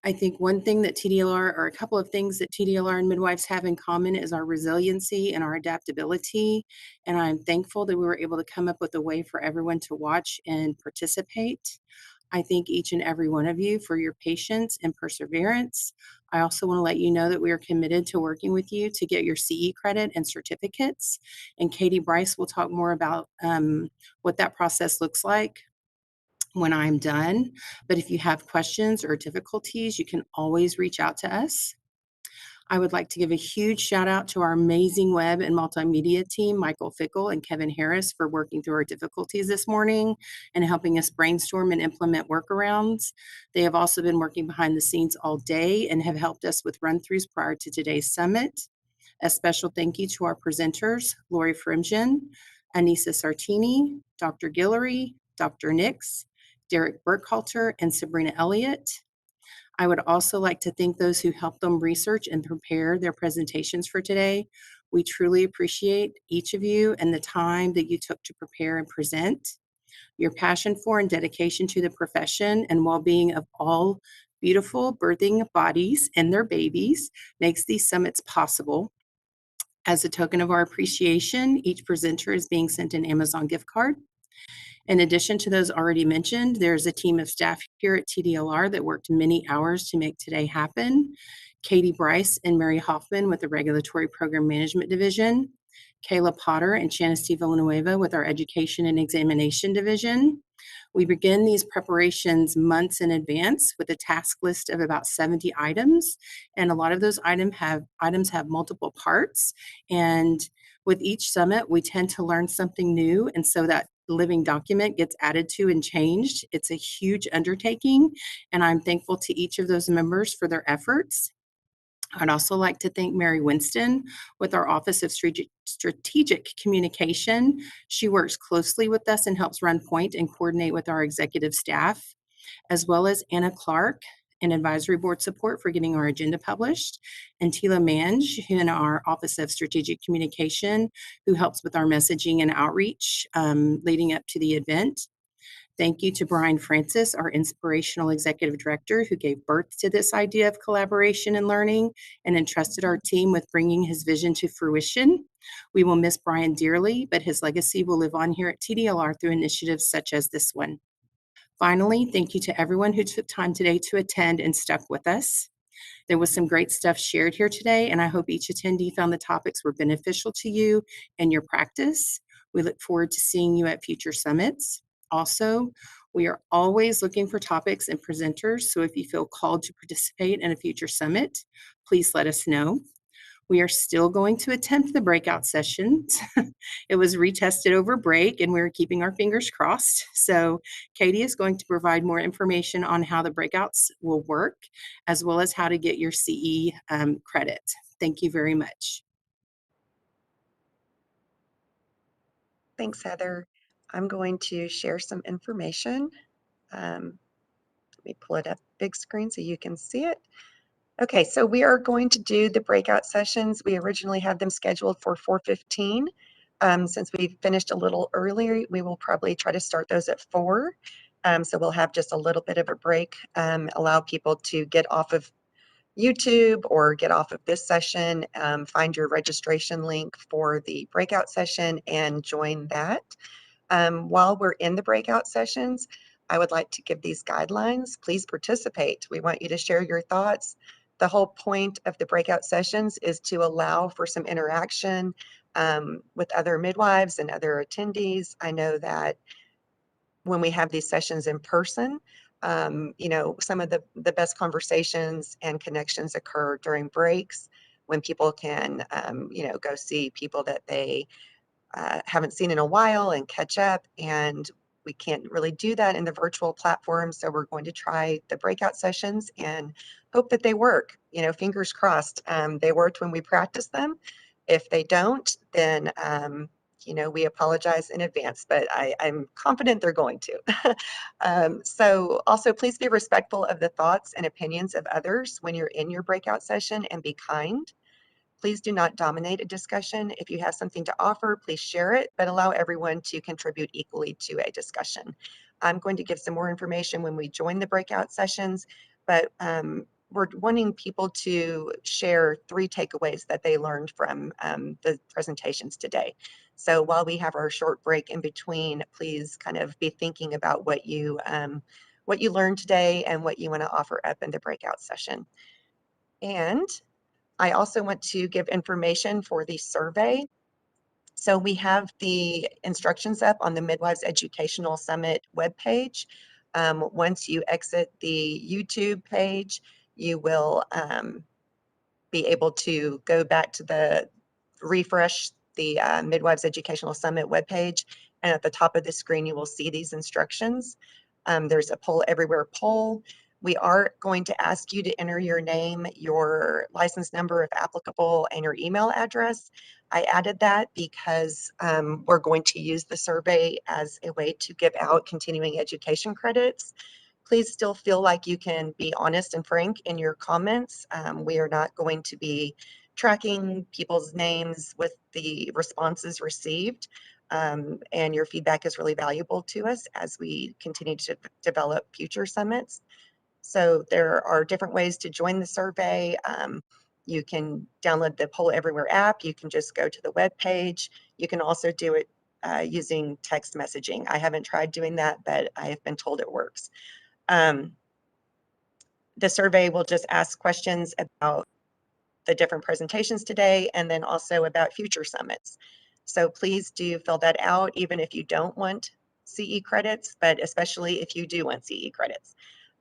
I think one thing that TDLR, or a couple of things that TDLR and midwives have in common, is our resiliency and our adaptability. And I'm thankful that we were able to come up with a way for everyone to watch and participate. I thank each and every one of you for your patience and perseverance. I also want to let you know that we are committed to working with you to get your CE credit and certificates. And Katie Bryce will talk more about what that process looks like when I'm done. But if you have questions or difficulties, you can always reach out to us. I would like to give a huge shout out to our amazing web and multimedia team, Michael Fickle and Kevin Harris, for working through our difficulties this morning and helping us brainstorm and implement workarounds. They have also been working behind the scenes all day and have helped us with run-throughs prior to today's summit. A special thank you to our presenters, Lori Frimgen, Anissa Sartini, Dr. Guillory, Dr. Nix, Derek Burkhalter, and Sabrina Elliott. I would also like to thank those who helped them research and prepare their presentations for today. We truly appreciate each of you and the time that you took to prepare and present. Your passion for and dedication to the profession and well-being of all beautiful birthing bodies and their babies makes these summits possible. As a token of our appreciation, each presenter is being sent an Amazon gift card. In addition to those already mentioned, there's a team of staff here at TDLR that worked many hours to make today happen. Katie Bryce and Mary Hoffman with the Regulatory Program Management Division, Kayla Potter and Chanice Villanueva with our Education and Examination Division. We begin these preparations months in advance with a task list of about 70 items, and a lot of those items have multiple parts. And with each summit, we tend to learn something new, and so that living document gets added to and changed. It's a huge undertaking, and I'm thankful to each of those members for their efforts. I'd also like to thank Mary Winston with our Office of Strategic Communication. She works closely with us and helps run point and coordinate with our executive staff, as well as Anna Clark and advisory board support for getting our agenda published, and Tila Mange in our Office of Strategic Communication, who helps with our messaging and outreach leading up to the event. Thank you to Brian Francis, our inspirational executive director, who gave birth to this idea of collaboration and learning and entrusted our team with bringing his vision to fruition. We will miss Brian dearly, but his legacy will live on here at TDLR through initiatives such as this one. Finally, thank you to everyone who took time today to attend and stuck with us. There was some great stuff shared here today, and I hope each attendee found the topics were beneficial to you and your practice. We look forward to seeing you at future summits. Also, we are always looking for topics and presenters, so if you feel called to participate in a future summit, please let us know. We are still going to attempt the breakout sessions. It was retested over break, and we're keeping our fingers crossed. So Katie is going to provide more information on how the breakouts will work, as well as how to get your CE credit. Thank you very much. Thanks, Heather. I'm going to share some information. Let me pull it up big screen so you can see it. Okay, so we are going to do the breakout sessions. We originally had them scheduled for 4:15. Since we finished a little earlier, we will probably try to start those at 4. So we'll have just a little bit of a break, allow people to get off of YouTube or get off of this session, find your registration link for the breakout session and join that. While we're in the breakout sessions, I would like to give these guidelines. Please participate. We want you to share your thoughts. The whole point of the breakout sessions is to allow for some interaction with other midwives and other attendees. I know that when we have these sessions in person, some of the best conversations and connections occur during breaks when people can, go see people that they haven't seen in a while and catch up. And we can't really do that in the virtual platform. So we're going to try the breakout sessions and hope that they work. Fingers crossed. They worked when we practiced them. If they don't, then, we apologize in advance, but I'm confident they're going to. So also please be respectful of the thoughts and opinions of others when you're in your breakout session and be kind. Please do not dominate a discussion. If you have something to offer, please share it, but allow everyone to contribute equally to a discussion. I'm going to give some more information when we join the breakout sessions, but we're wanting people to share 3 takeaways that they learned from the presentations today. So while we have our short break in between, please kind of be thinking about what you learned today and what you want to offer up in the breakout session. And I also want to give information for the survey. So we have the instructions up on the Midwives Educational Summit webpage. Once you exit the YouTube page, you will be able to go back to refresh the Midwives Educational Summit webpage. And at the top of the screen, you will see these instructions. There's a poll everywhere poll. We are going to ask you to enter your name, your license number if applicable, and your email address. I added that because we're going to use the survey as a way to give out continuing education credits. Please still feel like you can be honest and frank in your comments. We are not going to be tracking people's names with the responses received. And your feedback is really valuable to us as we continue to develop future summits. So there are different ways to join the survey. You can download the Poll Everywhere app. You can just go to the web page. You can also do it using text messaging. I haven't tried doing that, but I have been told it works. The survey will just ask questions about the different presentations today and then also about future summits. So please do fill that out, even if you don't want CE credits, but especially if you do want CE credits.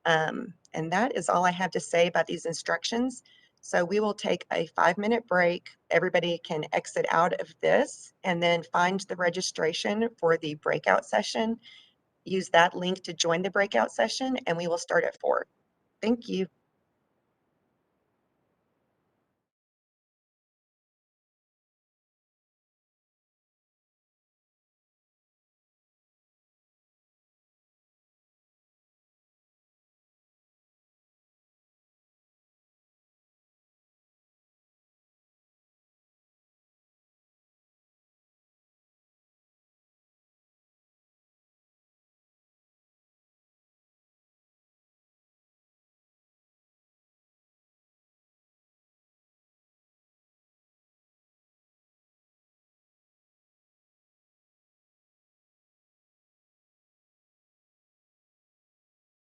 And that is all I have to say about these instructions. So we will take a 5-minute break. Everybody can exit out of this and then find the registration for the breakout session. Use that link to join the breakout session, and we will start at 4. Thank you.